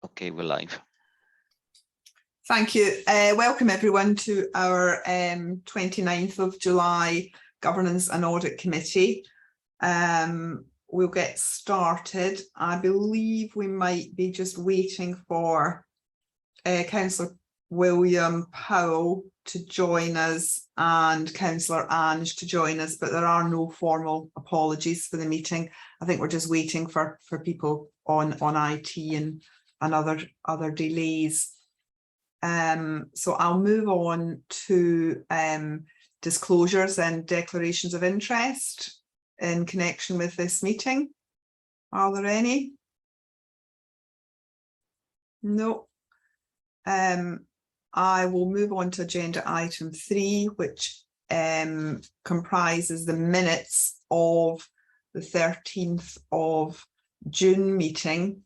Okay, we're live. Thank you. Welcome everyone to our 29th of July Governance and Audit Committee. We'll get started. I believe we might be just waiting for Councillor William Powell to join us and Councillor Ange to join us, but there are no formal apologies for the meeting. I think we're just waiting for people on IT and other delays. So I'll move on to disclosures and declarations of interest in connection with this meeting. Are there any? No. I will move on to agenda item 3, which comprises the minutes of the 13th of June meeting.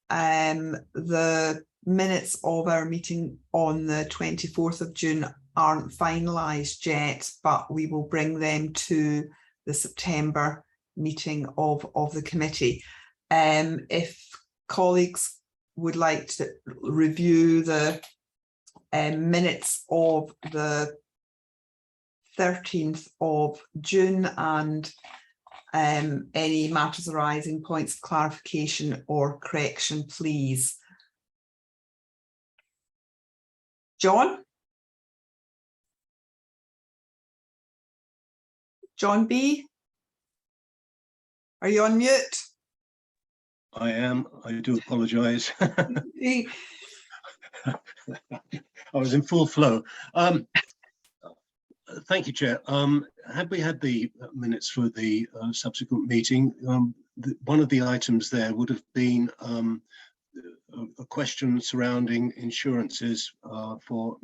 The minutes of our meeting on the 24th of June aren't finalised yet, but we will bring them to the September meeting of the committee. If colleagues would like to review the minutes of the 13th of June and any matters arising, points of clarification or correction, please. John? John B? Are you on mute? I am. I do apologise. I was in full flow. Thank you, Chair. Had we had the minutes for the subsequent meeting, one of the items there would have been a question surrounding insurances for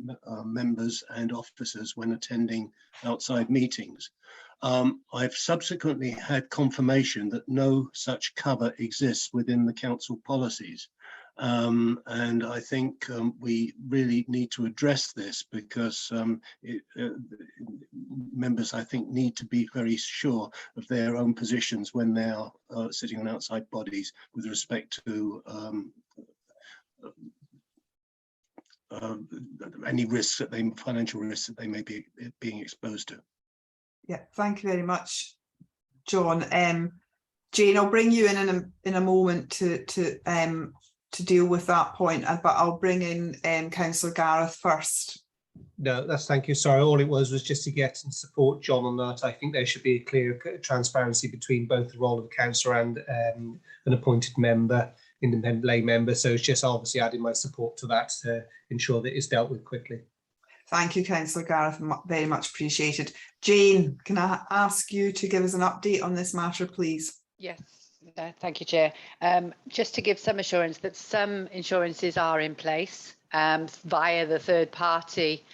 members and officers when attending outside meetings. I've subsequently had confirmation that no such cover exists within the council policies. And I think we really need to address this because members, I think, need to be very sure of their own positions when they are sitting on outside bodies with respect to any risks that financial risks that they may be being exposed to. Yeah, thank you very much, John. Jane, I'll bring you in a moment to deal with that point, but I'll bring in Councillor Gareth first. No, thank you. Sorry, all it was just to get and support John on that. I think there should be a clear transparency between both the role of a councillor and an appointed member, independent lay member. So it's just obviously adding my support to that to ensure that it's dealt with quickly. Thank you, Councillor Gareth, very much appreciated. Jane, can I ask you to give us an update on this matter, please? Yes, thank you, Chair. Just to give some assurance that some insurances are in place via the third party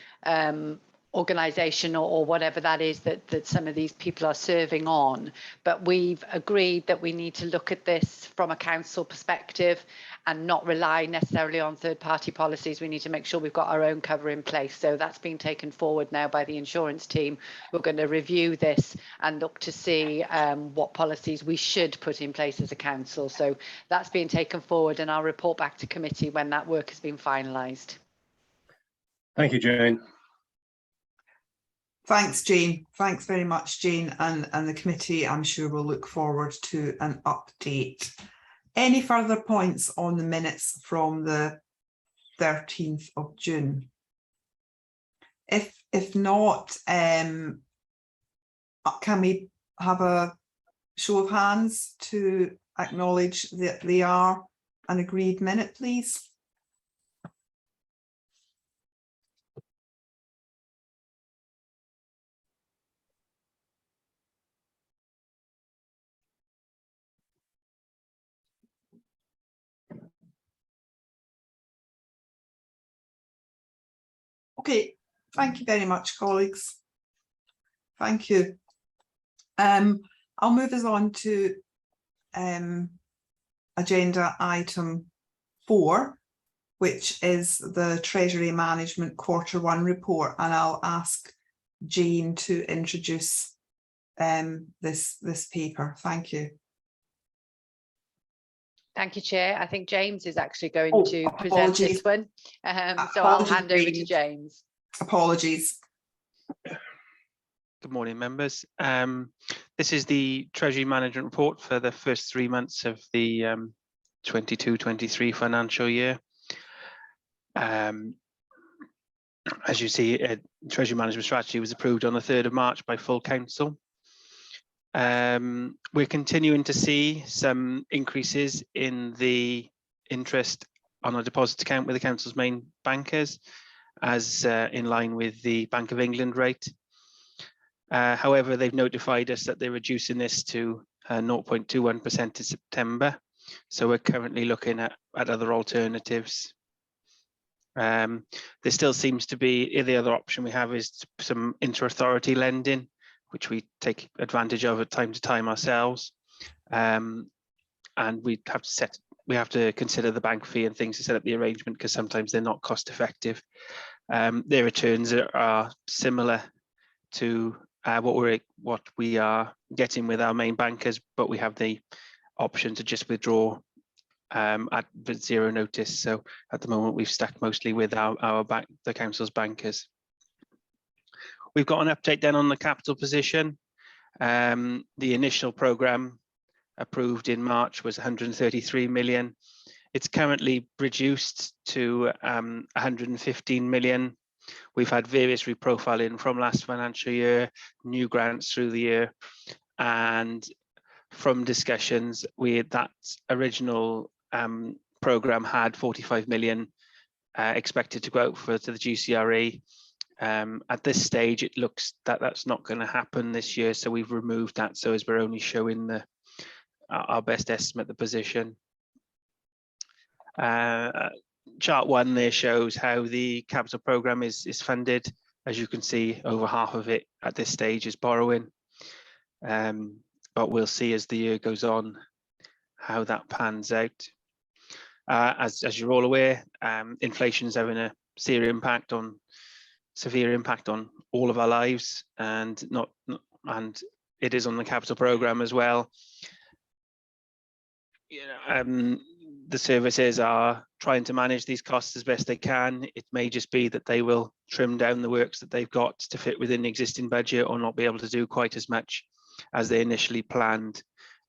organisation or whatever that is that some of these people are serving on, but we've agreed that we need to look at this from a council perspective and not rely necessarily on third party policies. We need to make sure we've got our own cover in place. So that's been taken forward now by the insurance team. We're going to review this and look to see what policies we should put in place as a council. So that's been taken forward and I'll report back to committee when that work has been finalised. Thank you, Jane. Thanks, Jane. Thanks very much, Jane, and the committee, I'm sure, will look forward to an update. Any further points on the minutes from the 13th of June? If not, can we have a show of hands to acknowledge that they are an agreed minute, please? Okay, thank you very much, colleagues. Thank you. I'll move us on to agenda item 4, which is the Treasury Management Q1 report, and I'll ask Jane to introduce this paper. Thank you. Thank you, Chair. I think James is actually going to present apologies. this one. So I'll hand over to James. James. Apologies. Good morning, members. This is the Treasury Management Report for the first 3 months of the 22-23 financial year. As you see, Treasury Management Strategy was approved on the 3rd of March by full council. We're continuing to see some increases in the interest on a deposit account with the council's main bankers, as in line with the Bank of England rate. However, they've notified us that they're reducing this to 0.21% in September. So we're currently looking at other alternatives. There still seems to be, the other option we have is some inter-authority lending, which we take advantage of at time to time ourselves. And we have to consider the bank fee and things to set up the arrangement, because sometimes they're not cost effective. Their returns are similar to what we are getting with our main bankers, but we have the option to just withdraw at zero notice. So at the moment we've stuck mostly with the council's bankers. We've got an update then on the capital position. The initial programme approved in March was 133 million. It's currently reduced to 115 million. We've had various reprofiling from last financial year, new grants through the year, and from discussions, that original programme had 45 million expected to go out to the GCRE. At this stage, it looks that that's not going to happen this year, so we've removed that, so as we're only showing our best estimate the position. Chart 1 there shows how the capital programme is funded. As you can see, over half of it at this stage is borrowing. But we'll see as the year goes on how that pans out. As you're all aware, inflation is having a severe impact on all of our lives, and it is on the capital programme as well. The services are trying to manage these costs as best they can. It may just be that they will trim down the works that they've got to fit within the existing budget, or not be able to do quite as much as they initially planned,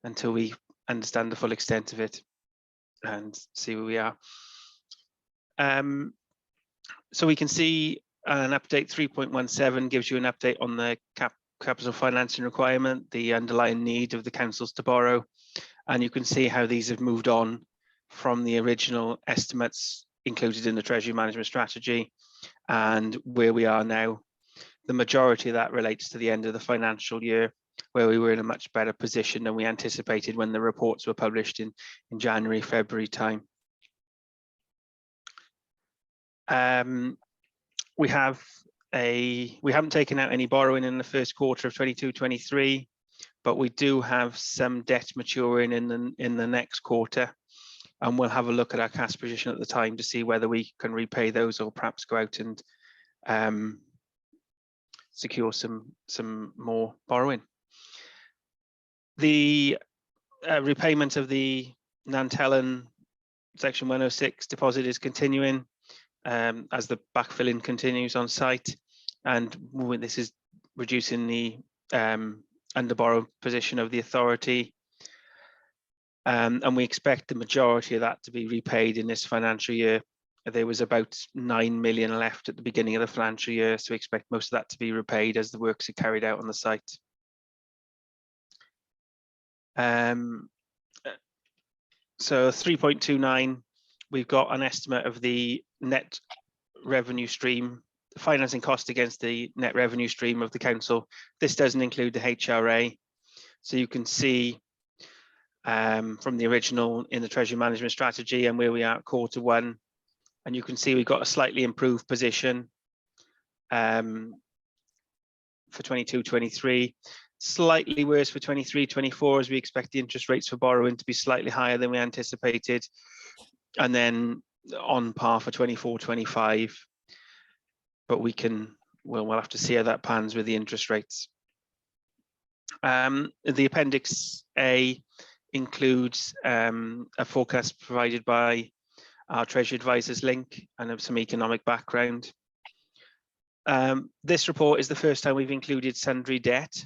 until we understand the full extent of it and see where we are. So we can see an update 3.17 gives you an update on the capital financing requirement, the underlying need of the councils to borrow, and you can see how these have moved on from the original estimates included in the Treasury Management Strategy and where we are now. The majority of that relates to the end of the financial year, where we were in a much better position than we anticipated when the reports were published in January, February time. We haven't taken out any borrowing in the first quarter of 22-23, but we do have some debt maturing in the next quarter, and we'll have a look at our cash position at the time to see whether we can repay those, or perhaps go out and secure some more borrowing. The repayment of the Nantellen Section 106 deposit is continuing as the backfilling continues on site, and this is reducing the underborrowed position of the authority. And we expect the majority of that to be repaid in this financial year. There was about 9 million left at the beginning of the financial year, so we expect most of that to be repaid as the works are carried out on the site. So 3.29, we've got an estimate of the net revenue stream, the financing cost against the net revenue stream of the council. This doesn't include the HRA. So you can see from the original in the Treasury Management Strategy and where we are at quarter 1, and you can see we've got a slightly improved position for 22-23, slightly worse for 23-24, as we expect the interest rates for borrowing to be slightly higher than we anticipated, and then on par for 24-25, but we'll have to see how that pans with the interest rates. The Appendix A includes a forecast provided by our Treasury Advisors link and some economic background. This report is the first time we've included sundry debt.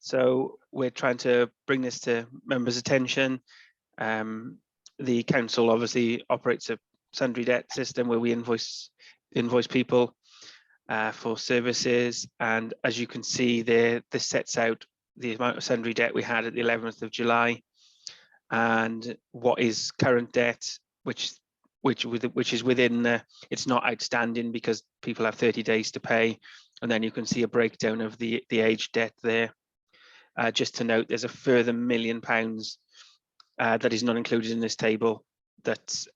So we're trying to bring this to members' attention. The council obviously operates a sundry debt system where we invoice people for services. And as you can see there, this sets out the amount of sundry debt we had at the 11th of July and what is current debt, which is within, it's not outstanding because people have 30 days to pay. And then you can see a breakdown of the aged debt there. Just to note, there's a further £1 million that is not included in this table that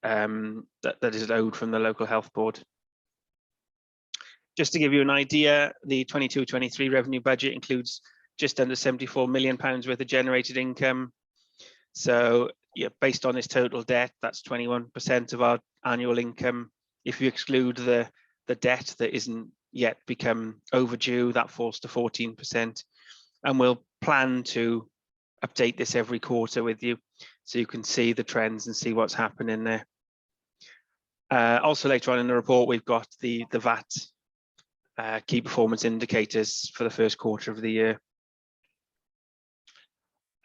is owed from the local health board. Just to give you an idea, the 22-23 revenue budget includes just under £74 million worth of generated income. So yeah, based on this total debt, that's 21% of our annual income. If you exclude the debt that isn't yet become overdue, that falls to 14%. And we'll plan to update this every quarter with you so you can see the trends and see what's happening there. Also later on in the report, we've got the VAT key performance indicators for the first quarter of the year.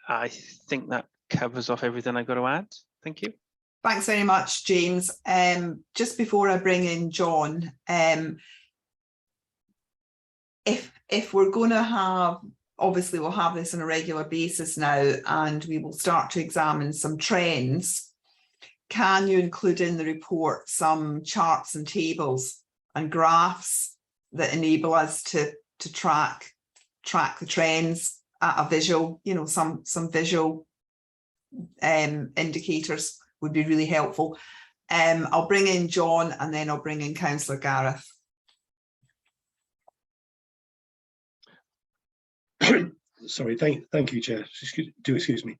I think that covers off everything I've got to add. Thank you. Thanks very much, James. Just before I bring in John, if we're going to have, obviously we'll have this on a regular basis now, and we will start to examine some trends. Can you include in the report some charts and tables and graphs that enable us to track the trends at a visual, you know, some visual indicators would be really helpful. I'll bring in John and then I'll bring in Councillor Gareth. Sorry, thank you, Chair. Excuse me.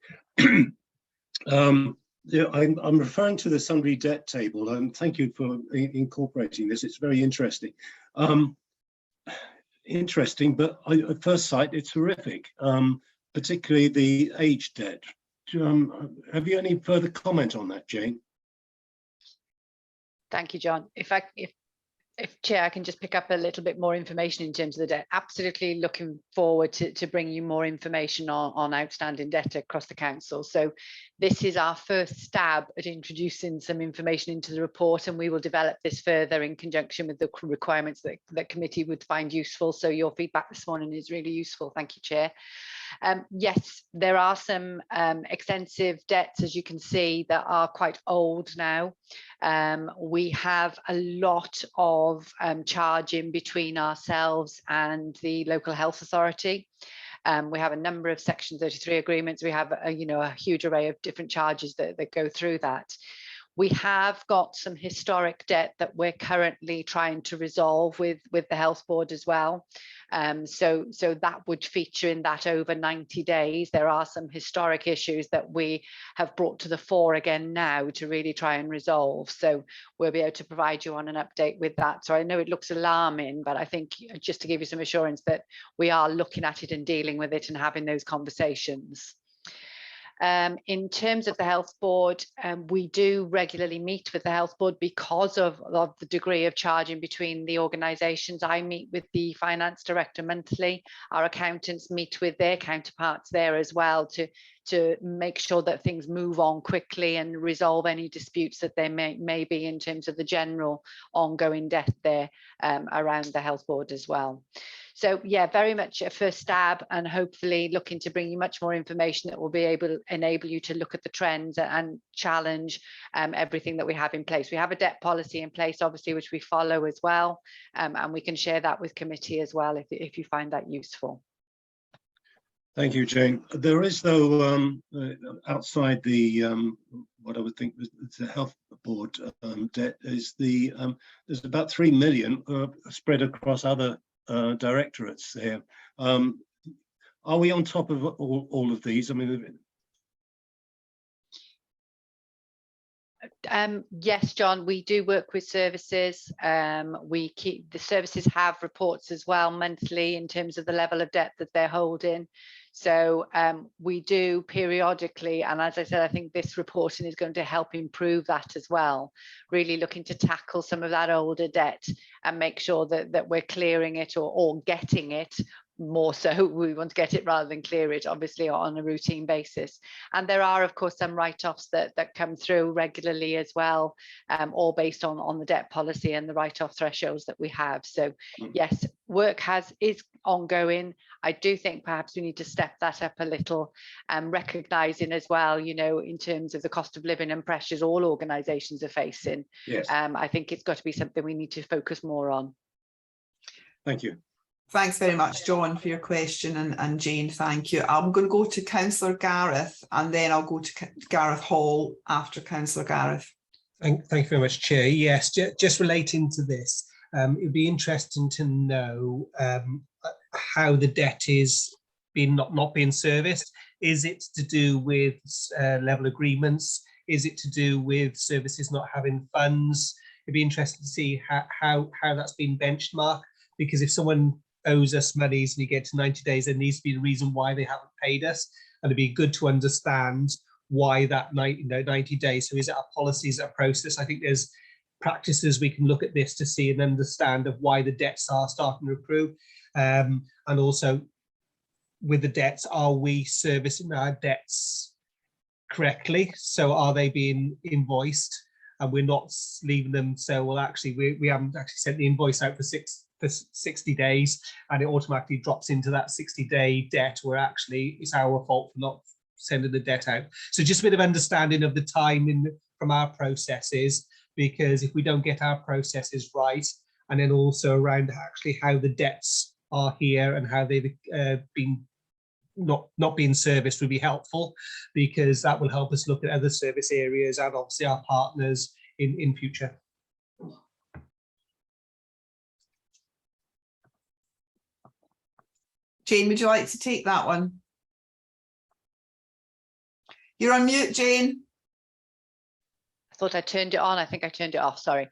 Yeah, I'm referring to the sundry debt table, and thank you for incorporating this. It's very interesting. Interesting, but at first sight, it's horrific, particularly the age debt. Have you any further comment on that, Jane? Thank you, John. If Chair, I can just pick up a little bit more information in terms of the debt. Absolutely looking forward to bringing you more information on outstanding debt across the council. So this is our first stab at introducing some information into the report, and we will develop this further in conjunction with the requirements that the committee would find useful. So your feedback this morning is really useful. Thank you, Chair. Yes, there are some extensive debts, as you can see, that are quite old now. We have a lot of charging between ourselves and the local health authority. We have a number of Section 33 agreements. We have a huge array of different charges that go through that. We have got some historic debt that we're currently trying to resolve with the health board as well. So that would feature in that over 90 days. There are some historic issues that we have brought to the fore again now to really try and resolve. So we'll be able to provide you on an update with that. So I know it looks alarming, but I think just to give you some assurance that we are looking at it and dealing with it and having those conversations. In terms of the health board, we do regularly meet with the health board because of the degree of charging between the organisations. I meet with the finance director monthly. Our accountants meet with their counterparts there as well to make sure that things move on quickly and resolve any disputes that there may be in terms of the general ongoing debt there around the health board as well. So yeah, very much a first stab, and hopefully looking to bring you much more information that will be able to enable you to look at the trends and challenge everything that we have in place. We have a debt policy in place, obviously, which we follow as well, and we can share that with committee as well if you find that useful. Thank you, Jane. There is, though, outside the what I would think was the health board debt, is there's about 3 million spread across other directorates there. Are we on top of all of these? I mean, yes, John, we do work with services. The services have reports as well monthly in terms of the level of debt that they're holding. So we do periodically, and as I said, I think this reporting is going to help improve that as well, really looking to tackle some of that older debt and make sure that we're clearing it or getting it. More so, we want to get it rather than clear it, obviously, on a routine basis. And there are, of course, some write-offs that come through regularly as well, all based on the debt policy and the write-off thresholds that we have. So yes, work is ongoing. I do think perhaps we need to step that up a little, recognising as well, you know, in terms of the cost of living and pressures all organisations are facing. Yes. I think it's got to be something we need to focus more on. Thank you. Thanks very much, John, for your question, and Jane, thank you. I'm going to go to Councillor Gareth, and then I'll go to Gareth Hall after Councillor Gareth. Thank you very much, Chair. Yes, just relating to this, it would be interesting to know how the debt is not being serviced. Is it to do with level agreements? Is it to do with services not having funds? It'd be interesting to see how that's been benchmarked, because if someone owes us monies and you get to 90 days, there needs to be a reason why they haven't paid us, and it'd be good to understand why that 90 days. So is it our policies, our process? I think there's practices we can look at this to see and understand of why the debts are starting to accrue, and also with the debts, are we servicing our debts correctly? So are they being invoiced and we're not leaving them? So well, actually we haven't actually sent the invoice out for 60 days, and it automatically drops into that 60-day debt, where actually it's our fault for not sending the debt out. So just a bit of understanding of the time from our processes, because if we don't get our processes right, and then also around actually how the debts are here and how they've been not being serviced, would be helpful, because that will help us look at other service areas and obviously our partners in future. Jane, would you like to take that one? You're on mute, Jane. I thought I turned it on. I think I turned it off. Sorry.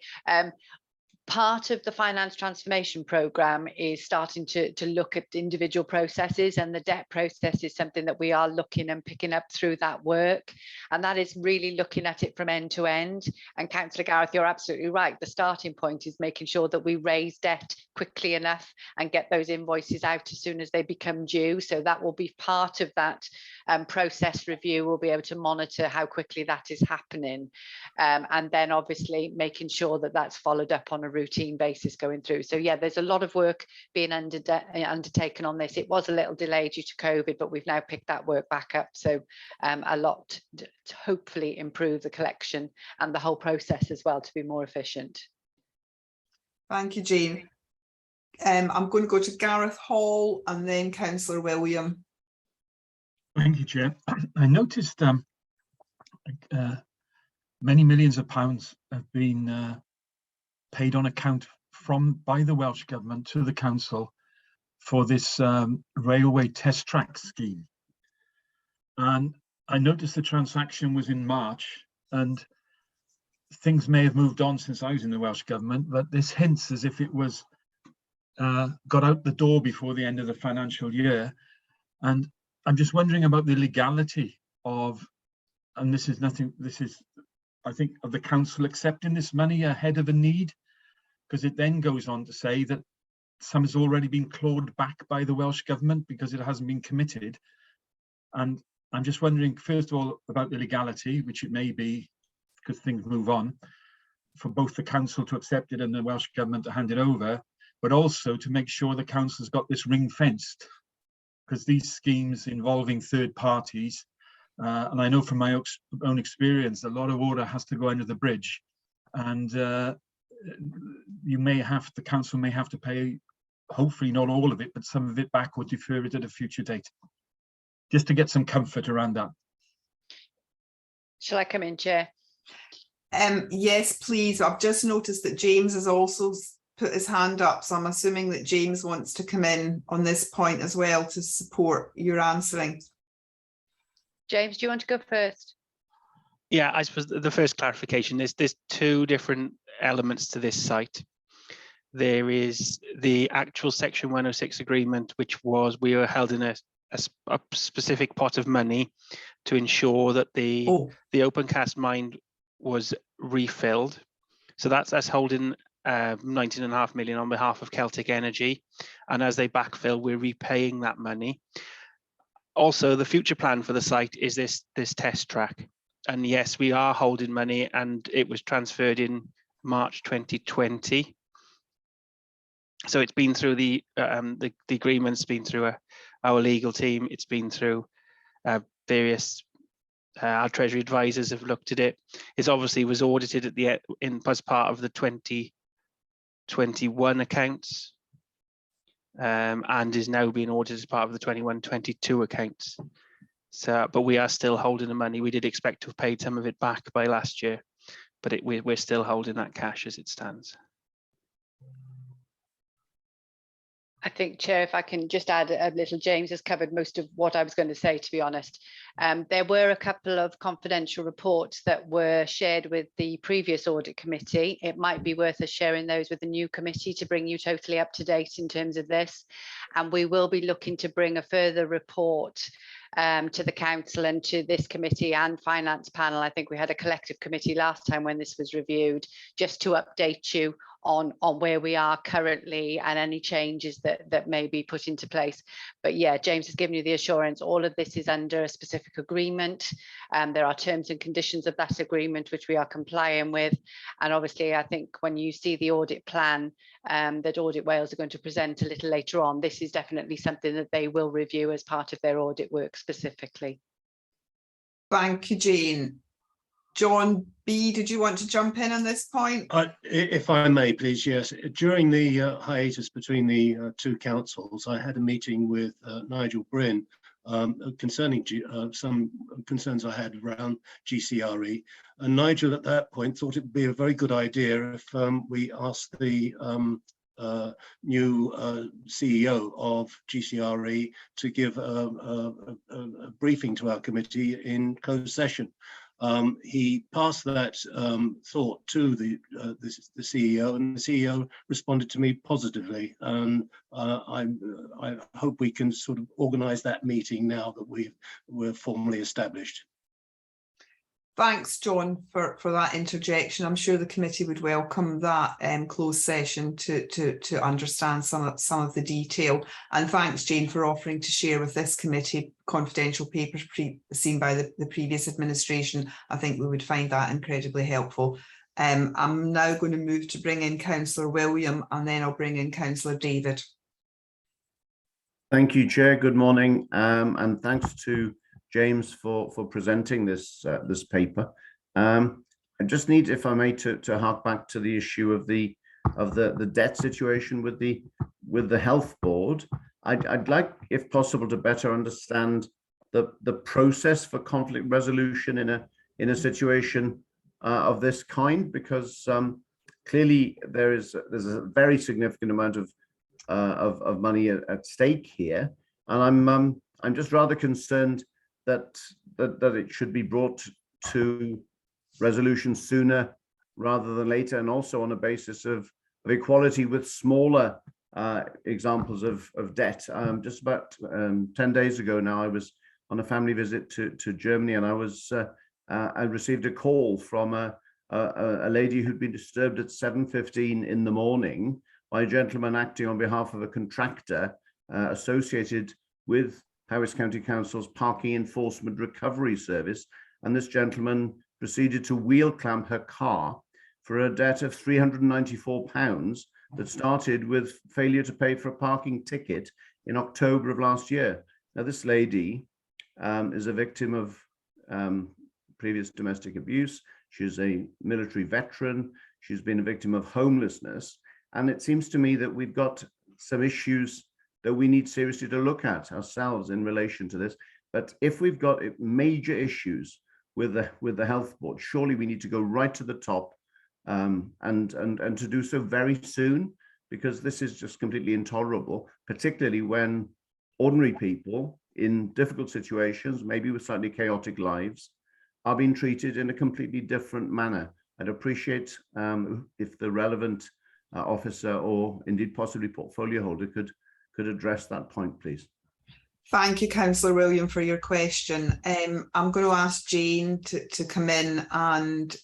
Part of the finance transformation programme is starting to look at individual processes, and the debt process is something that we are looking and picking up through that work, and that is really looking at it from end to end. And Councillor Gareth, you're absolutely right. The starting point is making sure that we raise debt quickly enough and get those invoices out as soon as they become due. So that will be part of that process review. We'll be able to monitor how quickly that is happening, and then obviously making sure that that's followed up on a routine basis going through. So yeah, there's a lot of work being undertaken on this. It was a little delayed due to COVID, but we've now picked that work back up. So a lot to hopefully improve the collection and the whole process as well to be more efficient. Thank you, Jane. I'm going to go to Gareth Hall and then Councillor William. Thank you, Chair. I noticed many millions of pounds have been paid on account by the Welsh Government to the Council for this railway test track scheme. And I noticed the transaction was in March, and things may have moved on since I was in the Welsh Government, but this hints as if it was got out the door before the end of the financial year. And I'm just wondering about the legality of, and this is, I think, of the Council accepting this money ahead of a need, because it then goes on to say that some has already been clawed back by the Welsh Government because it hasn't been committed. And I'm just wondering, first of all, about the legality, which it may be because things move on, for both the Council to accept it and the Welsh Government to hand it over, but also to make sure the Council's got this ring-fenced, because these schemes involving third parties, and I know from my own experience, a lot of water has to go under the bridge, and the Council may have to pay, hopefully not all of it, but some of it back or defer it at a future date, just to get some comfort around that. Shall I come in, Chair? Yes, please. I've just noticed that James has also put his hand up, so I'm assuming that James wants to come in on this point as well to support your answering. James, do you want to go first? Yeah, I suppose the first clarification is there's two different elements to this site. There is the actual Section 106 agreement, which was we were held in a a specific pot of money to ensure that the open cast mine was refilled. So that's us holding 19.5 million on behalf of Celtic Energy, and as they backfill, we're repaying that money. Also, the future plan for the site is this test track, and yes, we are holding money, and it was transferred in March 2020. So it's been through the agreement's been through our legal team. It's been through various. Our Treasury advisors have looked at it. It obviously was audited at the as part of the 2021 accounts, and is now being audited as part of the 21-22 accounts. So, but we are still holding the money. We did expect to have paid some of it back by last year, but we're still holding that cash as it stands. I think, Chair, if I can just add a little, James has covered most of what I was going to say, to be honest. There were a couple of confidential reports that were shared with the previous audit committee. It might be worth us sharing those with the new committee to bring you totally up to date in terms of this. And we will be looking to bring a further report to the council and to this committee and finance panel. I think we had a collective committee last time when this was reviewed, just to update you on where we are currently and any changes that may be put into place. But yeah, James has given you the assurance all of this is under a specific agreement. There are terms and conditions of that agreement which we are complying with, and obviously I think when you see the audit plan that Audit Wales are going to present a little later on, this is definitely something that they will review as part of their audit work specifically. Thank you, Jane. John B, did you want to jump in on this point? If I may, please, yes. During the hiatus between the two councils, I had a meeting with Nigel Bryn concerning some concerns I had around GCRE. And Nigel at that point thought it would be a very good idea if we asked the new CEO of GCRE to give a briefing to our committee in closed session. He passed that thought to the CEO, and the CEO responded to me positively. And I hope we can sort of organise that meeting now that we're formally established. Thanks, John, for that interjection. I'm sure the committee would welcome that closed session to understand some of the detail. And thanks, Jane, for offering to share with this committee confidential papers seen by the previous administration. I think we would find that incredibly helpful. I'm now going to move to bring in Councillor William, and then I'll bring in Councillor David. Thank you, Chair. Good morning, and thanks to James for presenting this paper. I just need, if I may, to hark back to the issue of the debt situation with the health board. I'd like, if possible, to better understand the process for conflict resolution in a situation of this kind, because clearly there's a very significant amount of money at stake here, and I'm just rather concerned that it should be brought to resolution sooner rather than later, and also on a basis of equality with smaller examples of debt. Just about 10 days ago now, I was on a family visit to Germany, and I received a call from a lady who'd been disturbed at 7:15 in the morning by a gentleman acting on behalf of a contractor associated with Powys County Council's Parking Enforcement Recovery Service, and this gentleman proceeded to wheel clamp her car for a debt of £394 that started with failure to pay for a parking ticket in October of last year. Now, this lady is a victim of previous domestic abuse. She's a military veteran. She's been a victim of homelessness. And it seems to me that we've got some issues that we need seriously to look at ourselves in relation to this. But if we've got major issues with the health board, surely we need to go right to the top and to do so very soon, because this is just completely intolerable, particularly when ordinary people in difficult situations, maybe with slightly chaotic lives, are being treated in a completely different manner. I'd appreciate if the relevant officer, or indeed possibly portfolio holder, could address that point, please. Thank you, Councillor William, for your question. I'm going to ask Jane to come in and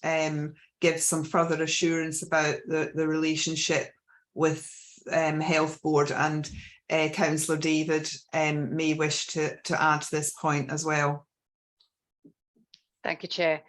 give some further assurance about the relationship with Health Board, and Councillor David may wish to add to this point as well. Thank you, Chair.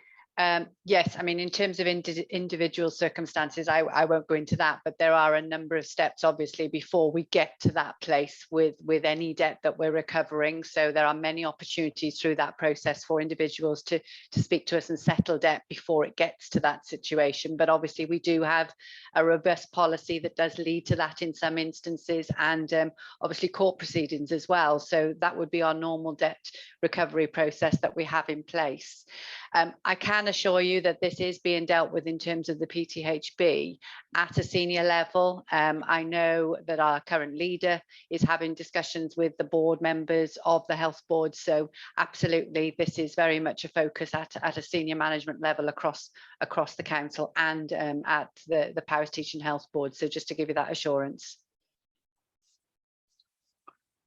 Yes, I mean, in terms of individual circumstances, I won't go into that, but there are a number of steps, obviously, before we get to that place with any debt that we're recovering. So there are many opportunities through that process for individuals to speak to us and settle debt before it gets to that situation. But obviously, we do have a robust policy that does lead to that in some instances, and obviously court proceedings as well. So that would be our normal debt recovery process that we have in place. I can assure you that this is being dealt with in terms of the PTHB at a senior level. I know that our current leader is having discussions with the board members of the health board. So absolutely, this is very much a focus at a senior management level across the council and at the Powers Teaching Health Board. So just to give you that assurance.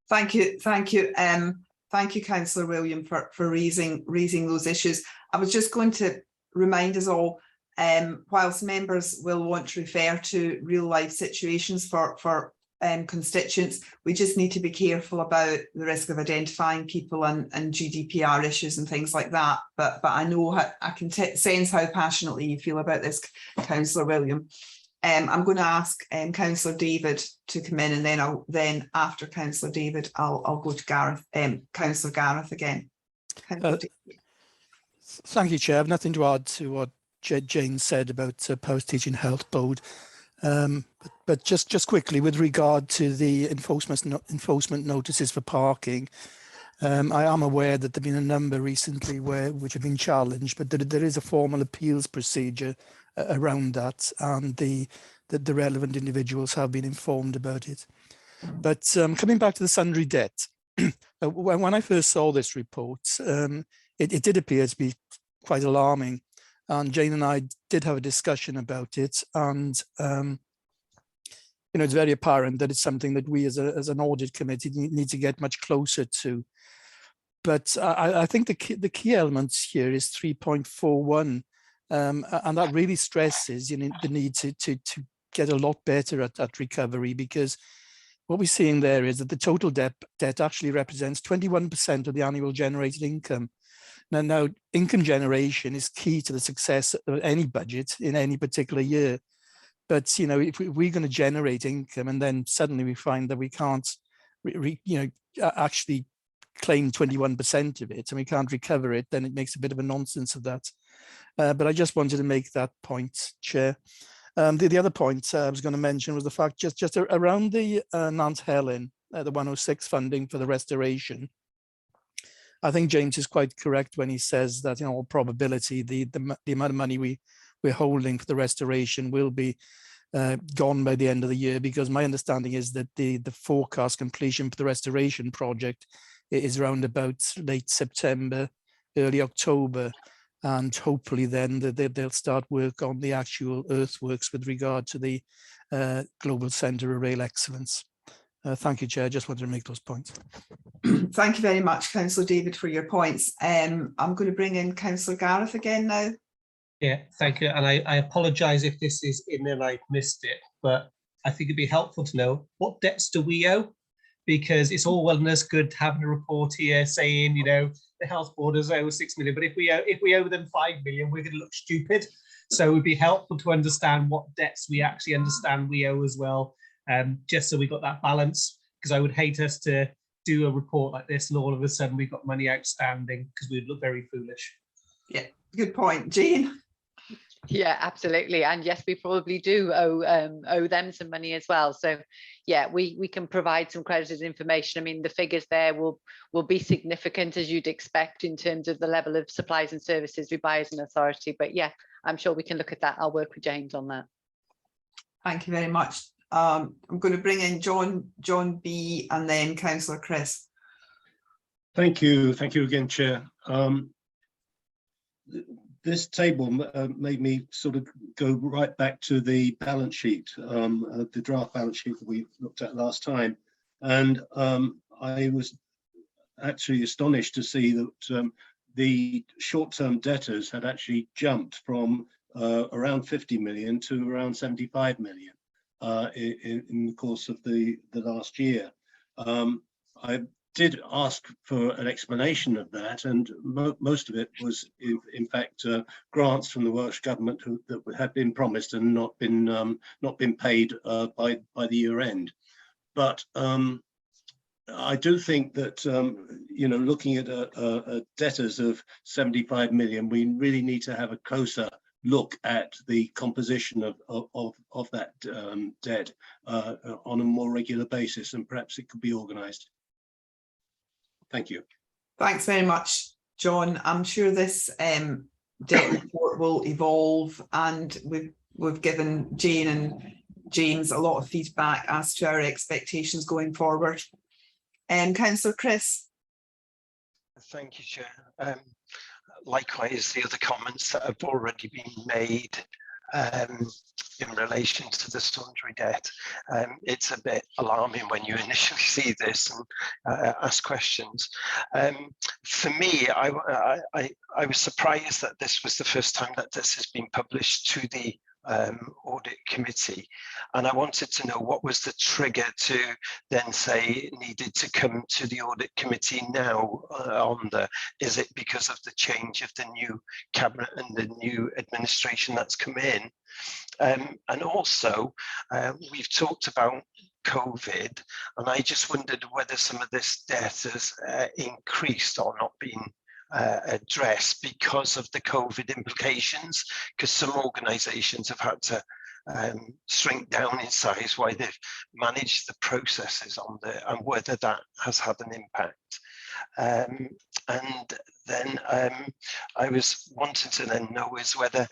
Thank you. Thank you. Thank you, Councillor William, for raising those issues. I was just going to remind us all, whilst members will want to refer to real life situations for constituents, we just need to be careful about the risk of identifying people and GDPR issues and things like that. But I know I can sense how passionately you feel about this, Councillor William. I'm going to ask Councillor David to come in, and then after Councillor David, I'll go to Gareth, Councillor Gareth again. Thank you, Chair. I have nothing to add to what Jane said about Powers Teaching Health Board. But just quickly, with regard to the enforcement notices for parking, I am aware that there have been a number recently which have been challenged, but there is a formal appeals procedure around that, and the relevant individuals have been informed about it. But coming back to the sundry debt, when I first saw this report, it did appear to be quite alarming, and Jane and I did have a discussion about it, and it's very apparent that it's something that we as an audit committee need to get much closer to. But I think the key elements here is 3.41. And that really stresses the need to get a lot better at recovery, because what we're seeing there is that the total debt actually represents 21% of the annual generated income. Now, income generation is key to the success of any budget in any particular year. But if we're going to generate income and then suddenly we find that we can't, actually claim 21% of it and we can't recover it, then it makes a bit of a nonsense of that. But I just wanted to make that point, Chair. The other point I was going to mention was the fact just around the Nant Helen, the 106 funding for the restoration. I think James is quite correct when he says that in all probability the amount of money we're holding for the restoration will be gone by the end of the year, because my understanding is that the forecast completion for the restoration project is around about late September, early October. And hopefully then they'll start work on the actual earthworks with regard to the Global Centre of Rail Excellence. Thank you, Chair. I just wanted to make those points. Thank you very much, Councillor David, for your points. I'm going to bring in Councillor Gareth again now. Yeah, thank you. And I apologise if this is in and I've missed it, but I think it'd be helpful to know, what debts do we owe? Because it's all well and good having a report here saying, the health board owes 6 million, but if we owe them 5 million, we're going to look stupid. So it would be helpful to understand what debts we actually understand we owe as well, just so we got that balance, because I would hate us to do a report like this and all of a sudden we've got money outstanding, because we'd look very foolish. Yeah, good point. Jane? Yeah, absolutely. And yes, we probably do owe them some money as well. So yeah, we can provide some credited information. I mean, the figures there will be significant, as you'd expect, in terms of the level of supplies and services we buy as an authority. But yeah, I'm sure we can look at that. I'll work with James on that. Thank you very much. I'm going to bring in John B and then Councillor Chris. Thank you again, Chair. This table made me sort of go right back to the balance sheet, the draft balance sheet that we looked at last time. And I was actually astonished to see that the short-term debtors had actually jumped from around 50 million to around 75 million in the course of the last year. I did ask for an explanation of that, and most of it was in fact grants from the Welsh Government that had been promised and not been paid by the year end. But I do think that you know, looking at a debtors of 75 million, we really need to have a closer look at the composition of that debt on a more regular basis, and perhaps it could be organised. Thank you. Thanks very much, John. I'm sure this debt report will evolve, and we've given Jane and James a lot of feedback as to our expectations going forward. Councillor Chris. Thank you, Chair. Likewise, the other comments that have already been made in relation to the sundry debt, it's a bit alarming when you initially see this and ask questions. For me, I was surprised that this was the first time that this has been published to the Audit Committee, and I wanted to know what was the trigger to then say it needed to come to the Audit Committee now. Is it because of the change of the new cabinet and the new administration that's come in? And also we've talked about COVID, and I just wondered whether some of this debt has increased or not been addressed because of the COVID implications, because some organisations have had to shrink down in size while they've managed the processes on and whether that has had an impact. And then I was wanting to then know is whether,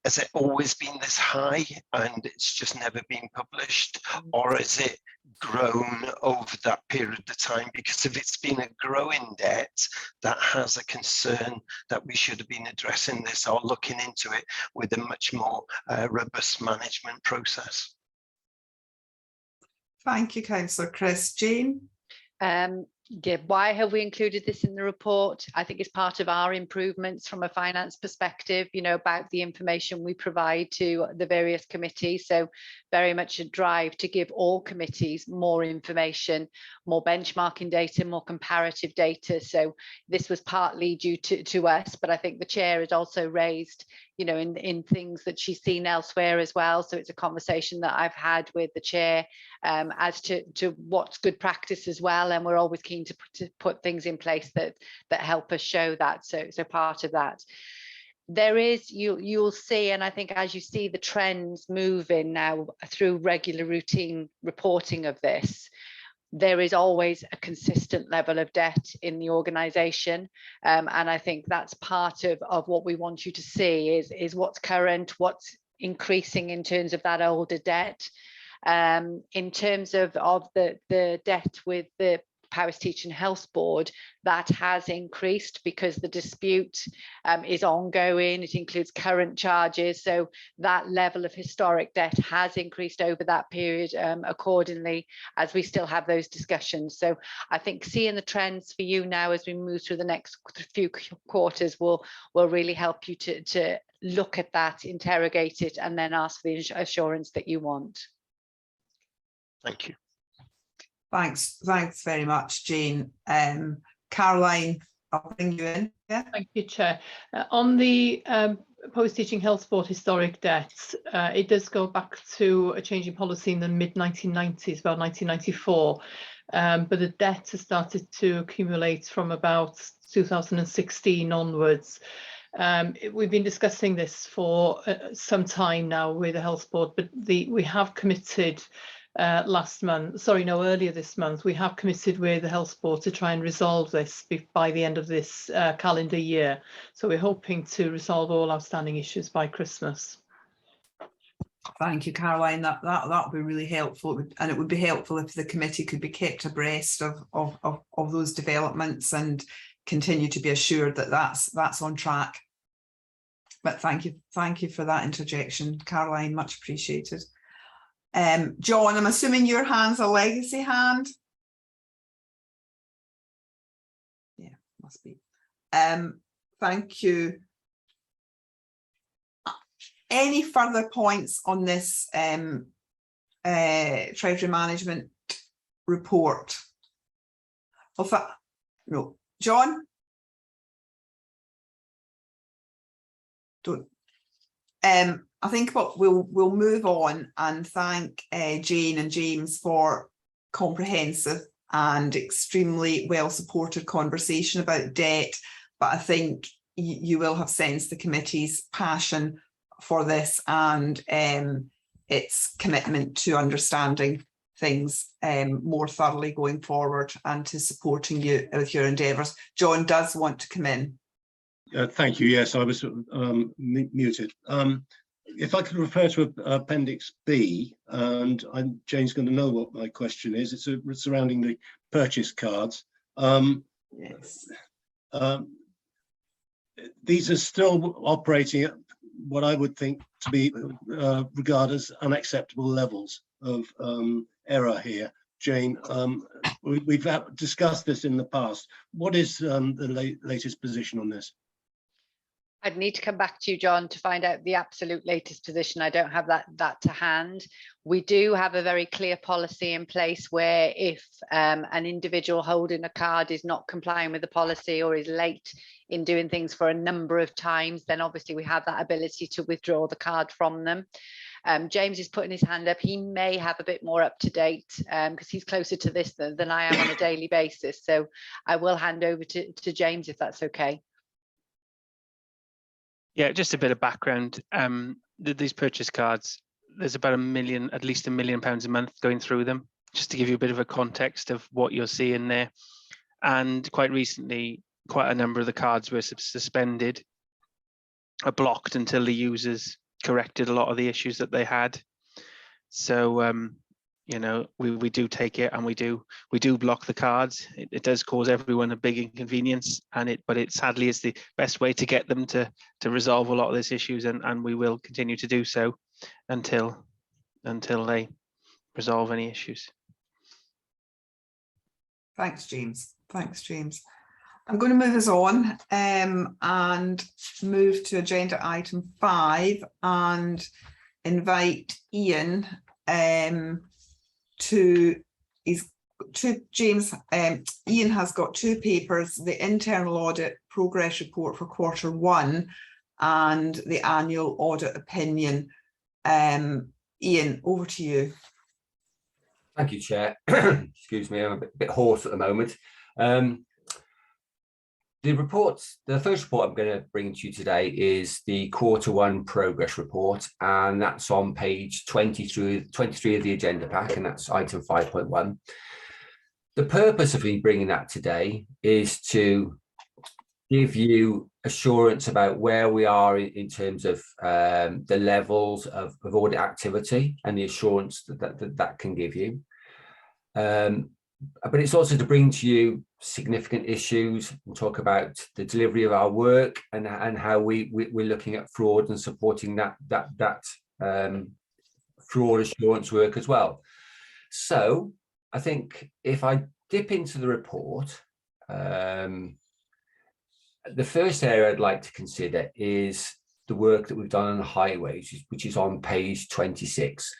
has it always been this high and it's just never been published, or has it grown over that period of time? Because if it's been a growing debt, that has a concern that we should have been addressing this or looking into it with a much more robust management process. Thank you, Councillor Chris. Jane? Yeah, why have we included this in the report? I think it's part of our improvements from a finance perspective, you know, about the information we provide to the various committees. So very much a drive to give all committees more information, more benchmarking data, more comparative data. So this was partly due to us, but I think the chair has also raised, you know, in things that she's seen elsewhere as well. So it's a conversation that I've had with the chair as to what's good practice as well, and we're always keen to put things in place that help us show that. So part of that, there is, you'll see, and I think as you see the trends moving now through regular routine reporting of this, there is always a consistent level of debt in the organisation, and I think that's part of what we want you to see is what's current, what's increasing in terms of that older debt. In terms of the debt with the Powys Teaching Health Board, that has increased because the dispute is ongoing. It includes current charges, so that level of historic debt has increased over that period accordingly, as we still have those discussions. So I think seeing the trends for you now as we move through the next few quarters will really help you to look at that, interrogate it, and then ask for the assurance that you want. Thank you. Thanks very much, Jane. Caroline, I'll bring you in. Yeah. Thank you, Chair. On the Powys Teaching Health Board historic debts, it does go back to a change in policy in the mid-1990s, about 1994, but the debt has started to accumulate from about 2016 onwards. We've been discussing this for some time now with the Health Board, but we have committed earlier this month, we have committed with the Health Board to try and resolve this by the end of this calendar year. So we're hoping to resolve all outstanding issues by Christmas. Thank you, Caroline. That would be really helpful, and it would be helpful if the committee could be kept abreast of those developments and continue to be assured that that's on track. But thank you for that interjection, Caroline. Much appreciated. John, I'm assuming your hand's a legacy hand. must be. Thank you. Any further points on this Treasury Management report? No. John? Don't. I think what we'll move on and thank Jane and James for comprehensive and extremely well supported conversation about debt. But I think you will have sensed the committee's passion for this and its commitment to understanding things more thoroughly going forward and to supporting you with your endeavours. John does want to come in. Thank you. Yes, I was muted. If I could refer to Appendix B, and Jane's going to know what my question is. It's surrounding the purchase cards. Yes. These are still operating at what I would think to be regarded as unacceptable levels of error here. Jane, we've discussed this in the past. What is the latest position on this? I'd need to come back to you, John, to find out the absolute latest position. I don't have that to hand. We do have a very clear policy in place where if an individual holding a card is not complying with the policy or is late in doing things for a number of times, then obviously we have that ability to withdraw the card from them. James is putting his hand up. He may have a bit more up to date because he's closer to this than I am on a daily basis. So I will hand over to James if that's okay. Yeah, just a bit of background. These purchase cards, there's about at least £1 million a month going through them, just to give you a bit of a context of what you're seeing there. And quite recently, quite a number of the cards were suspended or blocked until the users corrected a lot of the issues that they had. So, you know, we do take it and we do block the cards. It does cause everyone a big inconvenience, but it sadly is the best way to get them to resolve a lot of these issues, and we will continue to do so until they resolve any issues. Thanks, James. Thanks, James. I'm going to move us on and move to agenda item 5 and invite Ian James. Ian has got 2 papers, the internal audit progress report for Q1 and the annual audit opinion. Ian, over to you. Thank you, Chair. Excuse me, I'm a bit hoarse at the moment. The first report I'm going to bring to you today is the Q1 progress report, and that's on page 23 of the agenda pack, and that's item 5.1. The purpose of me bringing that today is to give you assurance about where we are in terms of the levels of audit activity and the assurance that can give you. But it's also to bring to you significant issues and talk about the delivery of our work and how we're looking at fraud and supporting that fraud assurance work as well. So I think if I dip into the report, the first area I'd like to consider is the work that we've done on the highways, which is on page 26.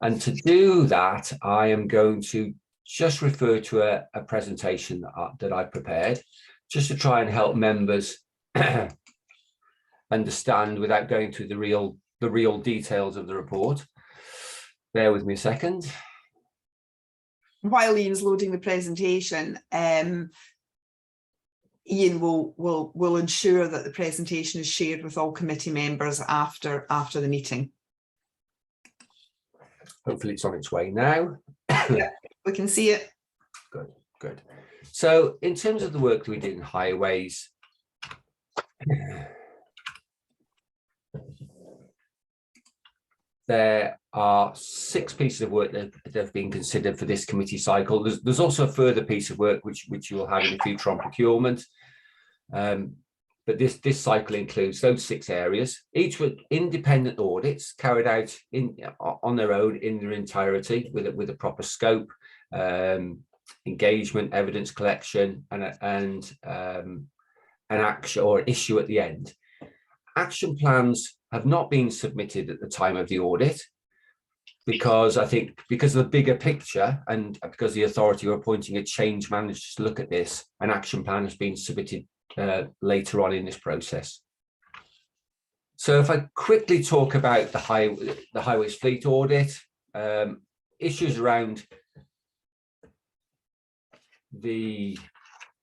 And to do that, I am going to just refer to a presentation that I prepared, just to try and help members understand without going through the real details of the report. Bear with me a second. While Ian's loading the presentation, Ian will ensure that the presentation is shared with all committee members after the meeting. Hopefully it's on its way now. Yeah, we can see it. Good. So in terms of the work that we did in highways, there are 6 pieces of work that have been considered for this committee cycle. There's also a further piece of work which you will have in the future on procurement. But this cycle includes those 6 areas, each with independent audits carried out on their own in their entirety with a proper scope, engagement, evidence collection, and an action or an issue at the end. Action plans have not been submitted at the time of the audit, because I think because of the bigger picture and because the authority are appointing a change manager to look at this, an action plan has been submitted later on in this process. So if I quickly talk about the highways fleet audit, issues around the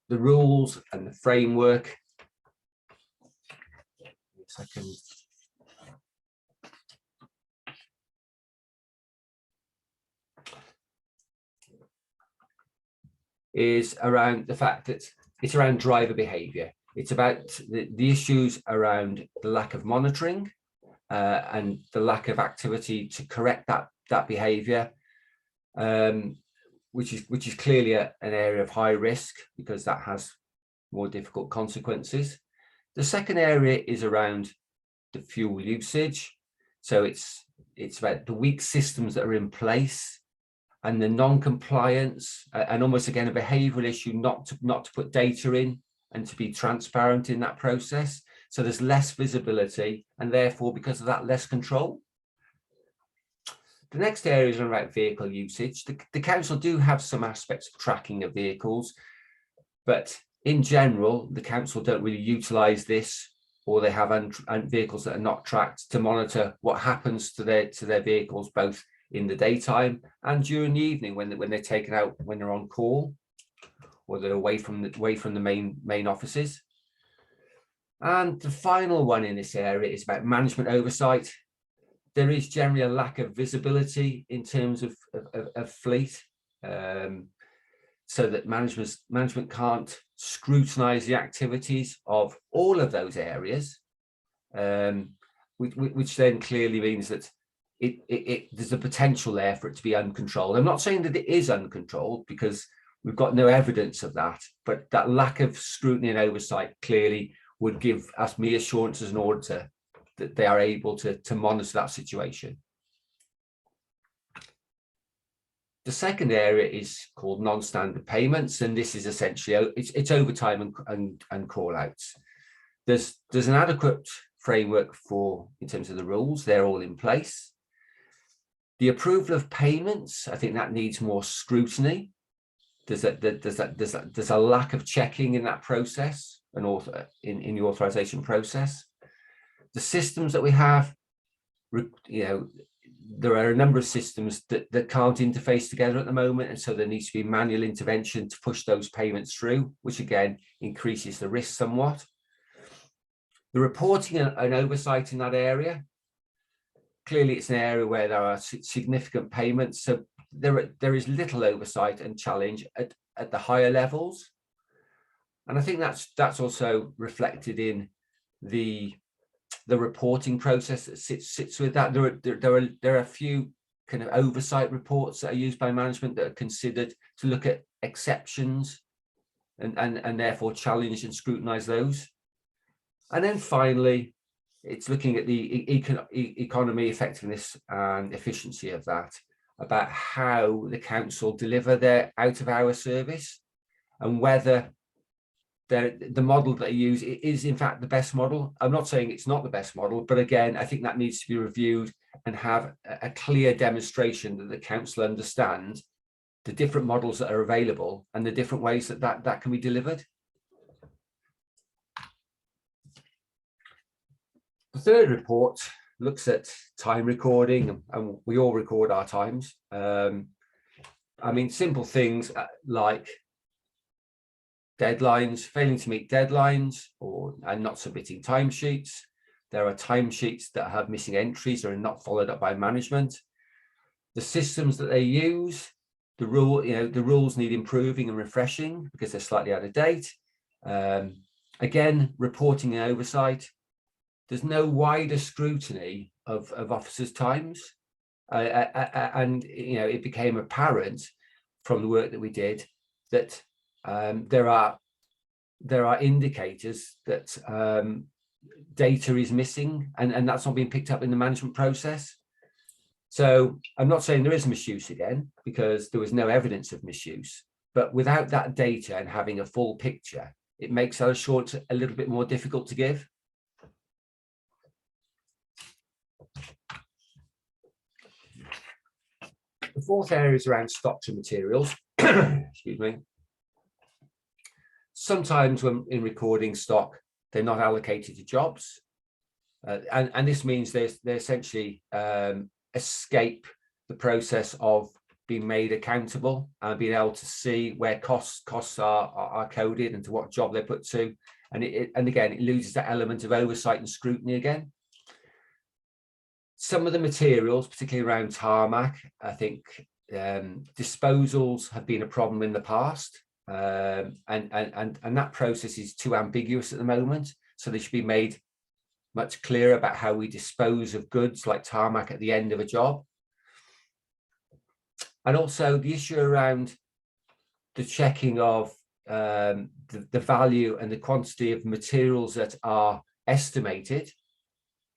rules and the framework. Second. Is around the fact that it's around driver behaviour. It's about the issues around the lack of monitoring and the lack of activity to correct that behaviour, which is clearly an area of high risk because that has more difficult consequences. The second area is around the fuel usage. So it's about the weak systems that are in place and the non-compliance, and almost again a behavioural issue not to put data in and to be transparent in that process. So there's less visibility and therefore because of that less control. The next area is about vehicle usage. The council do have some aspects of tracking of vehicles, but in general the council don't really utilise this, or they have vehicles that are not tracked to monitor what happens to their vehicles both in the daytime and during the evening when they're taken out, when they're on call or they're away from the main offices. And the final one in this area is about management oversight. There is generally a lack of visibility in terms of fleet, so that management can't scrutinise the activities of all of those areas, which then clearly means that there's a potential there for it to be uncontrolled. I'm not saying that it is uncontrolled because we've got no evidence of that, but that lack of scrutiny and oversight clearly would give me assurance as an auditor that they are able to monitor that situation. The second area is called non-standard payments, and this is essentially it's overtime and call outs. There's an adequate framework in terms of the rules, they're all in place. The approval of payments, I think that needs more scrutiny. There's a lack of checking in that process and in the authorization process. The systems that we have, there are a number of systems that can't interface together at the moment, and so there needs to be manual intervention to push those payments through, which again increases the risk somewhat. The reporting and oversight in that area, clearly it's an area where there are significant payments, so there is little oversight and challenge at the higher levels, and I think that's also reflected in the reporting process that sits with that. There are a few kind of oversight reports that are used by management that are considered to look at exceptions and therefore challenge and scrutinise those. And then finally, it's looking at the economy, effectiveness and efficiency of that, about how the council deliver their out-of-hour service and whether the model that they use is in fact the best model. I'm not saying it's not the best model, but again, I think that needs to be reviewed and have a clear demonstration that the council understand the different models that are available and the different ways that can be delivered. The third report looks at time recording, and we all record our times. I mean, simple things like deadlines, failing to meet deadlines and not submitting timesheets. There are timesheets that have missing entries or are not followed up by management. The systems that they use, the rules need improving and refreshing because they're slightly out of date. Again, reporting and oversight. There's no wider scrutiny of officers' times, and it became apparent from the work that we did that there are indicators that data is missing, and that's not being picked up in the management process. So I'm not saying there is misuse again, because there was no evidence of misuse, but without that data and having a full picture, it makes our assurance a little bit more difficult to give. The fourth area is around stocks and materials. Excuse me. Sometimes when in recording stock, they're not allocated to jobs. And this means they essentially escape the process of being made accountable and being able to see where costs are coded and to what job they're put to. And again, it loses that element of oversight and scrutiny again. Some of the materials, particularly around tarmac, I think disposals have been a problem in the past. And that process is too ambiguous at the moment. So they should be made much clearer about how we dispose of goods like tarmac at the end of a job. And also the issue around the checking of the value and the quantity of materials that are estimated,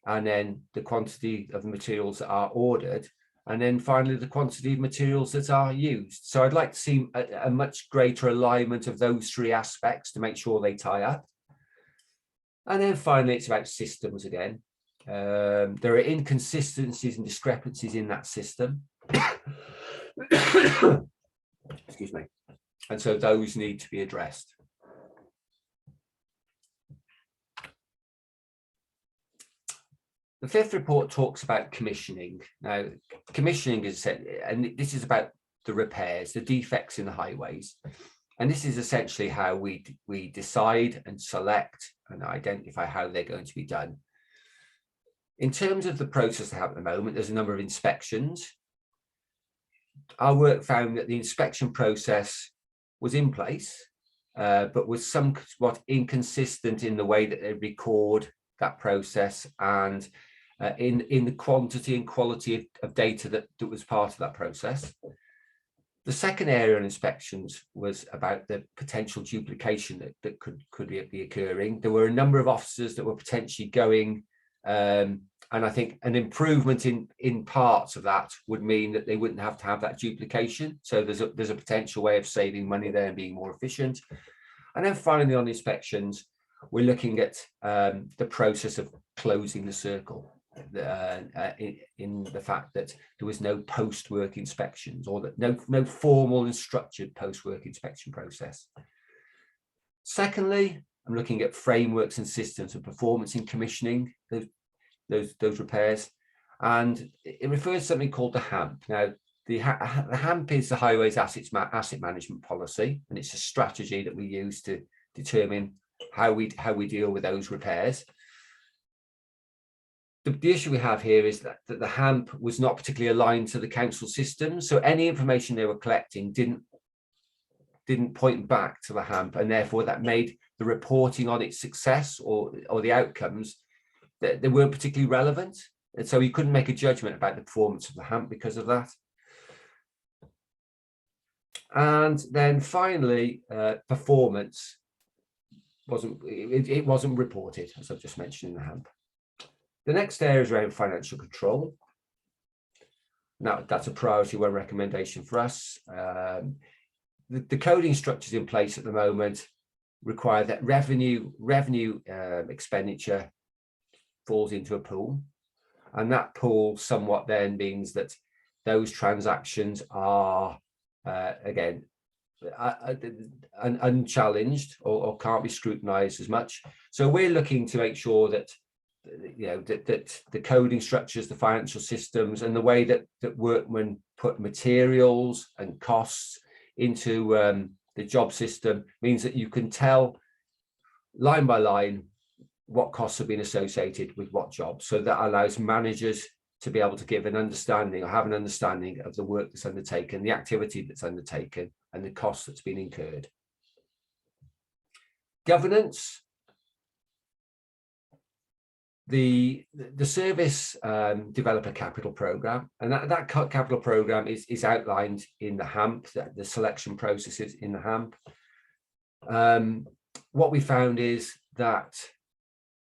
and then the quantity of materials that are ordered, and then finally the quantity of materials that are used. So I'd like to see a much greater alignment of those three aspects to make sure they tie up. And then finally, it's about systems again. There are inconsistencies and discrepancies in that system. Excuse me. And so those need to be addressed. The fifth report talks about commissioning. Now, commissioning is, and this is about the repairs, the defects in the highways. And this is essentially how we decide and select and identify how they're going to be done. In terms of the process they have at the moment, there's a number of inspections. Our work found that the inspection process was in place, but was somewhat inconsistent in the way that they record that process and in the quantity and quality of data that was part of that process. The second area of inspections was about the potential duplication that could be occurring. There were a number of officers that were potentially going, and I think an improvement in parts of that would mean that they wouldn't have to have that duplication. So there's a potential way of saving money there and being more efficient. And then finally on inspections, we're looking at the process of closing the circle. In the fact that there was no post-work inspections, or that no formal and structured post-work inspection process. Secondly, I'm looking at frameworks and systems of performance in commissioning those repairs, and it refers to something called the HAMP. Now, the HAMP is the Highways Asset Management Policy, and it's a strategy that we use to determine how we deal with those repairs. The issue we have here is that the HAMP was not particularly aligned to the council system, so any information they were collecting didn't point back to the HAMP, and therefore that made the reporting on its success or the outcomes that they weren't particularly relevant, and so you couldn't make a judgment about the performance of the HAMP because of that. And then finally, performance wasn't reported, as I've just mentioned in the HAMP. The next area is around financial control. Now, that's a priority one recommendation for us. The coding structures in place at the moment require that revenue expenditure falls into a pool, and that pool somewhat then means that those transactions are again unchallenged or can't be scrutinized as much. So we're looking to make sure that that the coding structures, the financial systems, and the way that workmen put materials and costs into the job system means that you can tell line by line what costs have been associated with what job. So that allows managers to be able to give an understanding or have an understanding of the work that's undertaken, the activity that's undertaken, and the cost that's been incurred. Governance. The service developer capital program, and that capital program is outlined in the HAMP, the selection processes in the HAMP. What we found is that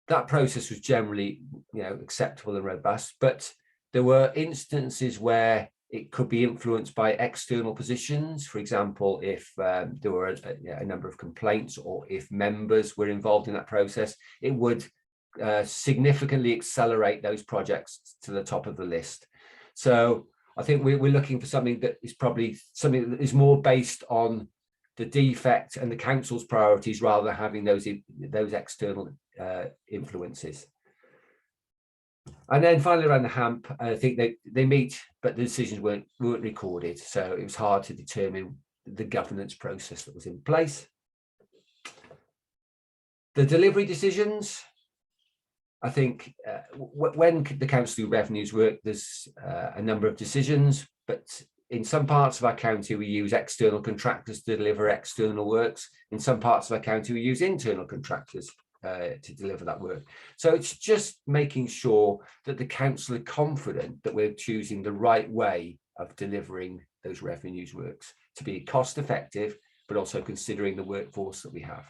process was generally acceptable and robust, but there were instances where It could be influenced by external positions. For example, if there were a number of complaints or if members were involved in that process, it would significantly accelerate those projects to the top of the list. So I think we're looking for something that is probably something that is more based on the defect and the council's priorities rather than having those external influences. And then finally around the HAMP, I think they meet, but the decisions weren't recorded. So it was hard to determine the governance process that was in place. The delivery decisions, I think when the council revenues work, there's a number of decisions, but in some parts of our county, we use external contractors to deliver external works. In some parts of our county, we use internal contractors to deliver that work. So it's just making sure that the council are confident that we're choosing the right way of delivering those revenues works to be cost effective, but also considering the workforce that we have.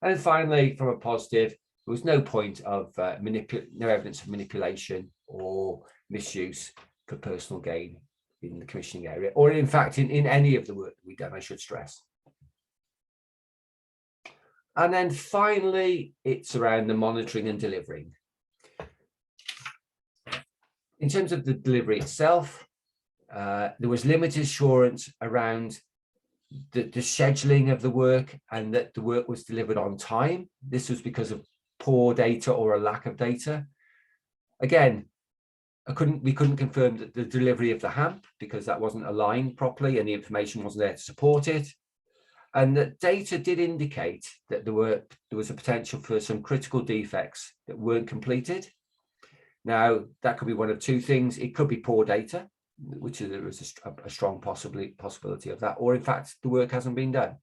And finally, from a positive, there was no point of no evidence of manipulation or misuse for personal gain in the commissioning area, or in fact in any of the work that we've done, I should stress. And then finally, it's around the monitoring and delivering. In terms of the delivery itself, there was limited assurance around the scheduling of the work and that the work was delivered on time. This was because of poor data or a lack of data. Again, we couldn't confirm that the delivery of the HAMP because that wasn't aligned properly and the information wasn't there to support it. And that data did indicate that there was a potential for some critical defects that weren't completed. Now, that could be one of two things. It could be poor data, which there is a strong possibility of that, or in fact, the work hasn't been done.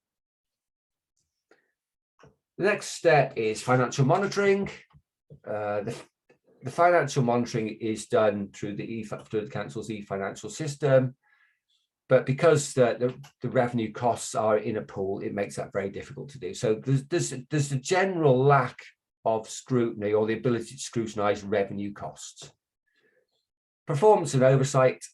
The next step is financial monitoring. The financial monitoring is done through the council's e-financial system. But because the revenue costs are in a pool, it makes that very difficult to do. So there's a general lack of scrutiny or the ability to scrutinise revenue costs. Performance and oversight.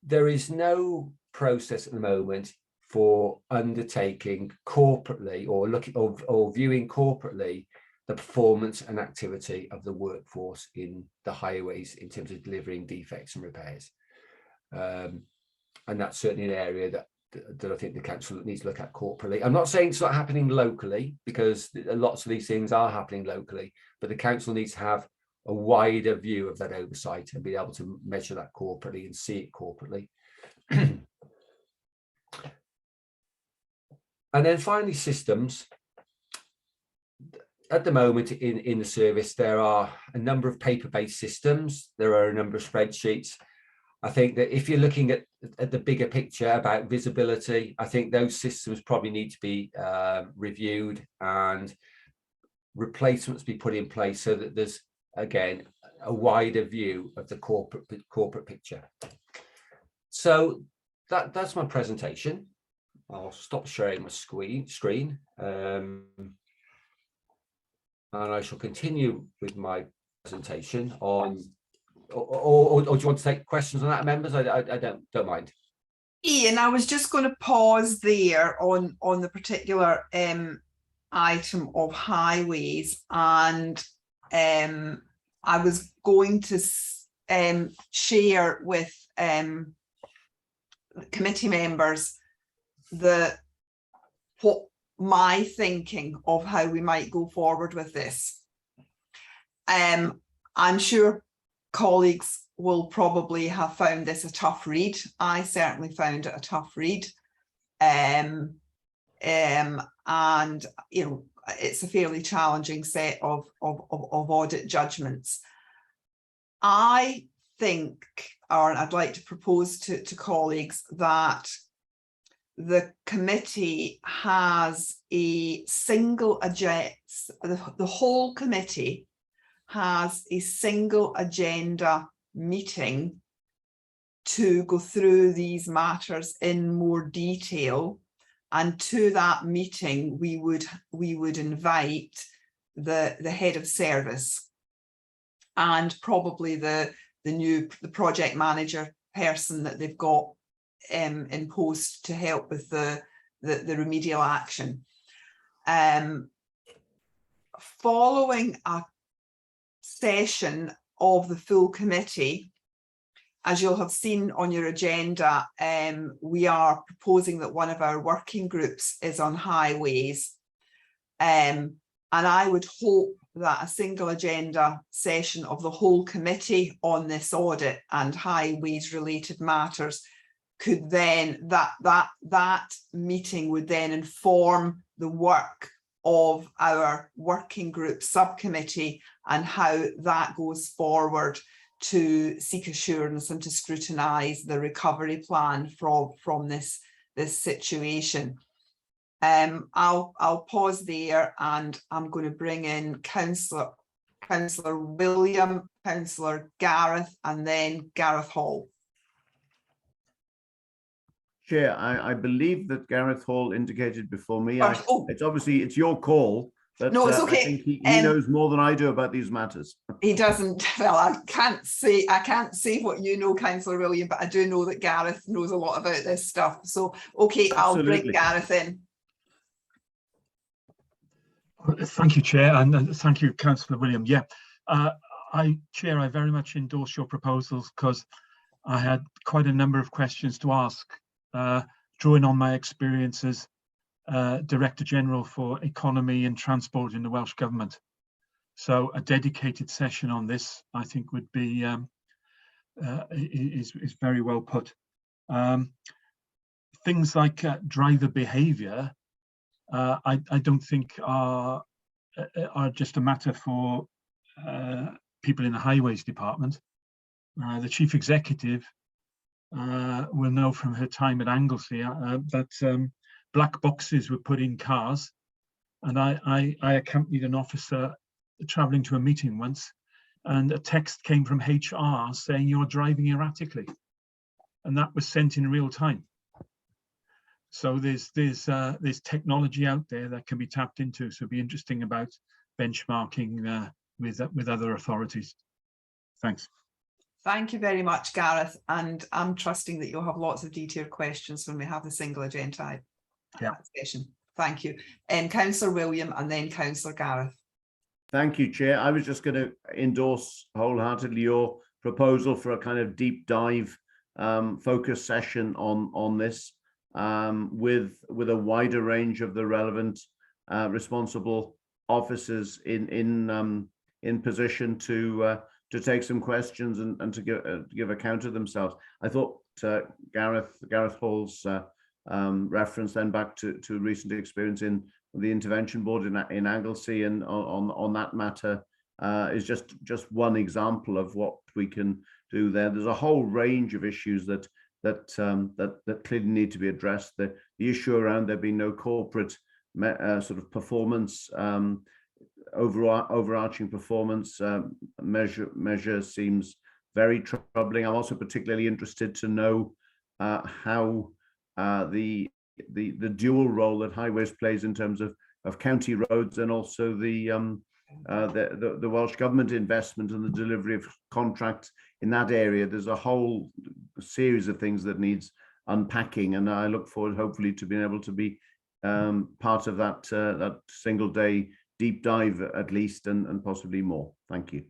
There is no process at the moment for undertaking corporately or viewing corporately the performance and activity of the workforce in the highways in terms of delivering defects and repairs. And that's certainly an area that I think the council needs to look at corporately. I'm not saying it's not happening locally, because lots of these things are happening locally, but the council needs to have a wider view of that oversight and be able to measure that corporately and see it corporately. And then finally, systems. At the moment in the service, there are a number of paper-based systems. There are a number of spreadsheets. I think that if you're looking at the bigger picture about visibility, I think those systems probably need to be reviewed and replacements be put in place so that there's, again, a wider view of the corporate picture. So that's my presentation. I'll stop sharing my screen. And I shall continue with my presentation on, or do you want to take questions on that, members? I don't mind. Ian, I was just going to pause there on the particular item of highways, and I was going to share with committee members what my thinking of how we might go forward with this. I'm sure colleagues will probably have found this a tough read. I certainly found it a tough read. And you know, it's a fairly challenging set of audit judgments. I think, or I'd like to propose to colleagues that the committee has a single agenda, the whole committee has a single agenda meeting to go through these matters in more detail, and to that meeting we would invite the head of service and probably the project manager person that they've got in post to help with the remedial action. Following a session of the full committee, as you'll have seen on your agenda, we are proposing that one of our working groups is on highways. And I would hope that a single agenda session of the whole committee on this audit and highways related matters could then, that meeting would then inform the work of our working group subcommittee and how that goes forward to seek assurance and to scrutinise the recovery plan from this situation. I'll pause there, and I'm going to bring in Councillor William, Councillor Gareth, and then Gareth Hall. Chair, I believe that Gareth Hall indicated before me. It's obviously it's your call. But, no, it's okay. I think he knows more than I do about these matters. He doesn't. Well, I can't say what you know, Councillor William, but I do know that Gareth knows a lot about this stuff. So, okay, absolutely. I'll bring Gareth in. Thank you, Chair, and thank you, Councillor William. Yeah, Chair, I very much endorse your proposals because I had quite a number of questions to ask, drawing on my experiences. Director General for Economy and Transport in the Welsh Government. So a dedicated session on this, I think, would be is very well put. Things like driver behaviour, I don't think are just a matter for people in the Highways Department. The Chief Executive will know from her time at Anglesey that black boxes were put in cars, and I accompanied an officer travelling to a meeting once, and a text came from HR saying you're driving erratically, and that was sent in real time. So there's technology out there that can be tapped into. So it'd be interesting about benchmarking with other authorities. Thanks. Thank you very much, Gareth, and I'm trusting that you'll have lots of detailed questions when we have the single agenda session. Thank you. Councillor William, and then Councillor Gareth. Thank you, Chair. I was just going to endorse wholeheartedly your proposal for a kind of deep dive focus session on this with a wider range of the relevant responsible officers in position to take some questions and to give account of themselves. I thought Gareth Hall's reference then back to recent experience in the intervention board in Anglesey and on that matter is just one example of what we can do there. There's a whole range of issues that clearly need to be addressed. The issue around there being no corporate sort of performance, overarching performance measure seems very troubling. I'm also particularly interested to know how the dual role that highways plays in terms of county roads and also the Welsh Government investment and the delivery of contracts in that area. There's a whole series of things that needs unpacking, and I look forward hopefully to being able to be part of that single day deep dive at least, and possibly more. Thank you.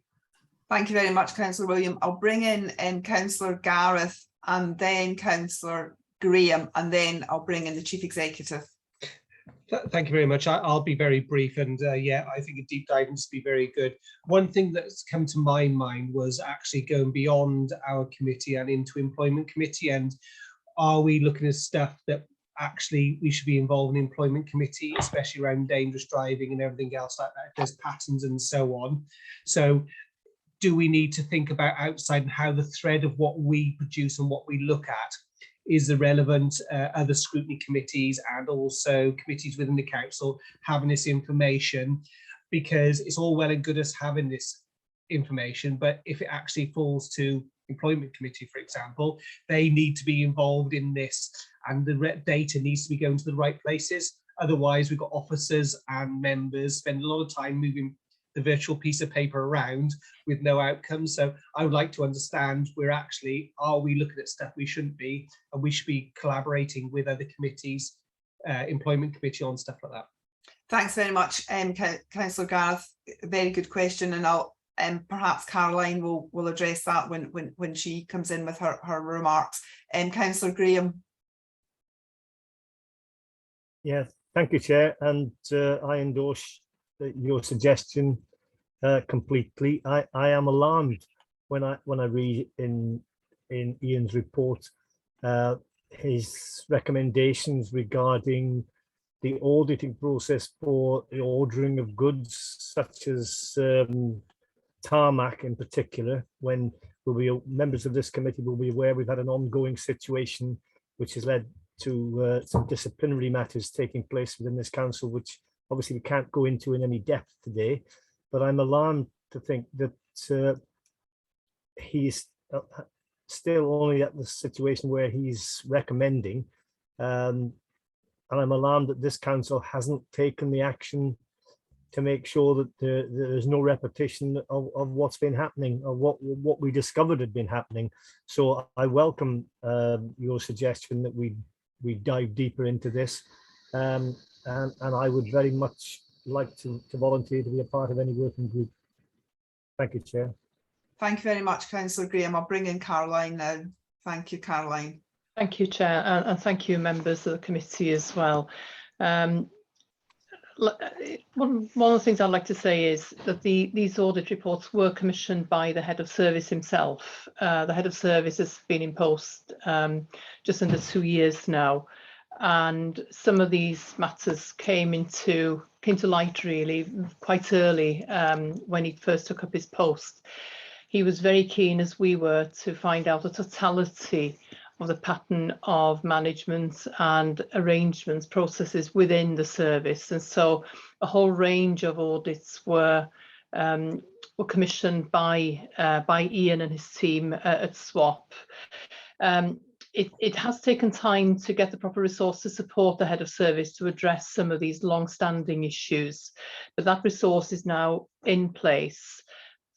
Thank you very much, Councillor William. I'll bring in Councillor Gareth and then Councillor Graham, and then I'll bring in the Chief Executive. Thank you very much. I'll be very brief, and yeah, I think a deep dive needs to be very good. One thing that's come to my mind was actually going beyond our committee and into Employment Committee, and are we looking at stuff that actually we should be involved in Employment Committee, especially around dangerous driving and everything else like that. There's patterns and so on. So do we need to think about outside and how the thread of what we produce and what we look at is the relevant other scrutiny committees and also committees within the council having this information? Because it's all well and good us having this information, but if it actually falls to Employment Committee, for example, they need to be involved in this, and the data needs to be going to the right places. Otherwise, we've got officers and members spend a lot of time moving the virtual piece of paper around with no outcome. So I would like to understand are we looking at stuff we shouldn't be, and we should be collaborating with other committees, employment committee on stuff like that. Thanks very much, Councillor Gareth. Very good question, and I'll perhaps Caroline will address that when she comes in with her remarks. Councillor Graham. Yeah, thank you, Chair, and I endorse your suggestion completely. I am alarmed when I read in Ian's report his recommendations regarding the auditing process for the ordering of goods, such as tarmac in particular, when members of this committee will be aware we've had an ongoing situation which has led to some disciplinary matters taking place within this council, which obviously we can't go into in any depth today. But I'm alarmed to think that he's still only at the situation where he's recommending, and I'm alarmed that this council hasn't taken the action to make sure that there's no repetition of what's been happening, or what we discovered had been happening. So I welcome your suggestion that we dive deeper into this, and I would very much like to volunteer to be a part of any working group. Thank you, Chair. Thank you very much, Councillor Graham. I'll bring in Caroline now. Thank you, Caroline. Thank you, Chair, and thank you, members of the committee as well. One of the things I'd like to say is that these audit reports were commissioned by the head of service himself. The head of service has been in post just under 2 years now, and some of these matters came to light really quite early when he first took up his post. He was very keen, as we were, to find out the totality of the pattern of management and arrangements, processes within the service, and so a whole range of audits were commissioned by Ian and his team at SWAP. It has taken time to get the proper resource to support the head of service to address some of these long-standing issues, but that resource is now in place.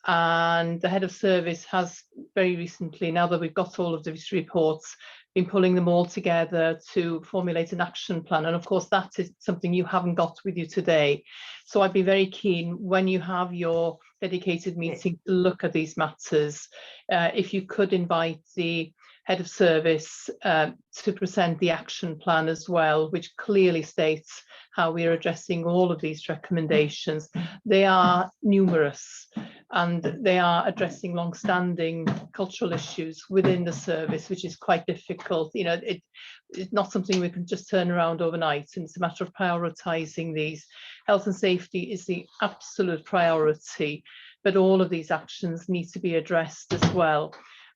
And the head of service has very recently, now that we've got all of these reports, been pulling them all together to formulate an action plan. And of course, that is something you haven't got with you today. So I'd be very keen, when you have your dedicated meeting to look at these matters, if you could invite the head of service to present the action plan as well, which clearly states how we are addressing all of these recommendations. They are numerous, and they are addressing long-standing cultural issues within the service, which is quite difficult. You know, it's not something we can just turn around overnight, and it's a matter of prioritising these. Health and safety is the absolute priority, but all of these actions need to be addressed as well.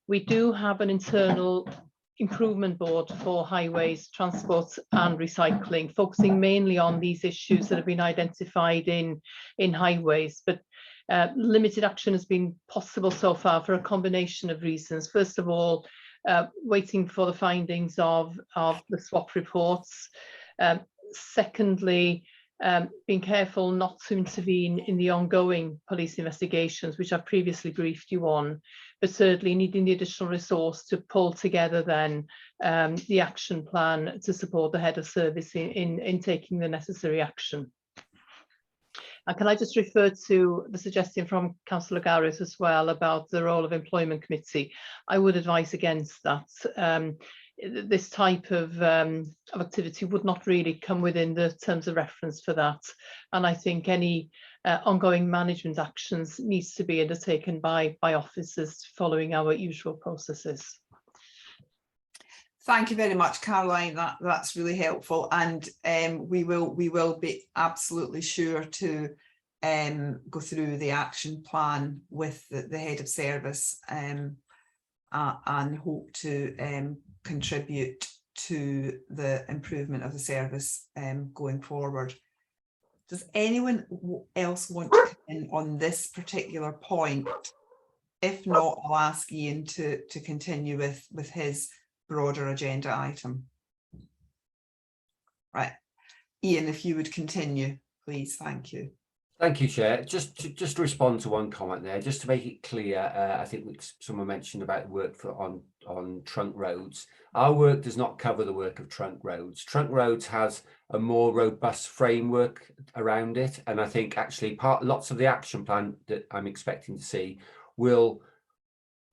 We do have an internal improvement board for highways, transport and recycling, focusing mainly on these issues that have been identified in highways, but limited action has been possible so far for a combination of reasons. First of all, waiting for the findings of the SWAP reports. Secondly, being careful not to intervene in the ongoing police investigations, which I've previously briefed you on, but certainly needing the additional resource to pull together then the action plan to support the head of service in taking the necessary action. And can I just refer to the suggestion from Councillor Gareth as well about the role of employment committee? I would advise against that. This type of activity would not really come within the terms of reference for that. And I think any ongoing management actions needs to be undertaken by officers following our usual processes. Thank you very much, Caroline. That's really helpful, and we will be absolutely sure to go through the action plan with the head of service and hope to contribute to the improvement of the service going forward. Does anyone else want to come in on this particular point? If not, I'll ask Ian to continue with his broader agenda item. Right, Ian, if you would continue, please. Thank you. Thank you, Chair. Just to respond to one comment there, just to make it clear, I think someone mentioned about work on trunk roads. Our work does not cover the work of trunk roads. Trunk roads has a more robust framework around it, and I think actually lots of the action plan that I'm expecting to see will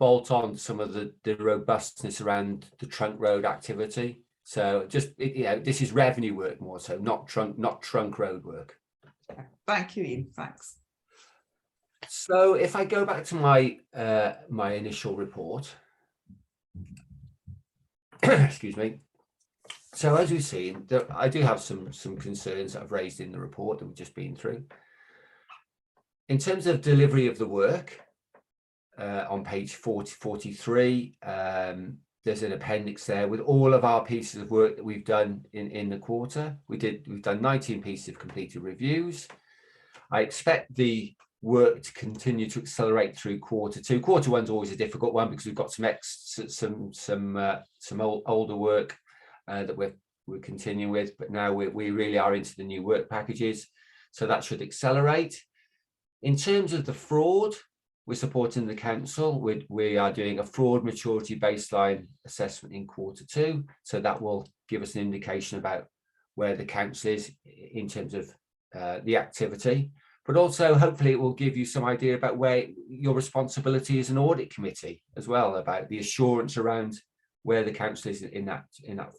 bolt on some of the robustness around the trunk road activity. So just this is revenue work more so, not trunk road work. Thank you, Ian. Thanks. So if I go back to my my initial report, excuse me. So as we've seen, I do have some concerns that I've raised in the report that we've just been through. In terms of delivery of the work, on page 43, there's an appendix there with all of our pieces of work that we've done in the quarter. We've done 19 pieces of completed reviews. I expect the work to continue to accelerate through quarter two. Quarter one's always a difficult one because we've got some older work that we're continuing with, but now we really are into the new work packages, so that should accelerate. In terms of the fraud, we're supporting the council. We are doing a fraud maturity baseline assessment in quarter two, so that will give us an indication about where the council is in terms of the activity, but also hopefully it will give you some idea about where your responsibility as an audit committee as well, about the assurance around where the council is in that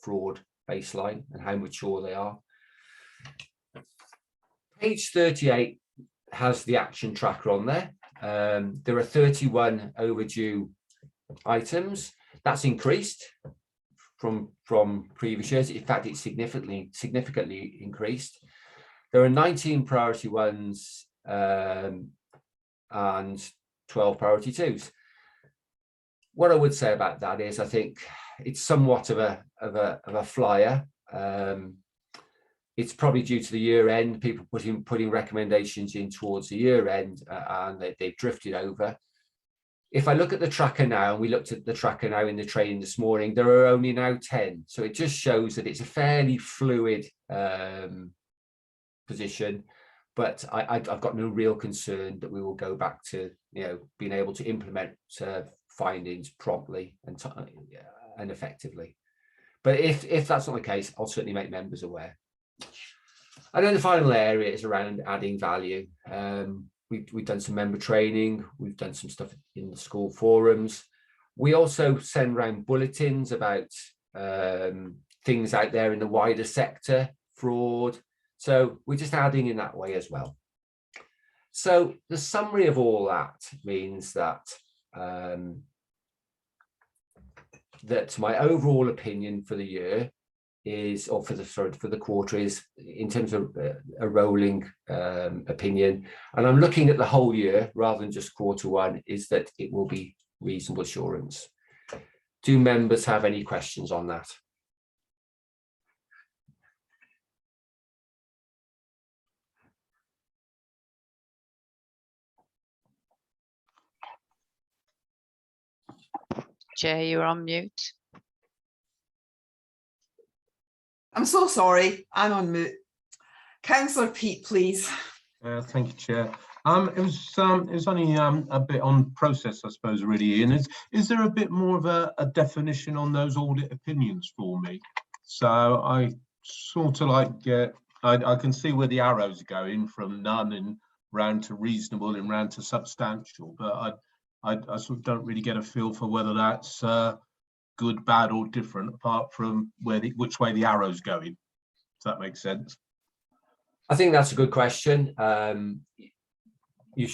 fraud baseline and how mature they are. Page 38 has the action tracker on there. There are 31 overdue items. That's increased from previous years. In fact, it's significantly increased. There are 19 priority ones and 12 priority twos. What I would say about that is I think it's somewhat of a flyer. It's probably due to the year end, people putting recommendations in towards the year end, and they've drifted over. If I look at the tracker now, and we looked at the tracker now in the training this morning, there are only now 10. So it just shows that it's a fairly fluid position, but I've got no real concern that we will go back to being able to implement findings promptly and effectively. But if that's not the case, I'll certainly make members aware. And then the final area is around adding value. We've done some member training, we've done some stuff in the school forums. We also send around bulletins about things out there in the wider sector, fraud. So we're just adding in that way as well. So the summary of all that means that that my overall opinion for the year is, or for the quarter is, in terms of a rolling opinion, and I'm looking at the whole year rather than just quarter one, is that it will be reasonable assurance. Do members have any questions on that? Chair, you're on mute. I'm so sorry, I'm on mute. Councillor Peat, please. Thank you, Chair. It was only a bit on process, I suppose, really, Ian. Is there a bit more of a definition on those audit opinions for me? So I sort of like I can see where the arrows are going from none and round to reasonable and round to substantial, but I sort of don't really get a feel for whether that's good, bad, or different, apart from which way the arrow's going. Does that make sense? I think that's a good question. It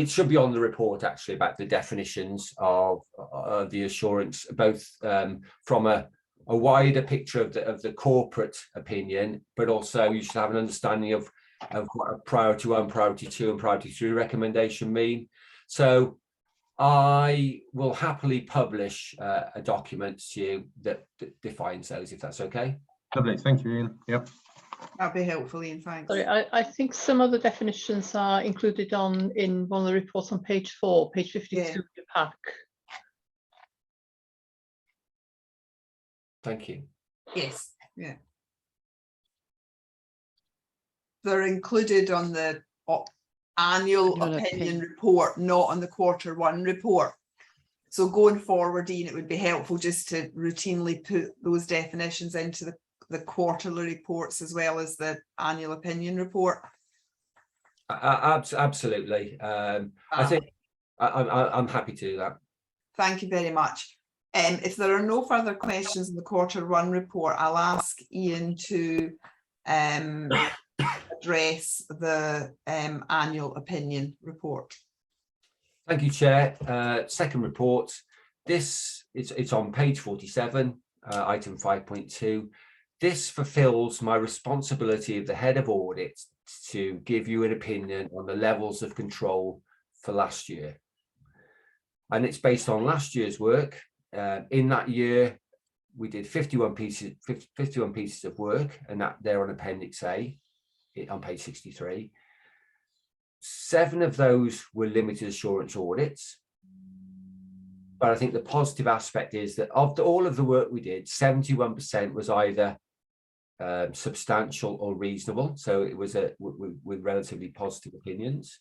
should be on the report actually about the definitions of the assurance, both from a wider picture of the corporate opinion, but also you should have an understanding of what a priority 1, priority 2, and priority 3 recommendation mean. So I will happily publish a document to you that defines those, if that's okay. Lovely, thank you, Ian. Yep. That'd be helpful, Ian, thanks. Sorry, I think some of the definitions are included in one of the reports on page 4, page 52 of the pack. Thank you. Yes, yeah. They're included on the annual opinion report, not on the Q1 report. So going forward, Ian, it would be helpful just to routinely put those definitions into the quarterly reports as well as the annual opinion report. Absolutely. I think I'm happy to do that. Thank you very much. If there are no further questions in the Q1 report, I'll ask Ian to address the annual opinion report. Thank you, Chair. Second report. It's on page 47, item 5.2. This fulfills my responsibility of the head of audit to give you an opinion on the levels of control for last year. And it's based on last year's work. In that year, we did 51 pieces of work, and that they're on Appendix A on page 63. 7 of those were limited assurance audits. But I think the positive aspect is that of all of the work we did, 71% was either substantial or reasonable. So it was with relatively positive opinions.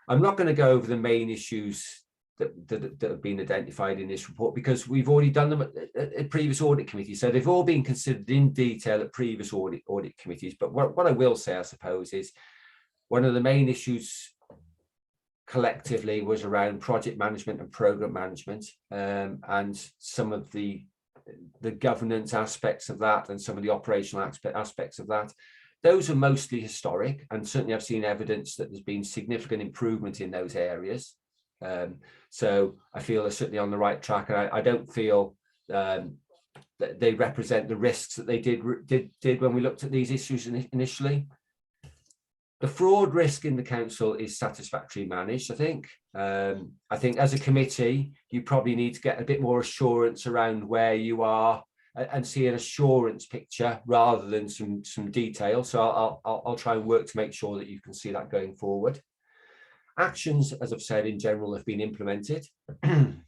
I'm not going to go over the main issues that have been identified in this report because we've already done them at previous audit committees. So they've all been considered in detail at previous audit committees. But what I will say, I suppose, is one of the main issues collectively was around project management and program management, and some of the governance aspects of that and some of the operational aspects of that. Those are mostly historic, and certainly I've seen evidence that there's been significant improvement in those areas. So I feel they're certainly on the right track, and I don't feel that they represent the risks that they did when we looked at these issues initially. The fraud risk in the council is satisfactorily managed, I think. I think as a committee, you probably need to get a bit more assurance around where you are and see an assurance picture rather than some detail. So I'll try and work to make sure that you can see that going forward. Actions, as I've said, in general have been implemented. And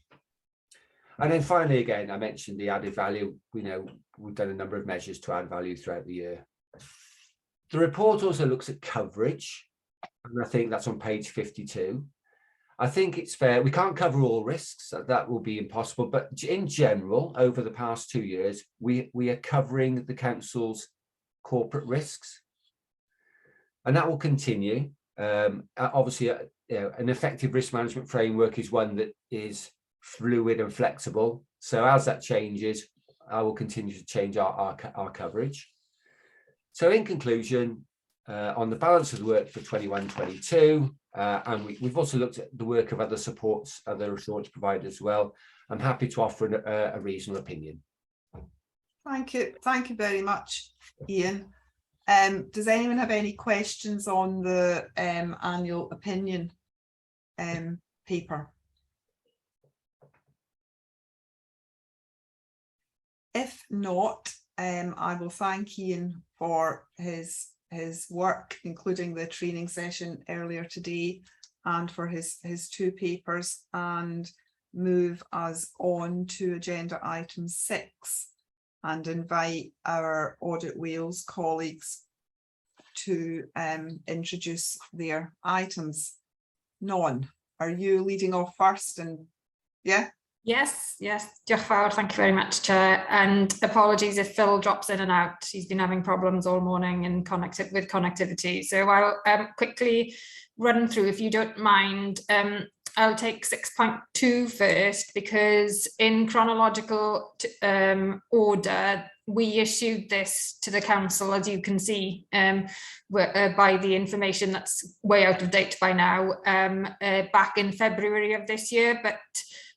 then finally, again, I mentioned the added value. We know we've done a number of measures to add value throughout the year. The report also looks at coverage, and I think that's on page 52. I think it's fair. We can't cover all risks. That will be impossible. But in general, over the past 2 years, we are covering the council's corporate risks, and that will continue. Obviously, an effective risk management framework is one that is fluid and flexible. So as that changes, I will continue to change our coverage. So in conclusion, on the balance of the work for 21-22, and we've also looked at the work of other assurance providers as well, I'm happy to offer a reasonable opinion. Thank you very much, Ian. Does anyone have any questions on the annual opinion paper? If not, I will thank Ian for his work, including the training session earlier today, and for his 2 papers, and move us on to agenda item 6 and invite our Audit Wales colleagues to introduce their items. Non, are you leading off first? And yeah. Yes, diolch fawr, thank you very much, Chair, and apologies if Phil drops in and out. He's been having problems all morning with connectivity. So I'll quickly run through, if you don't mind. I'll take 6.2 first, because in chronological order, we issued this to the council, as you can see, by the information that's way out of date by now, back in February of this year, but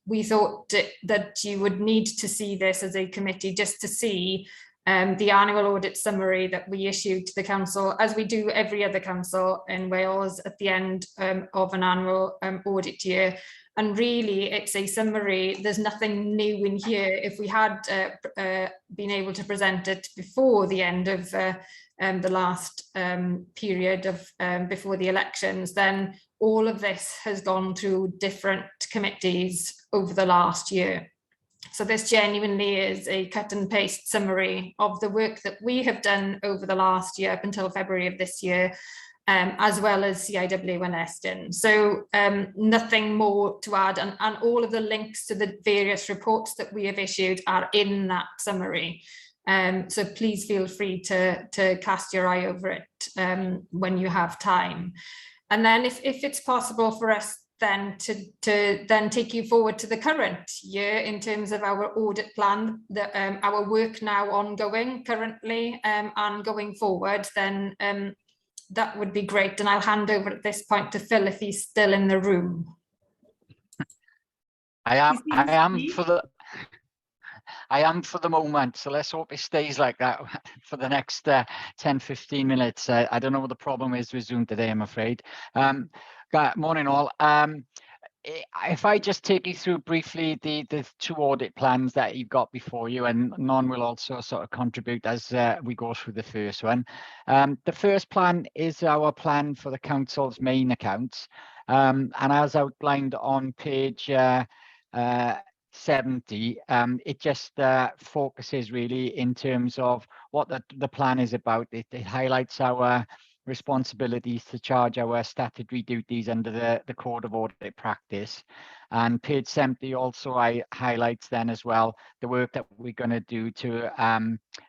we thought that you would need to see this as a committee just to see the annual audit summary that we issued to the council, as we do every other council in Wales at the end of an annual audit year. And really, it's a summary. There's nothing new in here. If we had been able to present it before the end of the last period of before the elections, then all of this has gone through different committees over the last year. So this genuinely is a cut and paste summary of the work that we have done over the last year up until February of this year, as well as CIW and Eston. So nothing more to add, and all of the links to the various reports that we have issued are in that summary. So please feel free to cast your eye over it when you have time. And then if it's possible for us then to then take you forward to the current year in terms of our audit plan, our work now ongoing currently and going forward, then that would be great. And I'll hand over at this point to Phil if he's still in the room. I am for the moment, so let's hope it stays like that for the next 10-15 minutes. I don't know what the problem is with Zoom today, I'm afraid. Morning all. If I just take you through briefly the two audit plans that you've got before you, and Non will also sort of contribute as we go through the first one. The first plan is our plan for the council's main accounts, and as outlined on page 70, it just focuses really in terms of what the plan is about. It highlights our responsibilities to charge our statutory duties under the Code of Audit Practice. And page 70 also highlights then as well the work that we're going to do to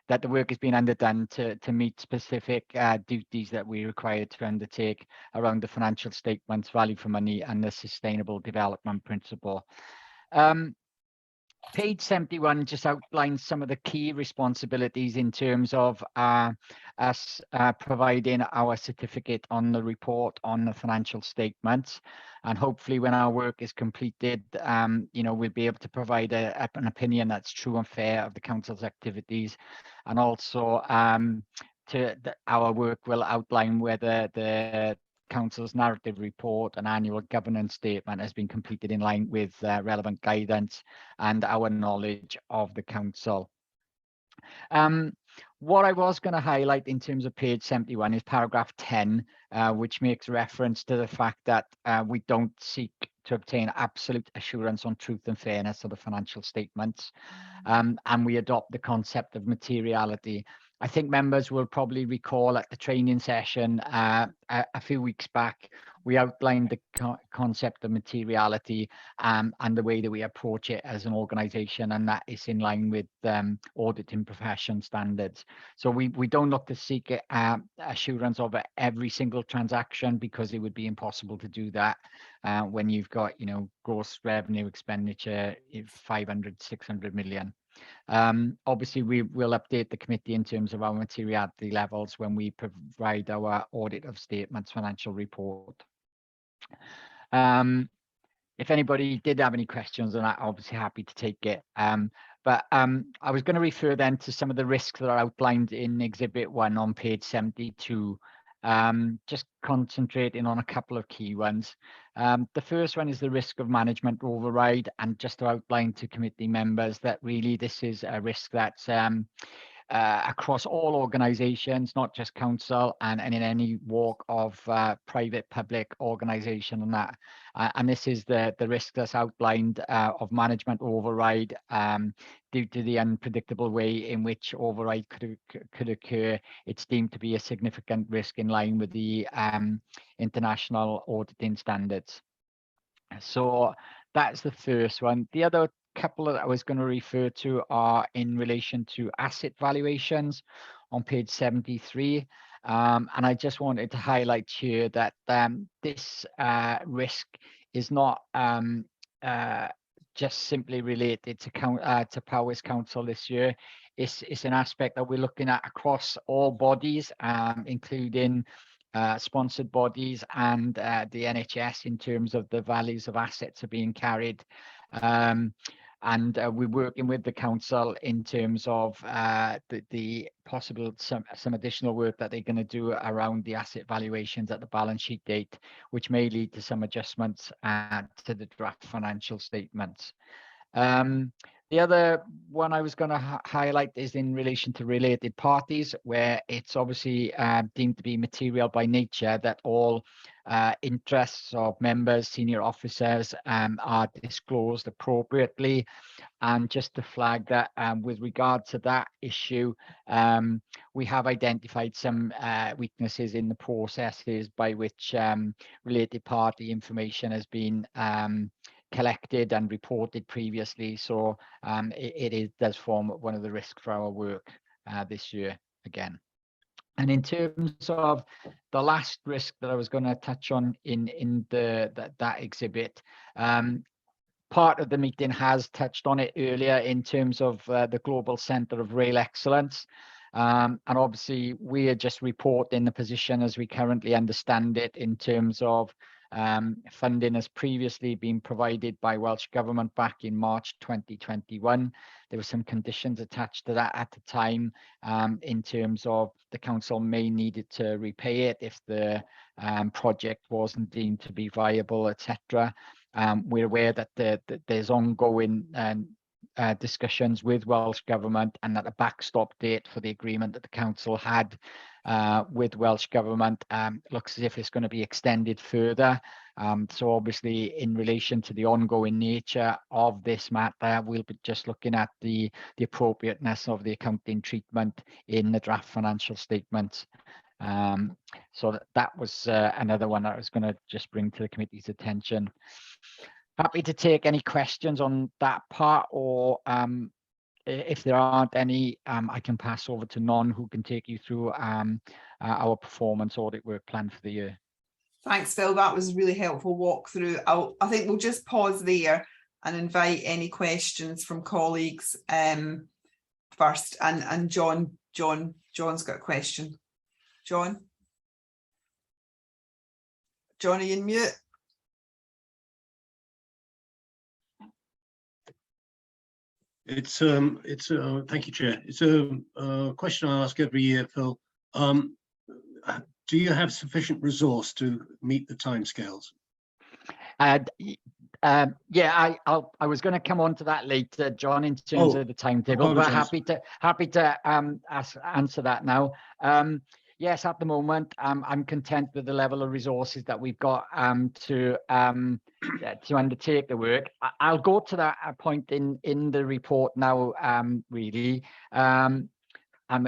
that the work has been underdone to meet specific duties that we're required to undertake around the financial statements, value for money, and the sustainable development principle. Page 71 just outlines some of the key responsibilities in terms of us providing our certificate on the report on the financial statements, and hopefully when our work is completed, we'll be able to provide an opinion that's true and fair of the council's activities, and also our work will outline whether the Council's narrative report and annual governance statement has been completed in line with relevant guidance and our knowledge of the Council. What I was going to highlight in terms of page 71 is paragraph 10, which makes reference to the fact that we don't seek to obtain absolute assurance on truth and fairness of the financial statements, and we adopt the concept of materiality. I think members will probably recall at the training session a few weeks back, we outlined the concept of materiality and the way that we approach it as an organisation, and that is in line with auditing profession standards. So we don't look to seek assurance of every single transaction, because it would be impossible to do that when you've got, gross revenue expenditure 500-600 million. Obviously, we will update the committee in terms of our materiality levels when we provide our audit of statements financial report. If anybody did have any questions, then I'm obviously happy to take it. But I was going to refer then to some of the risks that are outlined in Exhibit 1 on page 72. Just concentrating on a couple of key ones. The first one is the risk of management override, and just to outline to committee members that really this is a risk that's across all organisations, not just council, and in any walk of private public organisation, and that. And this is the risk that's outlined of management override due to the unpredictable way in which override could occur. It's deemed to be a significant risk in line with the international auditing standards. So that's the first one. The other couple that I was going to refer to are in relation to asset valuations on page 73. And I just wanted to highlight here that this risk is not just simply related to Powers Council this year. It's an aspect that we're looking at across all bodies, including sponsored bodies and the NHS, in terms of the values of assets are being carried. And we're working with the council in terms of the possible some additional work that they're going to do around the asset valuations at the balance sheet date, which may lead to some adjustments to the draft financial statements. The other one I was going to highlight is in relation to related parties, where it's obviously deemed to be material by nature that all interests of members, senior officers are disclosed appropriately. And just to flag that with regard to that issue, we have identified some weaknesses in the processes by which related party information has been collected and reported previously. So it does form one of the risks for our work this year again. And in terms of the last risk that I was going to touch on in that exhibit, part of the meeting has touched on it earlier in terms of the Global Centre of Rail Excellence. And obviously, we are just reporting the position as we currently understand it in terms of funding has previously been provided by Welsh Government back in March 2021. There were some conditions attached to that at the time in terms of the council may needed to repay it if the project wasn't deemed to be viable, etc. We're aware that there's ongoing discussions with Welsh Government, and that a backstop date for the agreement that the council had with Welsh Government looks as if it's going to be extended further. So obviously, in relation to the ongoing nature of this matter, we'll be just looking at the appropriateness of the accounting treatment in the draft financial statements. So that was another one that I was going to just bring to the committee's attention. Happy to take any questions on that part, or if there aren't any, I can pass over to Non, who can take you through our performance audit work plan for the year. Thanks, Phil. That was a really helpful walkthrough. I think we'll just pause there and invite any questions from colleagues first. And John's got a question. John, are you in mute? It's thank you, Chair. It's a question I ask every year, Phil. Do you have sufficient resource to meet the timescales? Yeah, I was going to come on to that later, John, in terms of the timetable, but happy to answer that now. Yes, at the moment, I'm content with the level of resources that we've got to undertake the work. I'll go to that point in the report now, really.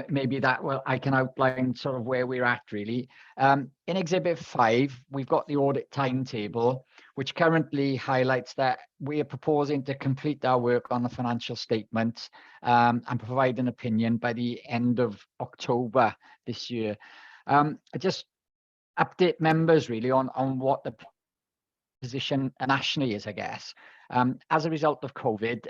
Maybe that I can outline sort of where we're at, really. In Exhibit 5, we've got the audit timetable, which currently highlights that we are proposing to complete our work on the financial statements and provide an opinion by the end of October this year. Just update members really on what the position nationally is, I guess. As a result of COVID,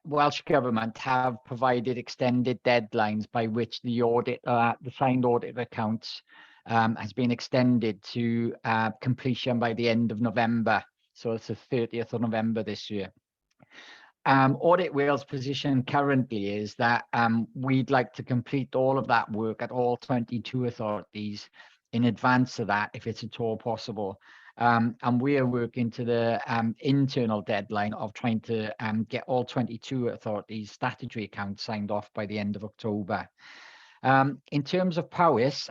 Welsh Government have provided extended deadlines by which the audit, the signed audit accounts has been extended to completion by the end of November. So it's the 30th of November this year. Audit Wales' position currently is that we'd like to complete all of that work at all 22 authorities in advance of that, if it's at all possible. And we are working to the internal deadline of trying to get all 22 authorities' statutory accounts signed off by the end of October. In terms of Powys,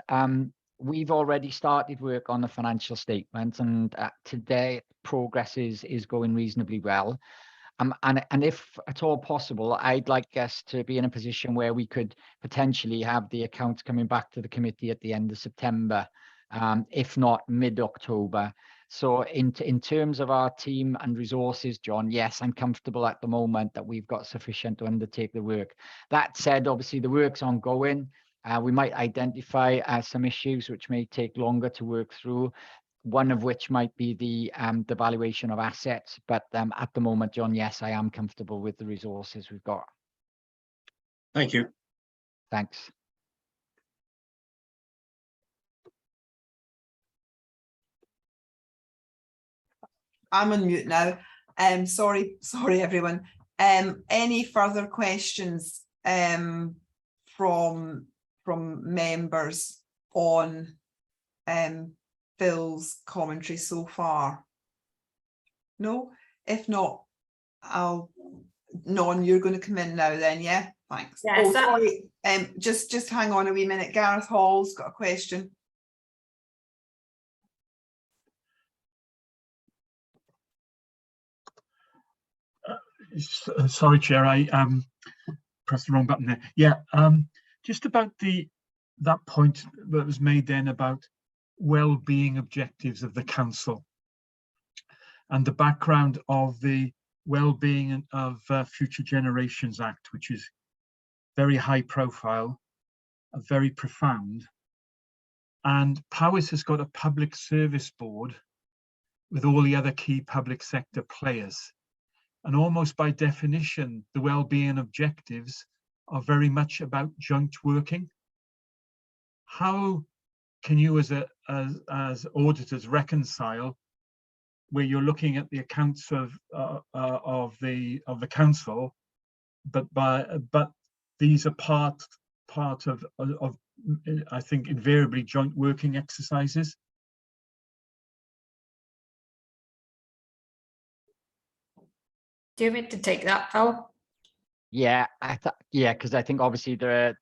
we've already started work on the financial statements, and today progress is going reasonably well. And if at all possible, I'd like us to be in a position where we could potentially have the accounts coming back to the committee at the end of September, if not mid-October. So in terms of our team and resources, John, yes, I'm comfortable at the moment that we've got sufficient to undertake the work. That said, obviously the work's ongoing. We might identify some issues which may take longer to work through, one of which might be the valuation of assets. But at the moment, John, yes, I am comfortable with the resources we've got. Thank you. Thanks. I'm on mute now. Sorry, everyone. Any further questions from members on Phil's commentary so far? No? If not, Non, you're going to come in now then, yeah? Thanks. Yeah, oh, so sorry, just hang on a wee minute. Gareth Hall's got a question. Sorry, Chair, I pressed the wrong button there. Yeah, just about that point that was made then about well-being objectives of the council and the background of the well-being of Future Generations Act, which is very high profile, very profound. And Powys has got a public service board with all the other key public sector players. And almost by definition, the well-being objectives are very much about joint working. How can you as auditors reconcile where you're looking at the accounts of the council, but these are part of I think invariably joint working exercises? do you want me to take that, Phil? Yeah, because I think obviously the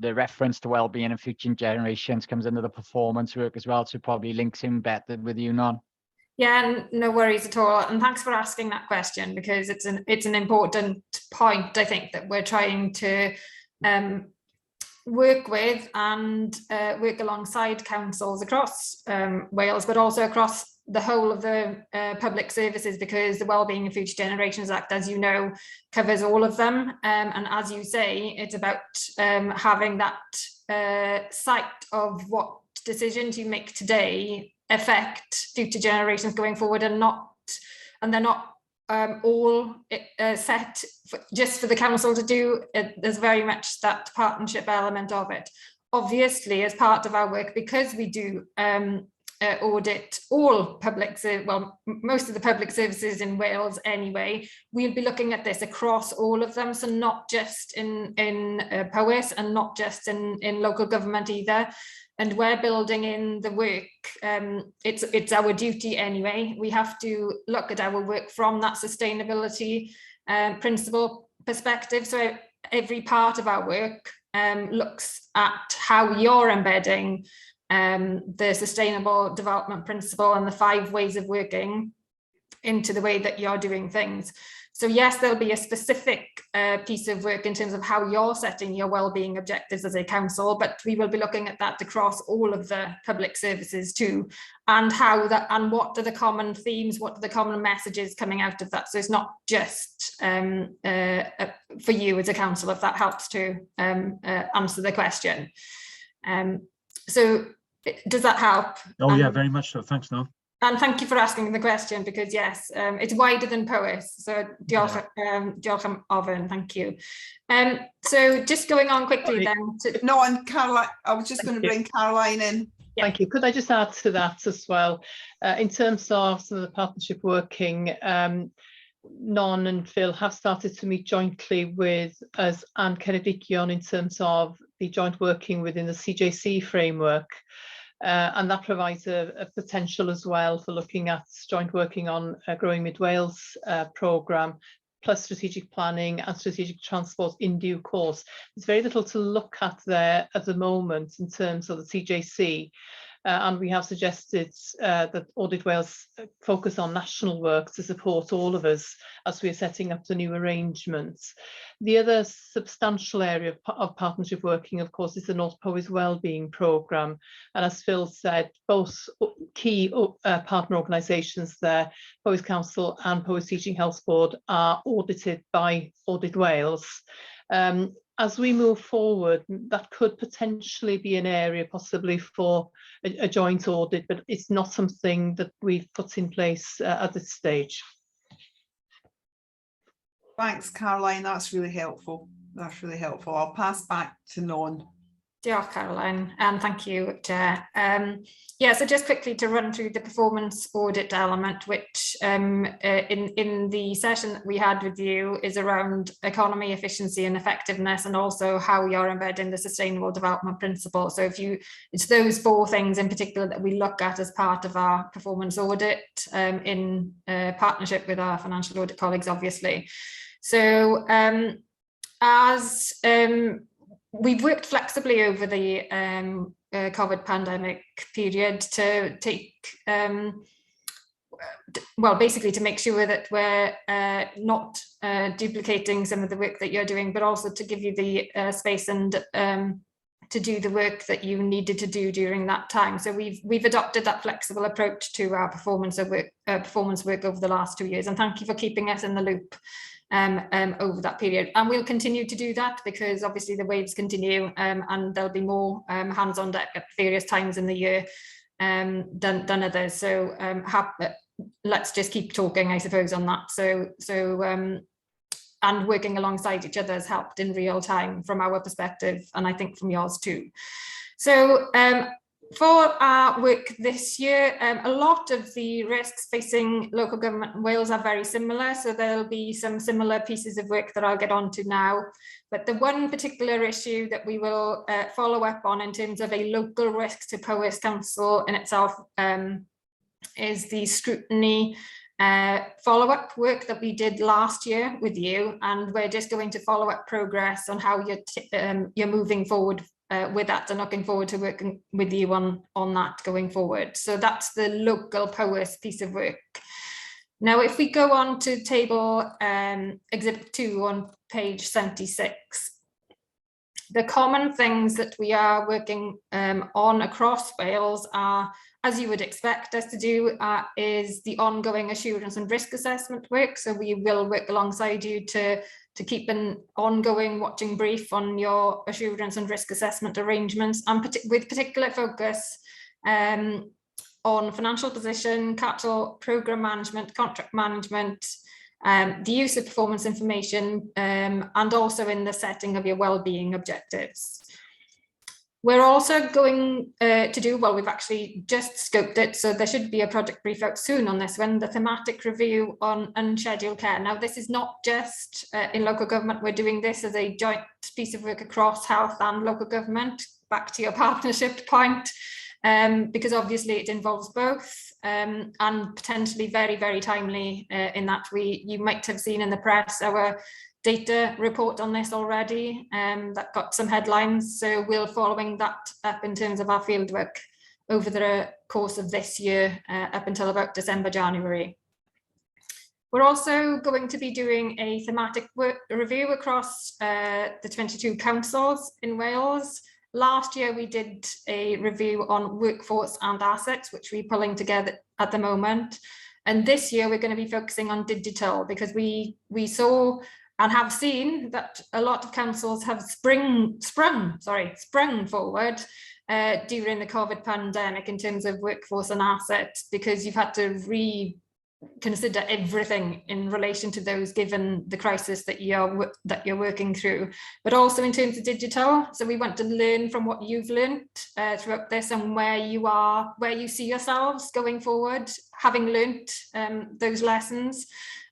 reference to well-being and future generations comes under the performance work as well, so probably links in better with you, Non. Yeah, no worries at all. And thanks for asking that question, because it's an important point, I think, that we're trying to work with and work alongside councils across Wales, but also across the whole of the public services, because the Wellbeing and Future Generations Act, as you know, covers all of them. And as you say, it's about having that sight of what decisions you make today affect future generations going forward, and they're not all set just for the council to do. There's very much that partnership element of it. Obviously, as part of our work, because we do audit all most of the public services in Wales anyway, we'll be looking at this across all of them, so not just in Powys and not just in local government either. And we're building in the work. It's our duty anyway. We have to look at our work from that sustainability principle perspective. So every part of our work looks at how you're embedding the sustainable development principle and the 5 ways of working into the way that you're doing things. So yes, there'll be a specific piece of work in terms of how you're setting your wellbeing objectives as a council, but we will be looking at that across all of the public services too, and how that, and what are the common themes, what are the common messages coming out of that. So it's not just for you as a council, if that helps to answer the question. So does that help? Oh yeah, very much so. Thanks, Noel. And thank you for asking the question, because yes, it's wider than Powys. So diolch am ofyn, thank you. So just going on quickly then. No, and Caroline, I was just going to bring Caroline in. Yeah. Thank you. Could I just add to that as well? In terms of some of the partnership working, Non and Phil have started to meet jointly with us and Ceredigion in terms of the joint working within the CJC framework. And that provides a potential as well for looking at joint working on a Growing Mid Wales programme, plus strategic planning and strategic transport in due course. There's very little to look at there at the moment in terms of the CJC. And we have suggested that Audit Wales focus on national work to support all of us as we are setting up the new arrangements. The other substantial area of partnership working, of course, is the North Powys Wellbeing Programme. And as Phil said, both key partner organisations there, Powys Council and Powys Teaching Health Board, are audited by Audit Wales. As we move forward, that could potentially be an area possibly for a joint audit, but it's not something that we've put in place at this stage. Thanks, Caroline. That's really helpful. That's really helpful. I'll pass back to Non. Diolch, Caroline, and thank you, Chair. Yeah, so just quickly to run through the performance audit element, which in the session that we had with you is around economy, efficiency and effectiveness, and also how you're embedding the sustainable development principle. So it's those 4 things in particular that we look at as part of our performance audit in partnership with our financial audit colleagues, obviously. So as we've worked flexibly over the COVID pandemic period to take, well, basically to make sure that we're not duplicating some of the work that you're doing, but also to give you the space and to do the work that you needed to do during that time. So we've adopted that flexible approach to our performance work over the last 2 years. And thank you for keeping us in the loop over that period. And we'll continue to do that because obviously the waves continue and there'll be more hands on deck at various times in the year than others. So let's just keep talking, I suppose, on that. And working alongside each other has helped in real time from our perspective, and I think from yours too. So for our work this year, a lot of the risks facing local government in Wales are very similar. So there'll be some similar pieces of work that I'll get onto now. But the one particular issue that we will follow up on in terms of a local risk to Powys Council in itself is the scrutiny follow-up work that we did last year with you, and we're just going to follow up progress on how you're moving forward with that, and looking forward to working with you on that going forward. So that's the local Powys piece of work. Now, if we go on to table exhibit 2 on page 76, the common things that we are working on across Wales are, as you would expect us to do, is the ongoing assurance and risk assessment work. So we will work alongside you to keep an ongoing watching brief on your assurance and risk assessment arrangements, and with particular focus on financial position, capital programme management, contract management, the use of performance information, and also in the setting of your wellbeing objectives. We're also going to do, well, we've actually just scoped it, so there should be a project brief out soon on this one, the thematic review on unscheduled care. Now, this is not just in local government, we're doing this as a joint piece of work across health and local government, back to your partnership point, because obviously it involves both, and potentially very, very timely in that you might have seen in the press our data report on this already, that got some headlines. So we're following that up in terms of our fieldwork over the course of this year, up until about December, January. We're also going to be doing a thematic review across the 22 councils in Wales. Last year, we did a review on workforce and assets, which we're pulling together at the moment. And this year, we're going to be focusing on digital, because we saw and have seen that a lot of councils have sprung forward during the COVID pandemic in terms of workforce and assets, because you've had to reconsider everything in relation to those, given the crisis that you're working through, but also in terms of digital. So we want to learn from what you've learned throughout this, and where you see yourselves going forward, having learnt those lessons,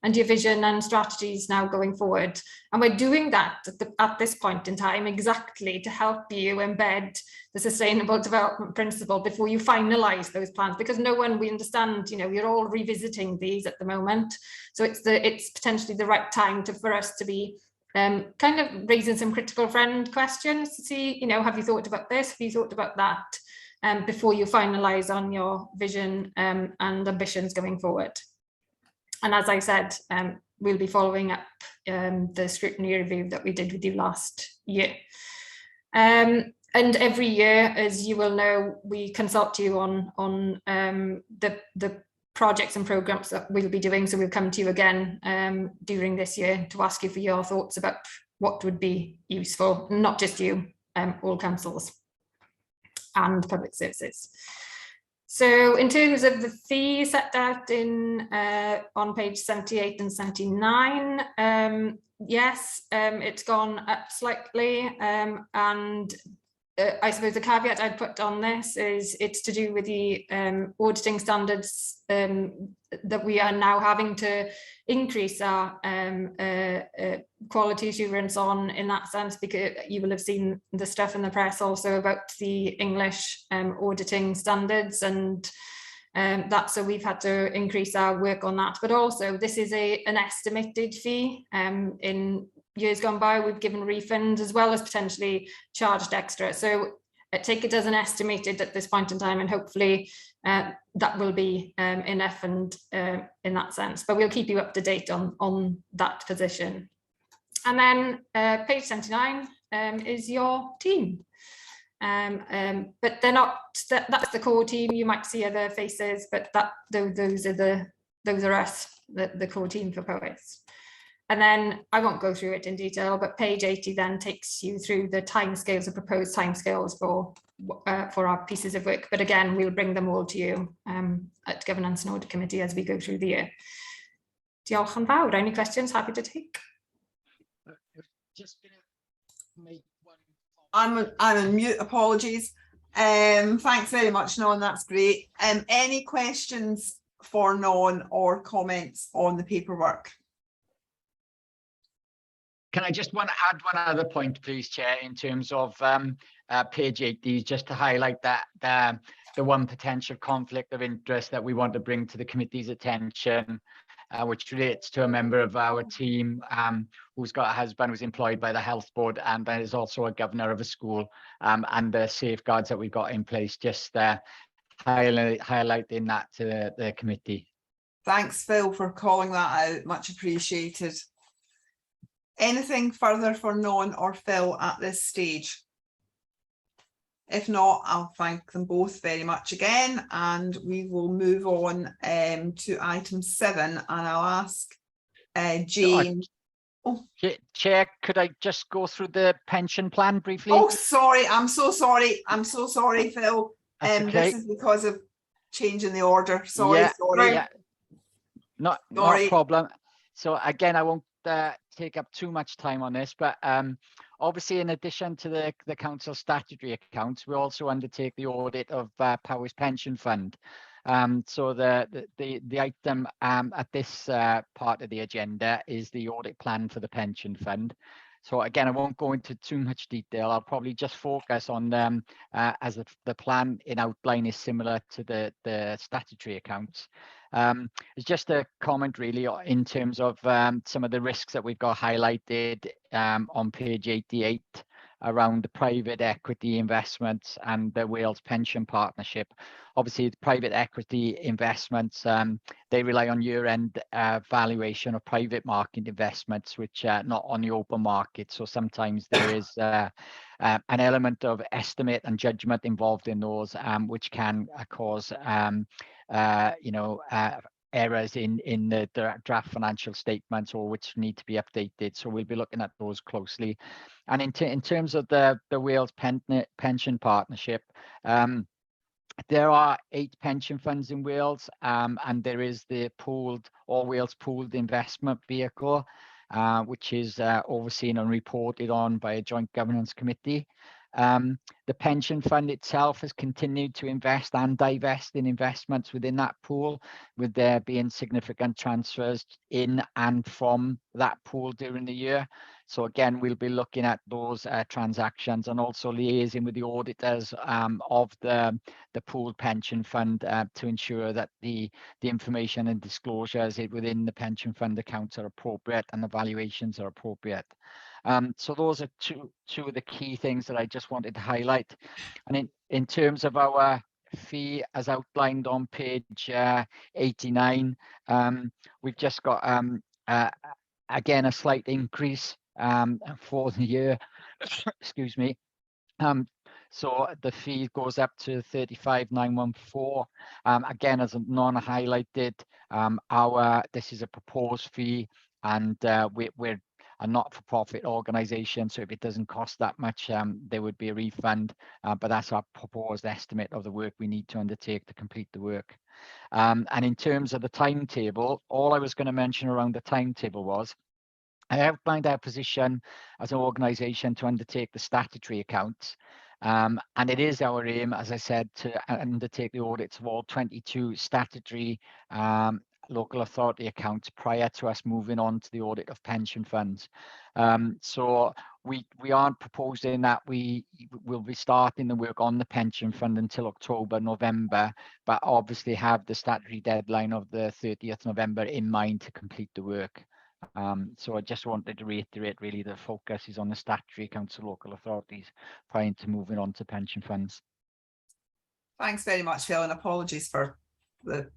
and your vision and strategies now going forward. And we're doing that at this point in time exactly to help you embed the sustainable development principle before you finalize those plans, because we understand, you're all revisiting these at the moment. So it's potentially the right time for us to be kind of raising some critical friend questions to see, have you thought about this? Have you thought about that? Before you finalize on your vision and ambitions going forward. And as I said, we'll be following up the scrutiny review that we did with you last year. And every year, as you will know, we consult you on the projects and programs that we'll be doing. So we'll come to you again during this year to ask you for your thoughts about what would be useful, not just you, all councils and public services. So in terms of the fee set out on page 78 and 79, yes, it's gone up slightly, and I suppose the caveat I'd put on this is it's to do with the auditing standards that we are now having to increase our quality assurance on, in that sense, because you will have seen the stuff in the press also about the English auditing standards, and So we've had to increase our work on that. But also this is an estimated fee. In years gone by, we've given refunds as well as potentially charged extra. So take it as an estimated at this point in time, and hopefully that will be enough and in that sense. But we'll keep you up to date on that position. And then page 79 is your team. But they're not, that's the core team. You might see other faces, but those are us, the core team for Poets. And then I won't go through it in detail, but page 80 then takes you through the timescales, the proposed timescales for our pieces of work. But again, we'll bring them all to you at Governance and Audit Committee as we go through the year. Diolch yn fawr. Any questions? Happy to take. Just gonna make one. I'm on mute. Apologies. Thanks very much, Non. That's great. Any questions for Non or comments on the paperwork? Can I just add one other point, please, Chair, in terms of page 80, just to highlight that the one potential conflict of interest that we want to bring to the committee's attention, which relates to a member of our team who's got a husband who's employed by the health board and is also a governor of a school, and the safeguards that we've got in place, just highlighting that to the committee. Thanks, Phil, for calling that out. Much appreciated. Anything further for Non or Phil at this stage? If not, I'll thank them both very much again, and we will move on to item 7, and I'll ask Jane. Chair, could I just go through the pension plan briefly? Oh, sorry, I'm so sorry. I'm so sorry, Phil. Okay. This is because of changing the order. Sorry, sorry. Yeah. Not a problem. So again, I won't take up too much time on this, but obviously, in addition to the council statutory accounts, we also undertake the audit of Powys Pension Fund. So the item at this part of the agenda is the audit plan for the pension fund. So again, I won't go into too much detail. I'll probably just focus on as the plan in outline is similar to the statutory accounts. It's just a comment really in terms of some of the risks that we've got highlighted on page 88 around the private equity investments and the Wales Pension Partnership. Obviously, the private equity investments, they rely on year-end valuation of private market investments, which are not on the open market. So sometimes there is an element of estimate and judgment involved in those, which can cause errors in the draft financial statements, or which need to be updated. So we'll be looking at those closely. And in terms of the Wales Pension Partnership, there are 8 pension funds in Wales, and there is the Wales Pooled Investment Vehicle, which is overseen and reported on by a joint governance committee. The pension fund itself has continued to invest and divest in investments within that pool, with there being significant transfers in and from that pool during the year. So again, we'll be looking at those transactions and also liaising with the auditors of the pooled pension fund to ensure that the information and disclosures within the pension fund accounts are appropriate and the valuations are appropriate. So those are two of the key things that I just wanted to highlight. And in terms of our fee, as outlined on page 89, we've just got again a slight increase for the year. Excuse me. So the fee goes up to 35,914. Again, as non-highlighted, this is a proposed fee, and we're a not-for-profit organisation, so if it doesn't cost that much, there would be a refund, but that's our proposed estimate of the work we need to undertake to complete the work. And in terms of the timetable, all I was going to mention around the timetable was, I outlined our position as an organisation to undertake the statutory accounts, and it is our aim, as I said, to undertake the audits of all 22 statutory local authority accounts prior to us moving on to the audit of pension funds. So we aren't proposing that we will be starting the work on the pension fund until October, November, but obviously have the statutory deadline of the 30th November in mind to complete the work. So I just wanted to reiterate really the focus is on the statutory accounts of local authorities prior to moving on to pension funds. Thanks very much, Phil, and apologies for the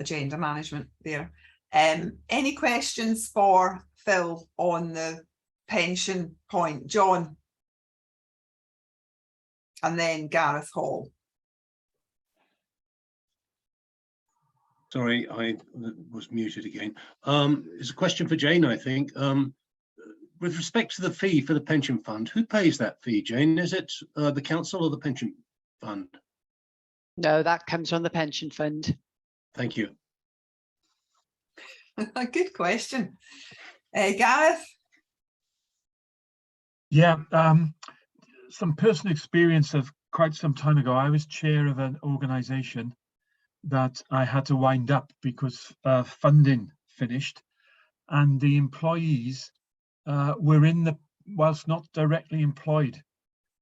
agenda management there. Any questions for Phil on the pension point? John? And then Gareth Hall. Sorry, I was muted again. It's a question for Jane, I think. With respect to the fee for the pension fund, who pays that fee, Jane? Is it the council or the pension fund? No, that comes from the pension fund. Thank you. Good question. Gareth? Yeah, some personal experience of quite some time ago. I was chair of an organisation that I had to wind up because funding finished, and the employees were in the, whilst not directly employed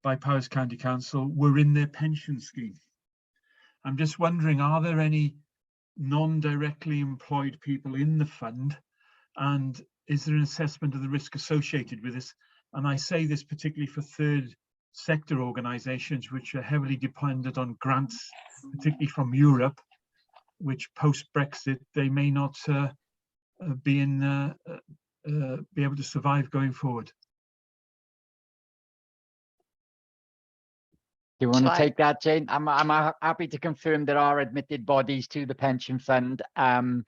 by Powys County Council, were in their pension scheme. I'm just wondering, are there any non-directly employed people in the fund, and is there an assessment of the risk associated with this? And I say this particularly for third sector organisations which are heavily dependent on grants, particularly from Europe, which post-Brexit they may not be able to survive going forward. Do you want to take that, Jane? I'm happy to confirm there are admitted bodies to the pension fund, and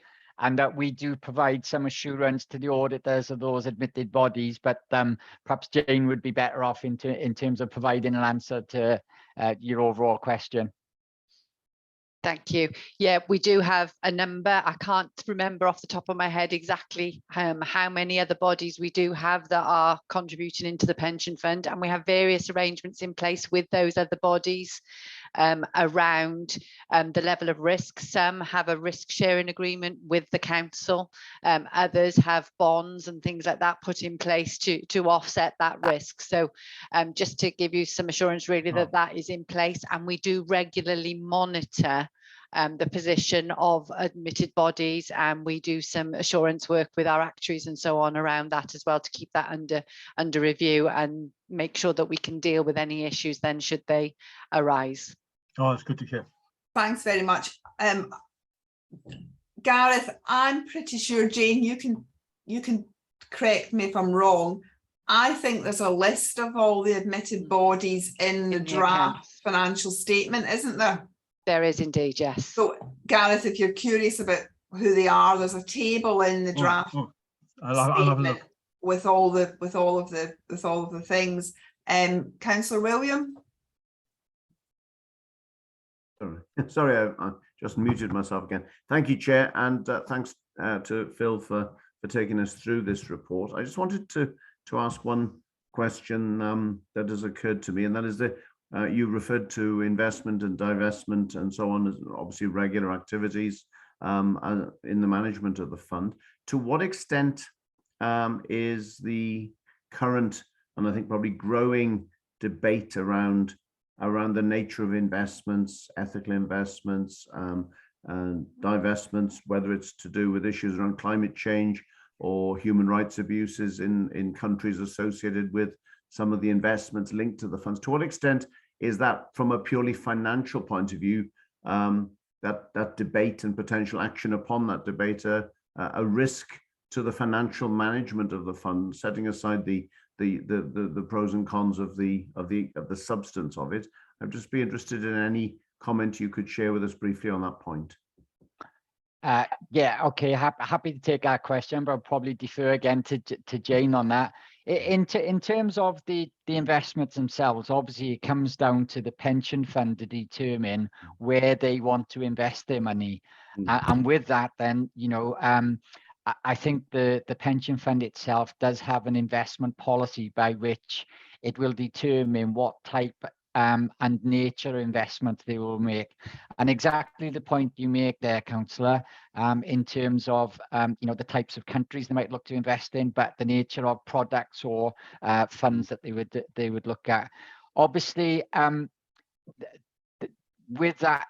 that we do provide some assurance to the auditors of those admitted bodies, but perhaps Jane would be better off in terms of providing an answer to your overall question. Thank you. Yeah, we do have a number. I can't remember off the top of my head exactly how many other bodies we do have that are contributing into the pension fund, and we have various arrangements in place with those other bodies around the level of risk. Some have a risk sharing agreement with the council, others have bonds and things like that put in place to offset that risk. So just to give you some assurance really that that is in place, and we do regularly monitor the position of admitted bodies, and we do some assurance work with our actuaries and so on around that as well to keep that under review and make sure that we can deal with any issues then should they arise. Oh, that's good to hear. Thanks very much. Gareth, I'm pretty sure, Jane, you can correct me if I'm wrong. I think there's a list of all the admitted bodies in the draft financial statement, isn't there? There is indeed, yes. So, Gareth, if you're curious about who they are, there's a table in the draft I'll have a look. with all of the things. Councillor William. Sorry, I just muted myself again. Thank you, Chair, and thanks to Phil for taking us through this report. I just wanted to ask one question that has occurred to me, and that is that you referred to investment and divestment and so on as obviously regular activities in the management of the fund. To what extent is the current, and I think probably growing, debate around the nature of investments, ethical investments, and divestments, whether it's to do with issues around climate change or human rights abuses in countries associated with some of the investments linked to the funds? To what extent is that, from a purely financial point of view, that debate and potential action upon that debate a risk to the financial management of the fund, setting aside the pros and cons of the substance of it? I'd just be interested in any comment you could share with us briefly on that point. Yeah, okay, happy to take that question, but I'll probably defer again to Jane on that. In terms of the investments themselves, obviously it comes down to the pension fund to determine where they want to invest their money. And with that, then, you know, I think the pension fund itself does have an investment policy by which it will determine what type and nature investments they will make. And exactly the point you make there, Councillor, in terms of the types of countries they might look to invest in, but the nature of products or funds that they would look at. Obviously, with that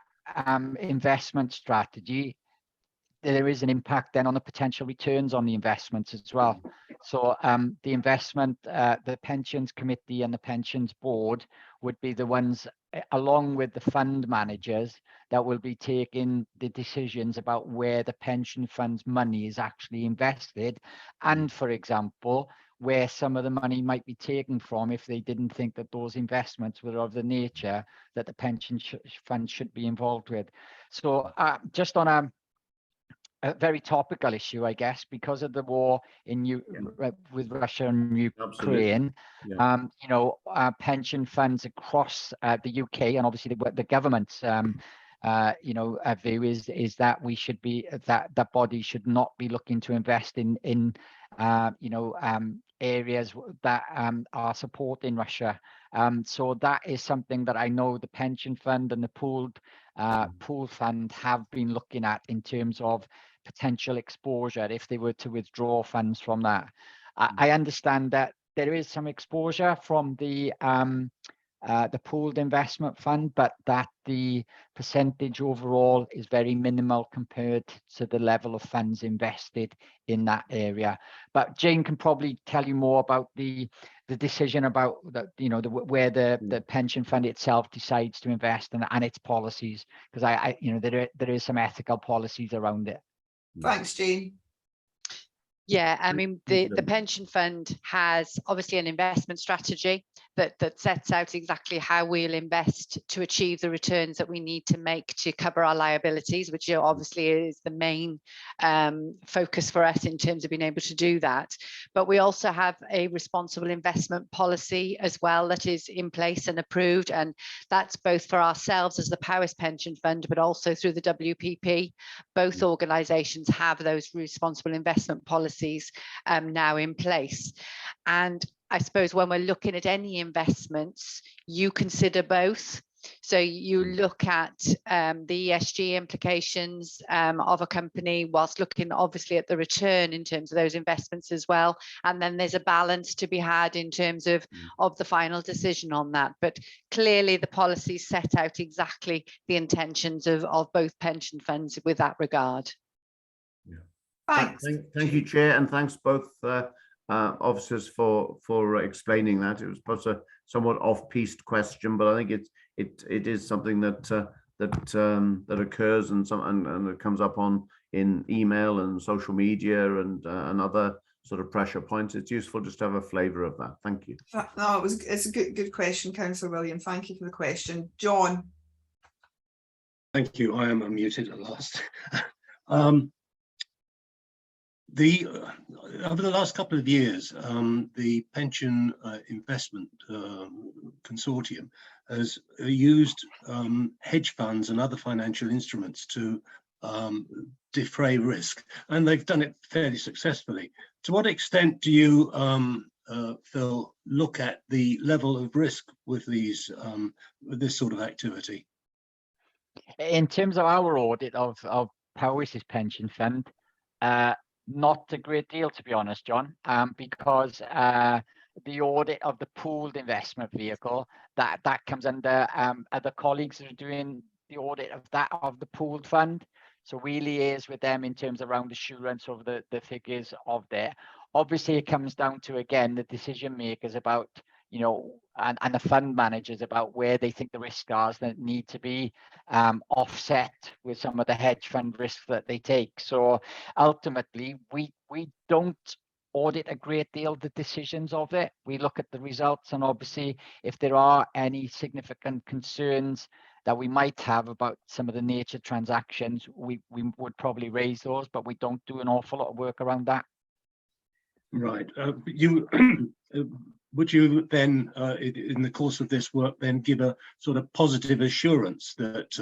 investment strategy, there is an impact then on the potential returns on the investments as well. So the investment, the pensions committee and the pensions board would be the ones, along with the fund managers, that will be taking the decisions about where the pension fund's money is actually invested, and, for example, where some of the money might be taken from if they didn't think that those investments were of the nature that the pension fund should be involved with. So just on a very topical issue, I guess, because of the war in with Russia and Ukraine. Pension funds across the UK, and obviously the government's view is that we should be that body should not be looking to invest in areas that are supporting Russia. So that is something that I know the pension fund and the pooled fund have been looking at in terms of potential exposure if they were to withdraw funds from that. I understand that there is some exposure from the pooled investment fund, but that the percentage overall is very minimal compared to the level of funds invested in that area. But Jane can probably tell you more about the decision about where the pension fund itself decides to invest and its policies, because there is some ethical policies around it. Thanks, Jane. Yeah, I mean, the pension fund has obviously an investment strategy that sets out exactly how we'll invest to achieve the returns that we need to make to cover our liabilities, which obviously is the main focus for us in terms of being able to do that. But we also have a responsible investment policy as well that is in place and approved, and that's both for ourselves as the Powys Pension Fund, but also through the WPP. Both organisations have those responsible investment policies now in place. And I suppose when we're looking at any investments, you consider both. So you look at the ESG implications of a company whilst looking obviously at the return in terms of those investments as well. And then there's a balance to be had in terms of the final decision on that. But clearly the policies set out exactly the intentions of both pension funds with that regard. Thanks. Thank you, Chair, and thanks both officers for explaining that. It was perhaps a somewhat off-piste question, but I think it is something that occurs and it comes up in email and social media and other sort of pressure points. It's useful just to have a flavour of that. Thank you. No, it's a good question, Councillor William. Thank you for the question, John. Thank you. I am unmuted at last. Over the last couple of years, the Pension Investment Consortium has used hedge funds and other financial instruments to defray risk, and they've done it fairly successfully. To what extent do you, Phil, look at the level of risk with these with this sort of activity? In terms of our audit of Powys's pension fund, not a great deal, to be honest, John, because the audit of the pooled investment vehicle, that comes under other colleagues who are doing the audit of the pooled fund. So we liaise with them in terms around assurance of the figures of there. Obviously, it comes down to, again, the decision makers about, and the fund managers about where they think the risks are that need to be offset with some of the hedge fund risks that they take. So ultimately, we don't audit a great deal of the decisions of it. We look at the results, and obviously, if there are any significant concerns that we might have about some of the nature transactions, we would probably raise those, but we don't do an awful lot of work around that. Right. Would you then, in the course of this work, then give a sort of positive assurance that,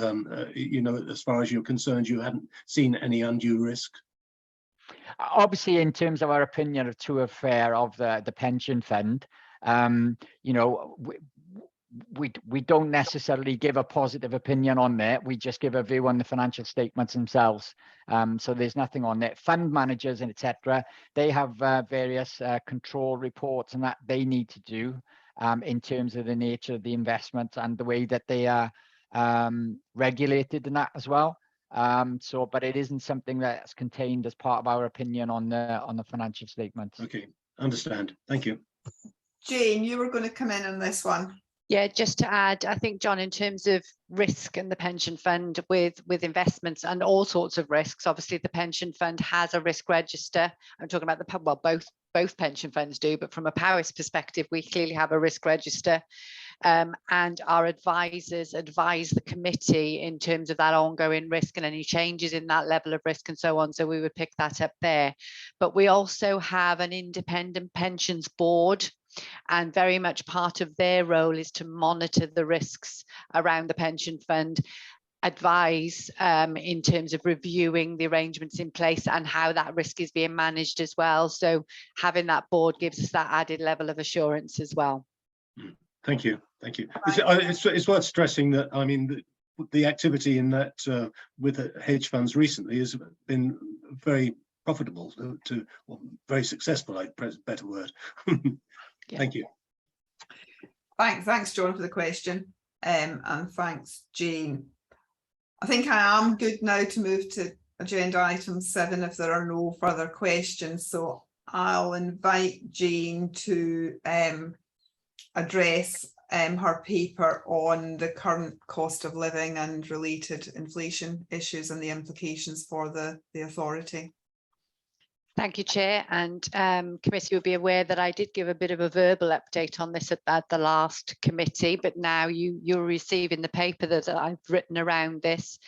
as far as you're concerned, you hadn't seen any undue risk? Obviously, in terms of our opinion of true affair of the pension fund, we don't necessarily give a positive opinion on there. We just give a view on the financial statements themselves. So there's nothing on there. Fund managers and etc. They have various control reports and that they need to do in terms of the nature of the investment and the way that they are regulated and that as well. But it isn't something that's contained as part of our opinion on the financial statements. Okay, understand. Thank you. Jane, you were going to come in on this one. Yeah, just to add, I think, John, in terms of risk and the pension fund with investments and all sorts of risks, obviously the pension fund has a risk register. I'm talking about the, well, both pension funds do, but from a Powys perspective, we clearly have a risk register. And our advisors advise the committee in terms of that ongoing risk and any changes in that level of risk and so on. So we would pick that up there. But we also have an independent pensions board, and very much part of their role is to monitor the risks around the pension fund, advise in terms of reviewing the arrangements in place and how that risk is being managed as well. So having that board gives us that added level of assurance as well. Thank you. Thank you. It's worth stressing that, I mean, the activity in that with the hedge funds recently has been very profitable well, very successful, I press better word. Yeah. Thank you. Thanks, John, for the question. And thanks, Jane. I think I am good now to move to agenda item 7 if there are no further questions. So I'll invite Jane to address her paper on the current cost of living and related inflation issues and the implications for the authority. Thank you, Chair, and committee will be aware that I did give a bit of a verbal update on this at the last committee, but now you're receiving the paper that I've written around this,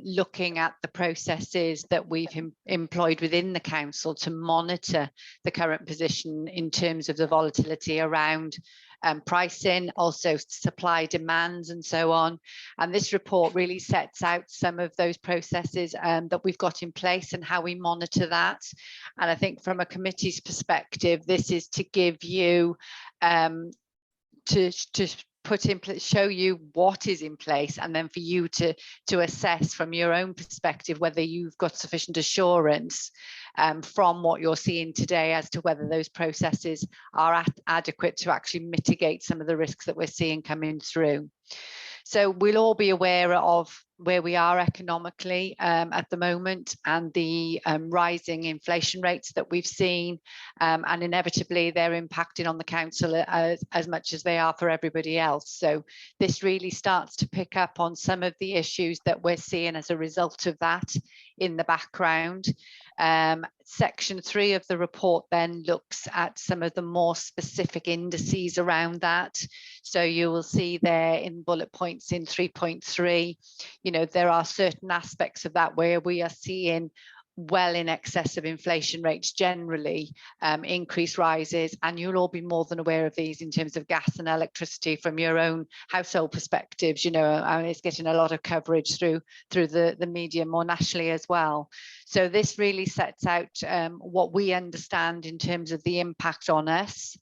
looking at the processes that we've employed within the council to monitor the current position in terms of the volatility around pricing, also supply demands and so on. And this report really sets out some of those processes that we've got in place and how we monitor that. And I think from a committee's perspective, this is to give you to put in place, show you what is in place, and then for you to assess from your own perspective whether you've got sufficient assurance from what you're seeing today as to whether those processes are adequate to actually mitigate some of the risks that we're seeing coming through. So we'll all be aware of where we are economically at the moment and the rising inflation rates that we've seen, and inevitably they're impacting on the council as much as they are for everybody else. So this really starts to pick up on some of the issues that we're seeing as a result of that in the background. Section 3 of the report then looks at some of the more specific indices around that. So you will see there in bullet points in 3.3, you know, there are certain aspects of that where we are seeing well in excess of inflation rates generally, increase rises, and you'll all be more than aware of these in terms of gas and electricity from your own household perspectives. You know, it's getting a lot of coverage through the media more nationally as well. So this really sets out what we understand in terms of the impact on us.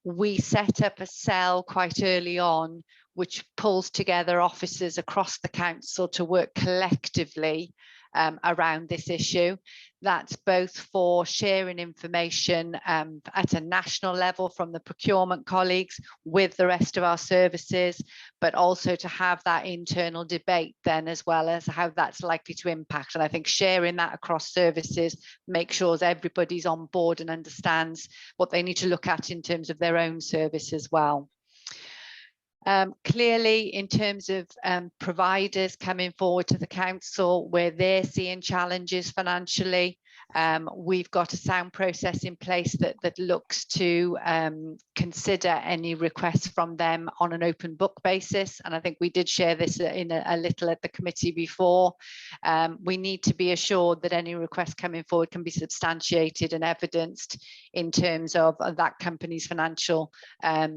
We set up a cell quite early on which pulls together officers across the council to work collectively around this issue. That's both for sharing information at a national level from the procurement colleagues with the rest of our services, but also to have that internal debate then as well as how that's likely to impact. And I think sharing that across services makes sure everybody's on board and understands what they need to look at in terms of their own service as well. Clearly, in terms of providers coming forward to the council where they're seeing challenges financially, we've got a sound process in place that looks to consider any requests from them on an open book basis. And I think we did share this in a little at the committee before. We need to be assured that any request coming forward can be substantiated and evidenced in terms of that company's financial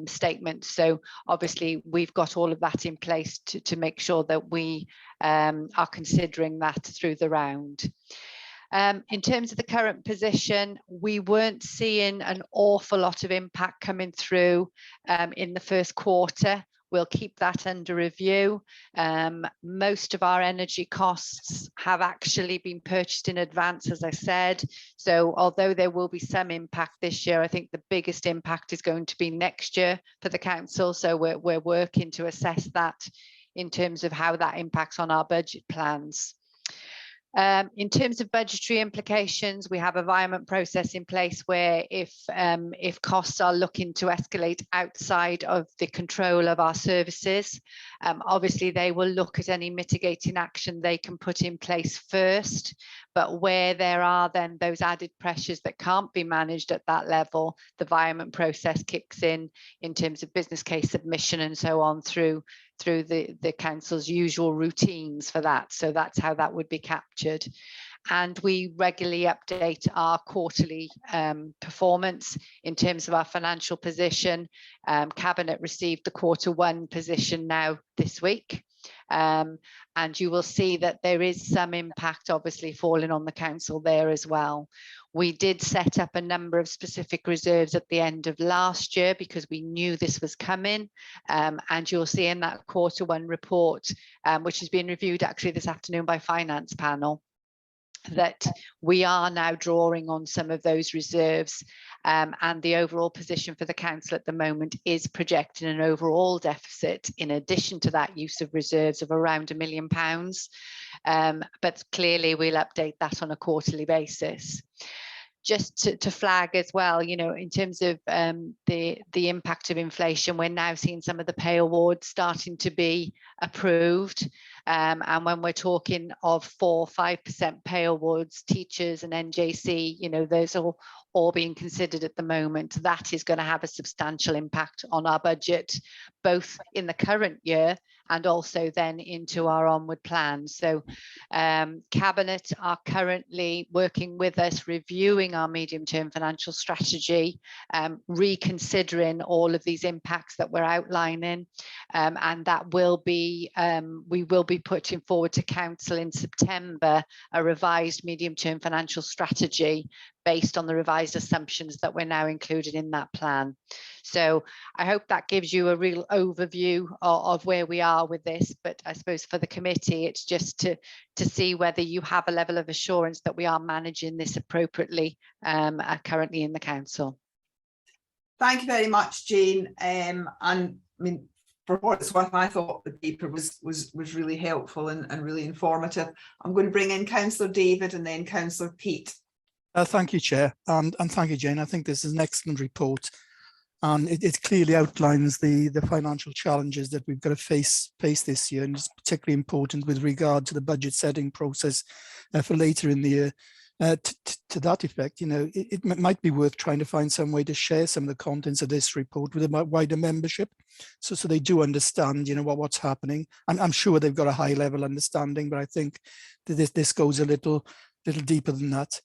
statement. So obviously we've got all of that in place to make sure that we are considering that through the round. In terms of the current position, we weren't seeing an awful lot of impact coming through in the first quarter. We'll keep that under review. Most of our energy costs have actually been purchased in advance, as I said. So although there will be some impact this year, I think the biggest impact is going to be next year for the council. So we're working to assess that in terms of how that impacts on our budget plans. In terms of budgetary implications, we have a environment process in place where if costs are looking to escalate outside of the control of our services, obviously they will look at any mitigating action they can put in place first. But where there are then those added pressures that can't be managed at that level, the environment process kicks in terms of business case submission and so on through the council's usual routines for that. So that's how that would be captured. And we regularly update our quarterly performance in terms of our financial position. Cabinet received the Q1 position now this week. And you will see that there is some impact obviously falling on the council there as well. We did set up a number of specific reserves at the end of last year because we knew this was coming. And you'll see in that Q1 report, which is being reviewed actually this afternoon by Finance Panel, that we are now drawing on some of those reserves, and the overall position for the council at the moment is projecting an overall deficit in addition to that use of reserves of around £1 million. But clearly we'll update that on a quarterly basis. Just to flag as well, you know, in terms of the impact of inflation, we're now seeing some of the pay awards starting to be approved. And when we're talking of 4-5% pay awards, teachers and NJC, you know, those are all being considered at the moment. That is going to have a substantial impact on our budget, both in the current year and also then into our onward plans. So Cabinet are currently working with us, reviewing our medium-term financial strategy, reconsidering all of these impacts that we're outlining, and that will be, we will be putting forward to Council in September a revised medium-term financial strategy based on the revised assumptions that we're now included in that plan. So I hope that gives you a real overview of where we are with this, but I suppose for the committee, it's just to see whether you have a level of assurance that we are managing this appropriately currently in the council. Thank you very much, Jane. And I mean, for what it's worth, I thought the paper was really helpful and really informative. I'm going to bring in Councillor David and then Councillor Pete. Thank you, Chair, and thank you, Jane. I think this is an excellent report, and it clearly outlines the financial challenges that we've got to face this year, and it's particularly important with regard to the budget setting process for later in the year. To that effect, you know, it might be worth trying to find some way to share some of the contents of this report with a wider membership, so they do understand, you know, what's happening. I'm sure they've got a high level understanding, but I think that this goes a little deeper than that.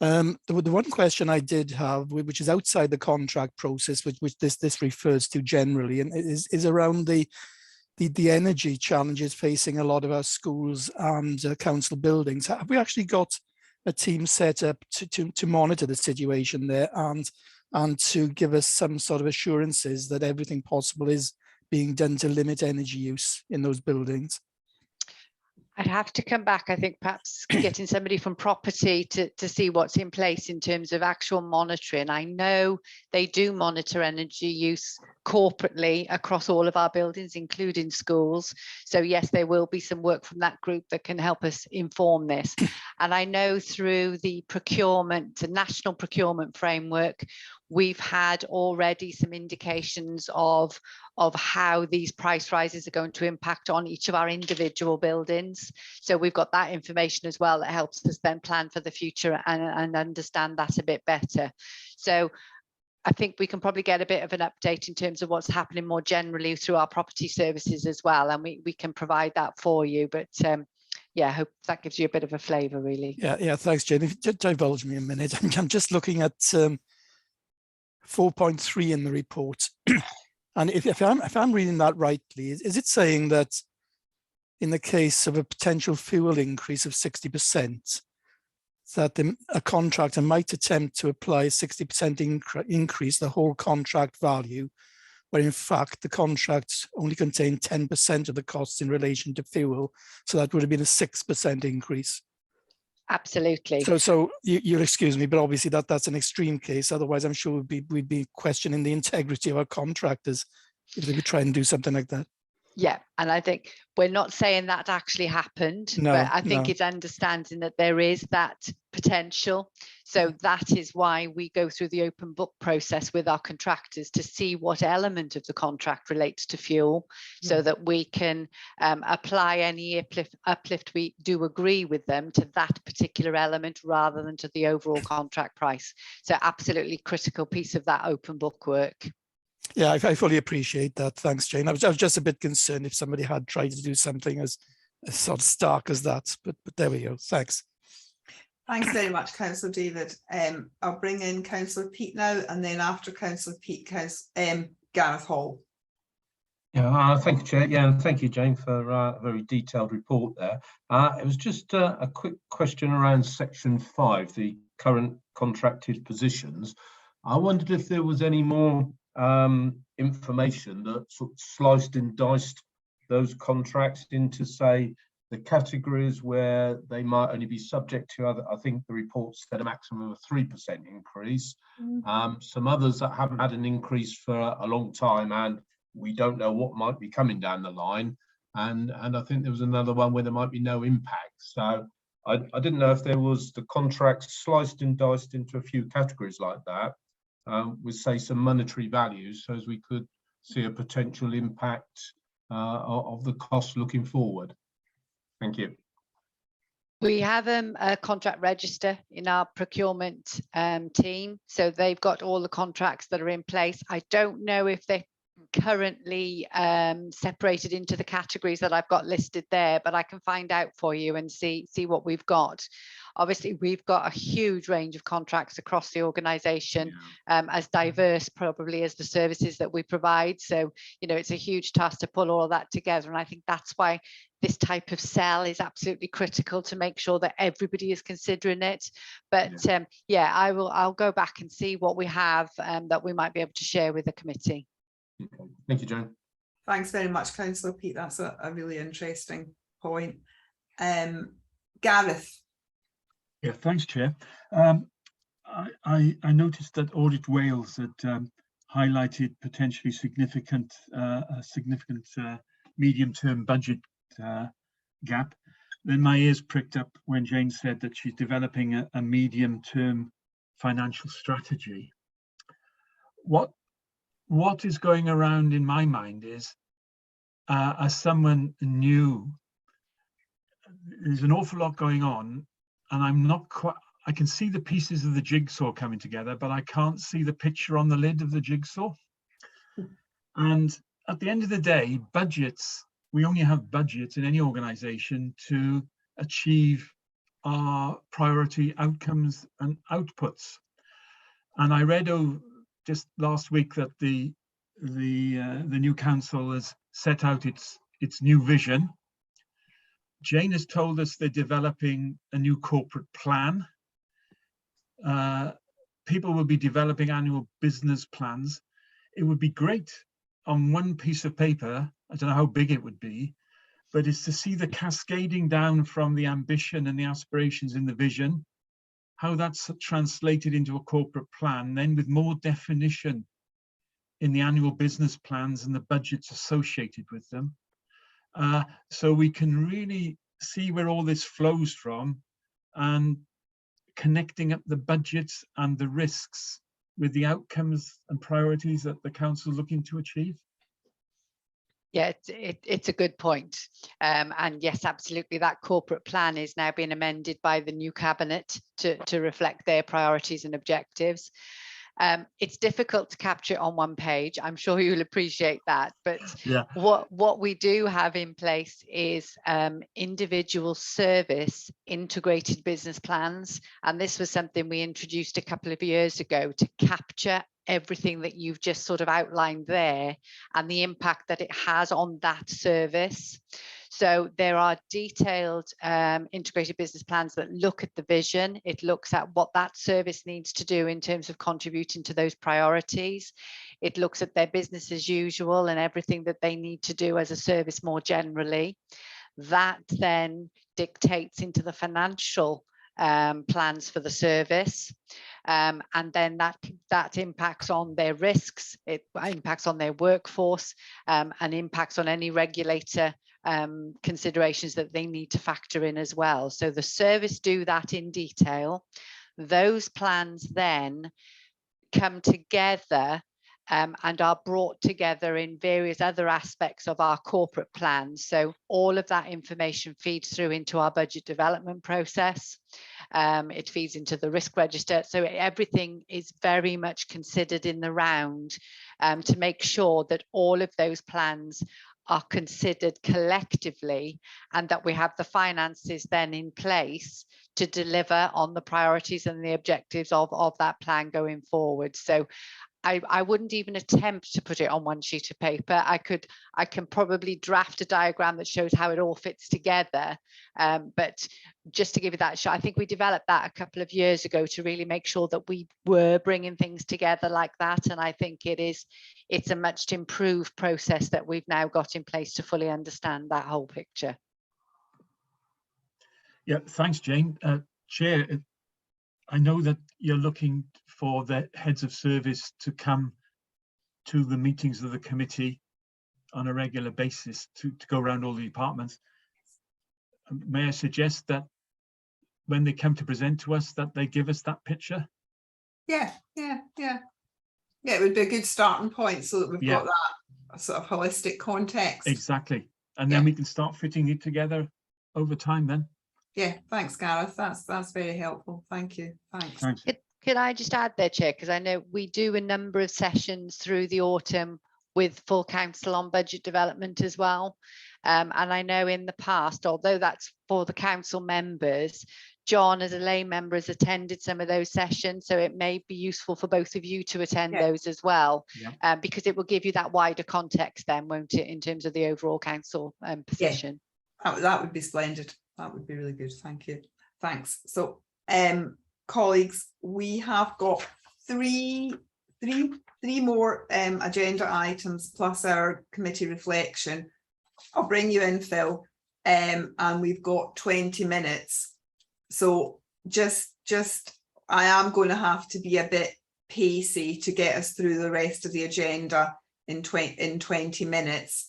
The one question I did have, which is outside the contract process, which this refers to generally, and is around the energy challenges facing a lot of our schools and council buildings. Have we actually got a team set up to monitor the situation there and to give us some sort of assurances that everything possible is being done to limit energy use in those buildings? I'd have to come back, I think, perhaps getting somebody from property to see what's in place in terms of actual monitoring. I know they do monitor energy use corporately across all of our buildings, including schools. So yes, there will be some work from that group that can help us inform this. And I know through the national procurement framework, we've had already some indications of how these price rises are going to impact on each of our individual buildings. So we've got that information as well that helps us then plan for the future and understand that a bit better. So I think we can probably get a bit of an update in terms of what's happening more generally through our property services as well, and we can provide that for you. But yeah, I hope that gives you a bit of a flavour, really. Yeah, thanks, Jane. If you just divulge me a minute, I'm just looking at 4.3 in the report. And if I'm reading that rightly, is it saying that in the case of a potential fuel increase of 60%, that a contractor might attempt to apply a 60% increase the whole contract value, where in fact the contracts only contain 10% of the costs in relation to fuel. So that would have been a 6% increase. Absolutely. So you'll excuse me, but obviously that's an extreme case. Otherwise, I'm sure we'd be questioning the integrity of our contractors if they would try and do something like that. Yeah, and I think we're not saying that actually happened, No, but I think no. it's understanding that there is that potential. So that is why we go through the open book process with our contractors to see what element of the contract relates to fuel, so that we can apply any uplift we do agree with them to that particular element rather than to the overall contract price. So absolutely critical piece of that open book work. Yeah, I fully appreciate that. Thanks, Jane. I was just a bit concerned if somebody had tried to do something as sort of stark as that, but there we go. Thanks. Thanks very much, Councillor David. I'll bring in Councillor Peat now, and then after Councillor Peat, Gareth Hall. Yeah, thank you, Chair. Yeah, and thank you, Jane, for a very detailed report there. It was just a quick question around Section 5, the current contracted positions. I wondered if there was any more information that sort of sliced and diced those contracts into, say, the categories where they might only be subject to other. I think the report said a maximum of 3% increase. Some others that haven't had an increase for a long time, and we don't know what might be coming down the line. And I think there was another one where there might be no impact. So I didn't know if there was the contracts sliced and diced into a few categories like that, with, say, some monetary values, so as we could see a potential impact of the cost looking forward. Thank you. We have a contract register in our procurement team, so they've got all the contracts that are in place. I don't know if they're currently separated into the categories that I've got listed there, but I can find out for you and see what we've got. Obviously, we've got a huge range of contracts across the organisation, as diverse probably as the services that we provide. So, you know, it's a huge task to pull all of that together. And I think that's why this type of cell is absolutely critical, to make sure that everybody is considering it. But yeah, I'll go back and see what we have that we might be able to share with the committee. Okay. Thank you, Joan. Thanks very much, Councillor Peat. That's a really interesting point. Gareth. Yeah, thanks, Chair. I noticed that Audit Wales had highlighted potentially significant medium-term budget gap. Then my ears pricked up when Jane said that she's developing a medium-term financial strategy. What is going around in my mind is, as someone new, there's an awful lot going on, and I'm not quite, I can see the pieces of the jigsaw coming together, but I can't see the picture on the lid of the jigsaw. And at the end of the day, budgets, we only have budgets in any organization to achieve our priority outcomes and outputs. And I read just last week that the new council has set out its new vision. Jane has told us they're developing a new corporate plan. People will be developing annual business plans. It would be great on one piece of paper, I don't know how big it would be, but it's to see the cascading down from the ambition and the aspirations in the vision, how that's translated into a corporate plan, then with more definition in the annual business plans and the budgets associated with them. So we can really see where all this flows from, and connecting up the budgets and the risks with the outcomes and priorities that the council is looking to achieve. Yeah, it's a good point. And yes, absolutely, that corporate plan is now being amended by the new cabinet to reflect their priorities and objectives. It's difficult to capture on one page. I'm sure you'll appreciate that. But yeah, what we do have in place is individual service integrated business plans. And this was something we introduced a couple of years ago to capture everything that you've just sort of outlined there and the impact that it has on that service. So there are detailed integrated business plans that look at the vision. It looks at what that service needs to do in terms of contributing to those priorities. It looks at their business as usual and everything that they need to do as a service more generally. That then dictates into the financial plans for the service. And then that impacts on their risks, it impacts on their workforce, and impacts on any regulator considerations that they need to factor in as well. So the service do that in detail. Those plans then come together and are brought together in various other aspects of our corporate plans. So all of that information feeds through into our budget development process. It feeds into the risk register. So everything is very much considered in the round to make sure that all of those plans are considered collectively and that we have the finances then in place to deliver on the priorities and the objectives of that plan going forward. So I wouldn't even attempt to put it on one sheet of paper. I can probably draft a diagram that shows how it all fits together. But just to give you that shot, I think we developed that a couple of years ago to really make sure that we were bringing things together like that. And I think it's a much improved process that we've now got in place to fully understand that whole picture. Yeah, thanks, Jane. Chair, I know that you're looking for the heads of service to come to the meetings of the committee on a regular basis to go around all the departments. May I suggest that when they come to present to us that they give us that picture? Yeah, it would be a good starting point so that we've got that sort of holistic context. Exactly. And then we can start fitting it together over time then. Yeah, thanks, Gareth. That's very helpful. Thank you. Thanks. Could I just add there, Chair, because I know we do a number of sessions through the autumn with full council on budget development as well. And I know in the past, although that's for the council members, John as a lay member has attended some of those sessions. So it may be useful for both of you to attend those as well, because it will give you that wider context then, won't it, in terms of the overall council position. That would be splendid. That would be really good. Thank you. Thanks. So colleagues, we have got three more agenda items plus our committee reflection. I'll bring you in, Phil, and we've got 20 minutes. So just I am going to have to be a bit pacey to get us through the rest of the agenda in 20 minutes.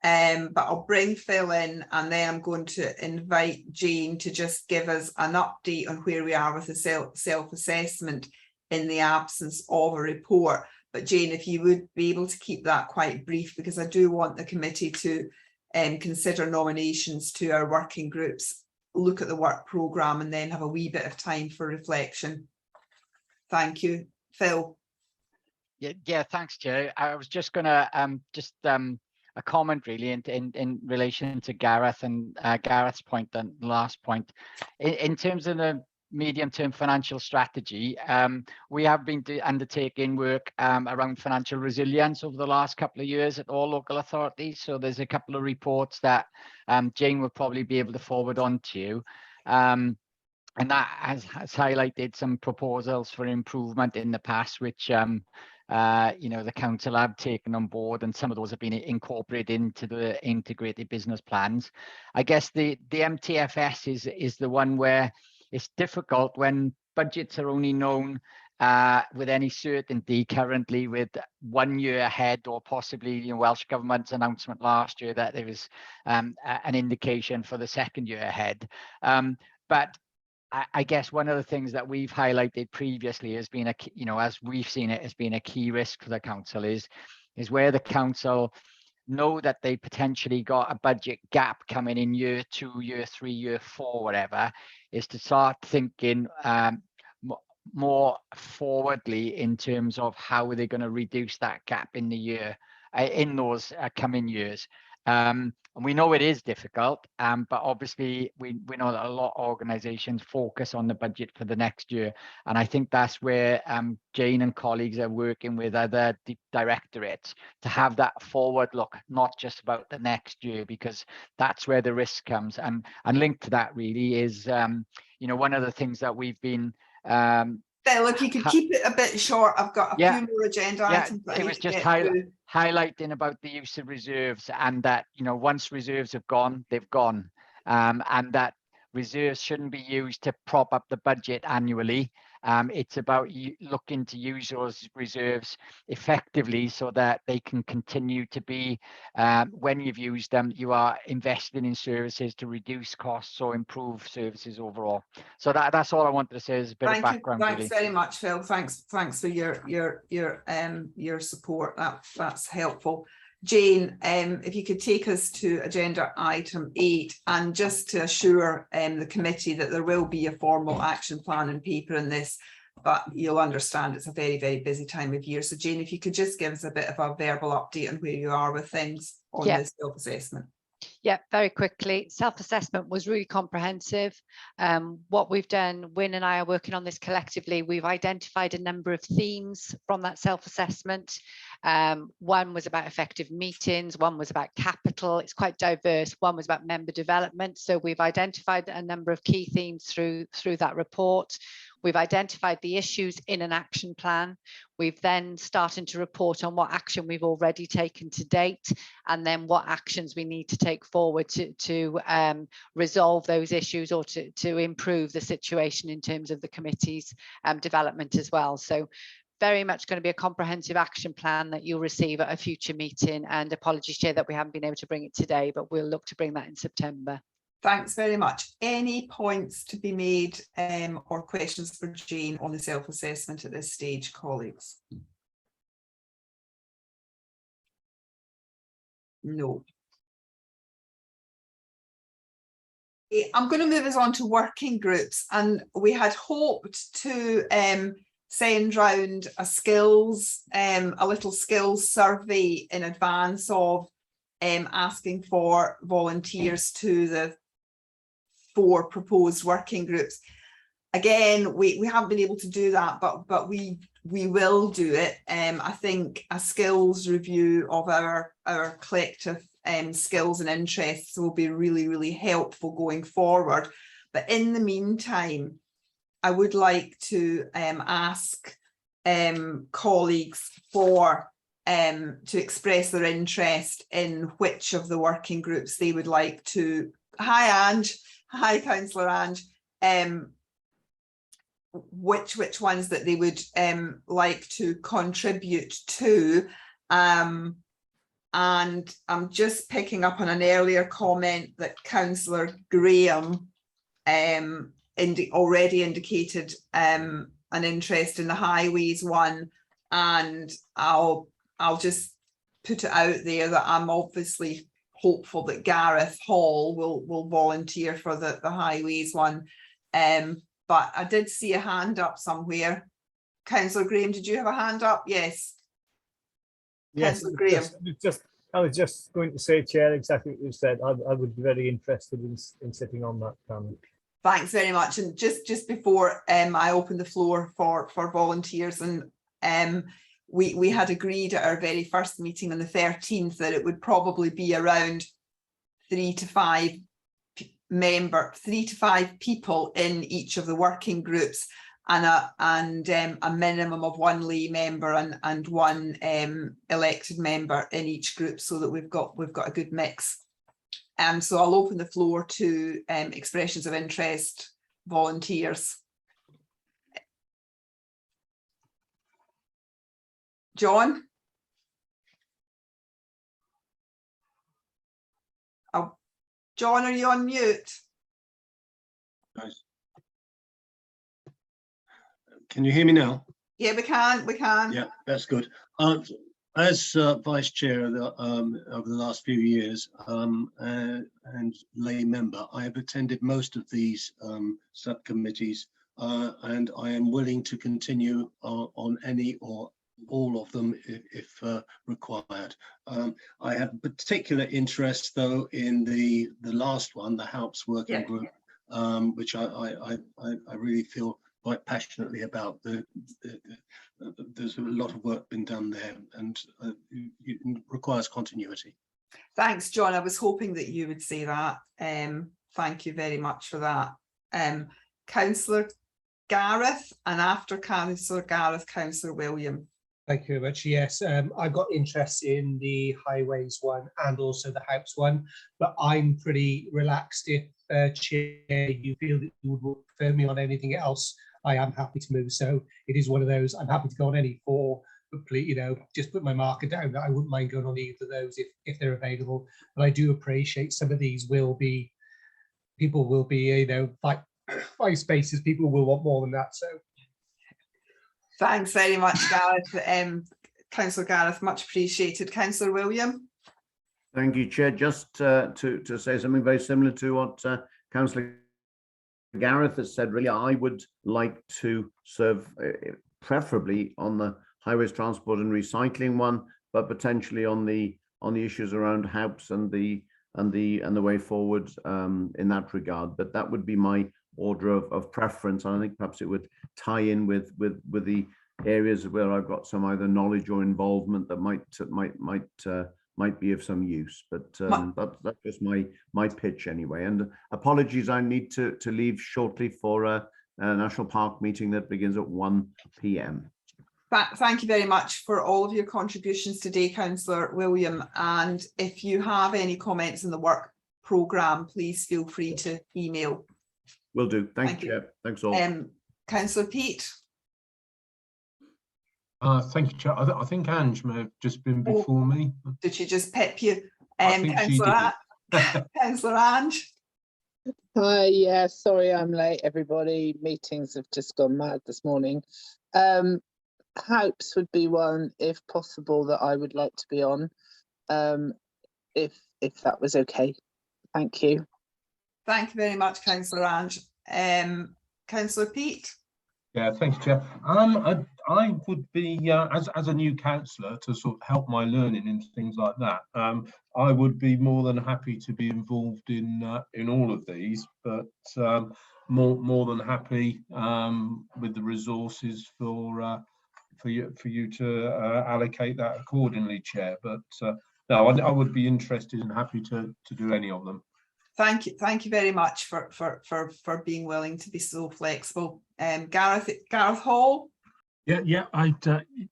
But I'll bring Phil in and then I'm going to invite Jane to just give us an update on where we are with the self-assessment in the absence of a report. But Jane, if you would be able to keep that quite brief, because I do want the committee to consider nominations to our working groups, look at the work programme and then have a wee bit of time for reflection. Thank you. Phil. Yeah, thanks, Chair. I was just going to a comment really in relation to Gareth and Gareth's point and last point. In terms of the medium-term financial strategy, we have been undertaking work around financial resilience over the last couple of years at all local authorities. So there's a couple of reports that Jane will probably be able to forward on to you. And that has highlighted some proposals for improvement in the past, which the council have taken on board, and some of those have been incorporated into the integrated business plans. I guess the MTFS is the one where it's difficult when budgets are only known with any certainty currently, with 1 year ahead, or possibly Welsh Government's announcement last year that there was an indication for the second year ahead. But I guess one of the things that we've highlighted previously has been as we've seen it, has been a key risk for the council is where the council know that they potentially got a budget gap coming in year 2, year 3, year 4, whatever, is to start thinking more forwardly in terms of how are they going to reduce that gap in the year, in those coming years. And we know it is difficult, but obviously we know that a lot of organisations focus on the budget for the next year. And I think that's where Jane and colleagues are working with other directorates to have that forward look, not just about the next year, because that's where the risk comes. And linked to that really is, you know, one of the things that we've been Phil, if you could keep it a bit short, I've got a few more agenda items. It was just highlighting about the use of reserves, and that, you know, once reserves have gone, they've gone, and that reserves shouldn't be used to prop up the budget annually. It's about looking to use those reserves effectively so that they can continue to be, when you've used them, you are investing in services to reduce costs or improve services overall. So that's all I wanted to say is a bit of background. Thanks very much, Phil. Thanks for your support. That's helpful. Jane, if you could take us to agenda item 8, and just to assure the committee that there will be a formal action plan and paper in this, but you'll understand it's a very, very busy time of year. So Jane, if you could just give us a bit of a verbal update on where you are with things on this self-assessment. Yeah, very quickly. Self-assessment was really comprehensive. What we've done, Wyn and I are working on this collectively. We've identified a number of themes from that self-assessment. One was about effective meetings, one was about capital. It's quite diverse. One was about member development. So we've identified a number of key themes through that report. We've identified the issues in an action plan. We've then started to report on what action we've already taken to date, and then what actions we need to take forward to resolve those issues, or to improve the situation in terms of the committee's development as well. So very much going to be a comprehensive action plan that you'll receive at a future meeting, and apologies, Chair, that we haven't been able to bring it today, but we'll look to bring that in September. Thanks very much. Any points to be made or questions for Jane on the self-assessment at this stage, colleagues? No. I'm going to move us on to working groups, and we had hoped to send round a little skills survey in advance of asking for volunteers to the 4 proposed working groups. Again, we haven't been able to do that, but we will do it. I think a skills review of our collective skills and interests will be really, really helpful going forward. But in the meantime, I would like to ask colleagues to express their interest in which of the working groups they would like to. Hi, Ange. Hi, Councillor Ange. Which ones that they would like to contribute to. And I'm just picking up on an earlier comment that Councillor Graham already indicated an interest in the highways one, and I'll just put it out there that I'm obviously hopeful that Gareth Hall will volunteer for the highways one, but I did see a hand up somewhere. Councillor Graham, did you have a hand up? Yes. Yes, Graham. I was just going to say, Chair, exactly what you said. I would be very interested in sitting on that panel. Thanks very much. And just before I open the floor for volunteers, and we had agreed at our very first meeting on the 13th that it would probably be around 3 to 5 people in each of the working groups, and a minimum of 1 lay member and 1 elected member in each group, so that we've got a good mix. So I'll open the floor to expressions of interest, volunteers. John? Oh, John, are you on mute? Nice. Can you hear me now? Yeah, we can. Yeah, that's good. As Vice Chair over the last few years and lay member, I have attended most of these subcommittees, and I am willing to continue on any or all of them if required. I have particular interest though in the last one, the HALPS working group, which I really feel quite passionately about. There's a lot of work been done there, and it requires continuity. Thanks, John. I was hoping that you would say that. Thank you very much for that. Councillor Gareth, and after Councillor Gareth, Councillor William. Thank you very much. Yes, I've got interest in the highways one and also the HALPS one, but I'm pretty relaxed. If Chair, you feel that you would refer me on anything else, I am happy to move. So it is one of those, I'm happy to go on any four, but please, you know, just put my marker down that I wouldn't mind going on either of those if they're available. But I do appreciate some of these will be, people will be, you know, five spaces, people will want more than that. So thanks very much, Gareth. Councillor Gareth, much appreciated. Councillor William. Thank you, Chair. Just to say something very similar to what Councillor Gareth has said, really, I would like to serve preferably on the highways, transport and recycling one, but potentially on the issues around HALPS and the way forward in that regard. But that would be my order of preference. And I think perhaps it would tie in with the areas where I've got some either knowledge or involvement that might be of some use. But that's just my pitch anyway. And apologies, I need to leave shortly for a National Park meeting that begins at 1 p.m. Thank you very much for all of your contributions today, Councillor William. And if you have any comments in the work programme, please feel free to email. Will do. Thank you. Thanks all. Councillor Pete. Thank you, Chair. I think Ange may have just been before me. Did she just pep you? Councillor Ange. Hi, yeah, sorry I'm late, everybody. Meetings have just gone mad this morning. HALPS would be one, if possible, that I would like to be on, if that was okay. Thank you. Thank you very much, Councillor Ange. Councillor Pete. Yeah, thank you, Chair. I would be, as a new councillor, to sort of help my learning and things like that, I would be more than happy to be involved in all of these, but more than happy with the resources for you to allocate that accordingly, Chair. But no, I would be interested and happy to do any of them. Thank you very much for being willing to be so flexible. Gareth Hall. Yeah. I'd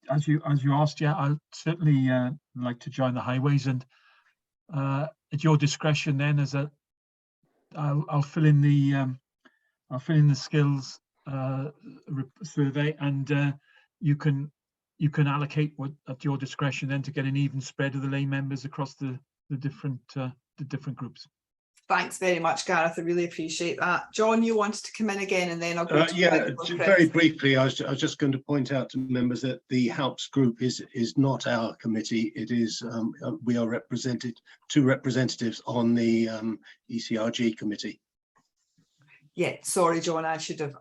as you asked, yeah, I'd certainly like to join the highways, and at your discretion then, I'll fill in the skills survey, and you can allocate what at your discretion then to get an even spread of the lay members across the different groups. Thanks very much, Gareth. I really appreciate that. John, you wanted to come in again, and then I'll go to yeah, very briefly. I was just going to point out to members that the HALPS group is not our committee. It is we are represented, two representatives on the ECRG committee. Yeah, sorry, John. I should have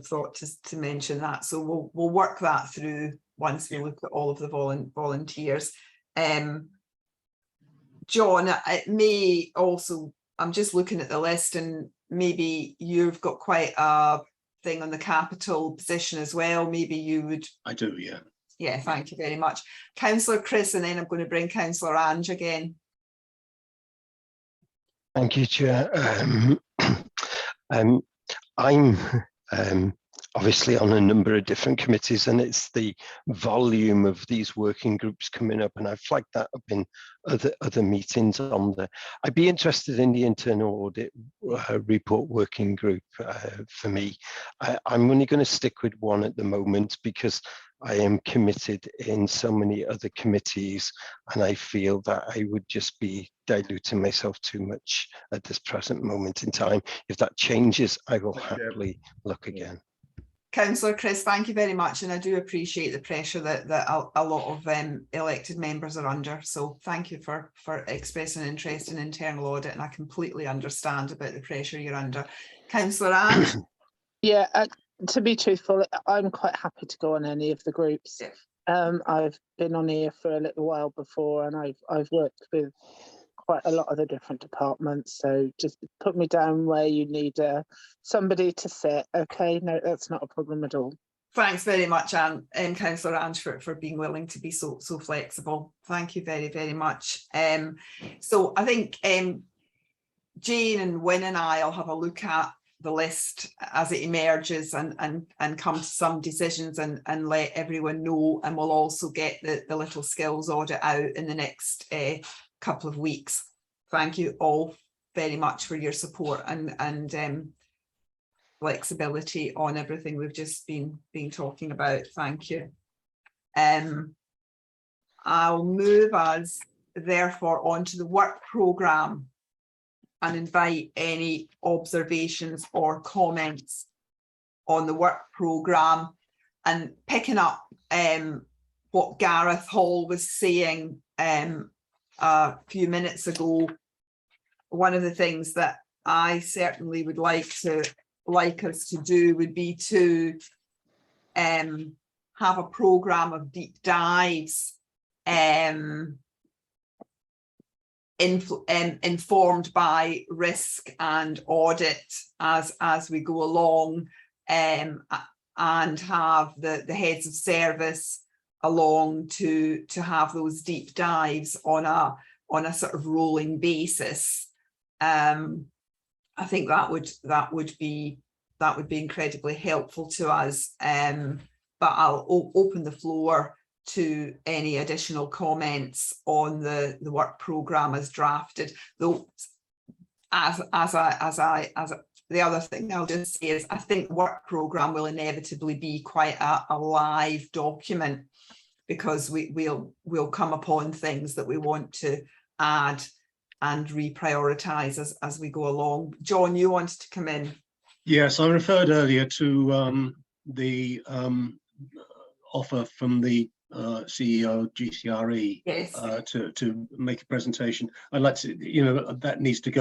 thought to mention that. So we'll work that through once we look at all of the volunteers. John, it may also. I'm just looking at the list, and maybe you've got quite a thing on the capital position as well. Maybe you would. I do, yeah. Yeah, thank you very much. Councillor Chris, and then I'm going to bring Councillor Ange again. Thank you, Chair. I'm obviously on a number of different committees, and it's the volume of these working groups coming up, and I've flagged that up in other meetings on there. I'd be interested in the internal audit report working group. For me, I'm only going to stick with one at the moment because I am committed in so many other committees, and I feel that I would just be diluting myself too much at this present moment in time. If that changes, I will happily look again. Councillor Chris, thank you very much, and I do appreciate the pressure that a lot of elected members are under. So thank you for expressing interest in internal audit, and I completely understand about the pressure you're under. Councillor Ange. Yeah, to be truthful, I'm quite happy to go on any of the groups. I've been on here for a little while before, and I've worked with quite a lot of the different departments. So just put me down where you need somebody to sit. Okay, no, that's not a problem at all. Thanks very much, Anne, Councillor Ange, for being willing to be so flexible. Thank you very, very much. So I think Jane and Wynne and I will have a look at the list as it emerges and come to some decisions and let everyone know, and we'll also get the little skills audit out in the next couple of weeks. Thank you all very much for your support and flexibility on everything we've just been talking about. Thank you. I'll move us therefore onto the work programme and invite any observations or comments on the work programme, and picking up what Gareth Hall was saying a few minutes ago. One of the things that I certainly would like us to do would be to have a programme of deep dives informed by risk and audit as we go along, and have the heads of service along to have those deep dives on a sort of rolling basis. I think that would be incredibly helpful to us. But I'll open the floor to any additional comments on the work programme as drafted. Though, as the other thing I'll just say is, I think the work programme will inevitably be quite a live document, because we'll come upon things that we want to add and reprioritise as we go along. John, you wanted to come in. Yes, I referred earlier to the offer from the CEO GCRE, yes, to make a presentation. I'd like to, that needs to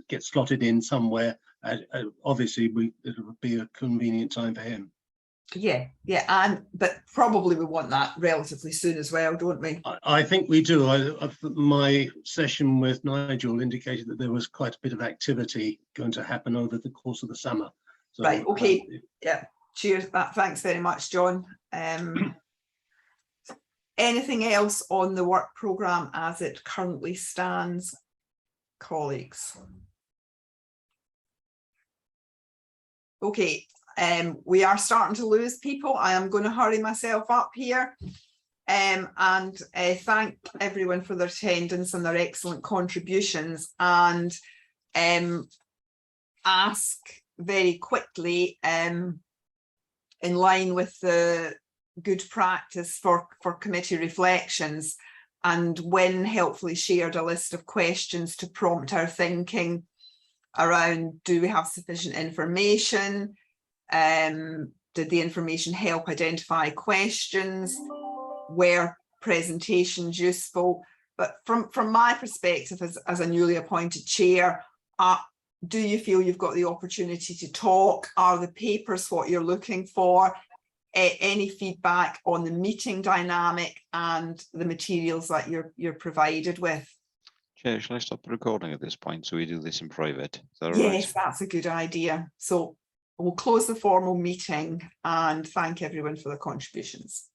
get slotted in somewhere. Obviously, it'll be a convenient time for him. Yeah, but probably we want that relatively soon as well, don't we? I think we do. My session with Nigel indicated that there was quite a bit of activity going to happen over the course of the summer. So, right, okay, yeah, cheers. Thanks very much, John. Anything else on the work programme as it currently stands, colleagues? Okay. We are starting to lose people. I am going to hurry myself up here, and thank everyone for their attendance and their excellent contributions, and ask very quickly, in line with the good practice for committee reflections, and when helpfully shared a list of questions to prompt our thinking around, do we have sufficient information? Did the information help identify questions? Were presentations useful? But from my perspective as a newly appointed chair, do you feel you've got the opportunity to talk? Are the papers what you're looking for? Any feedback on the meeting dynamic and the materials that you're provided with? Chair, shall I stop the recording at this point so we do this in private? Is that yes, right? That's a good idea. So we'll close the formal meeting and thank everyone for their contributions.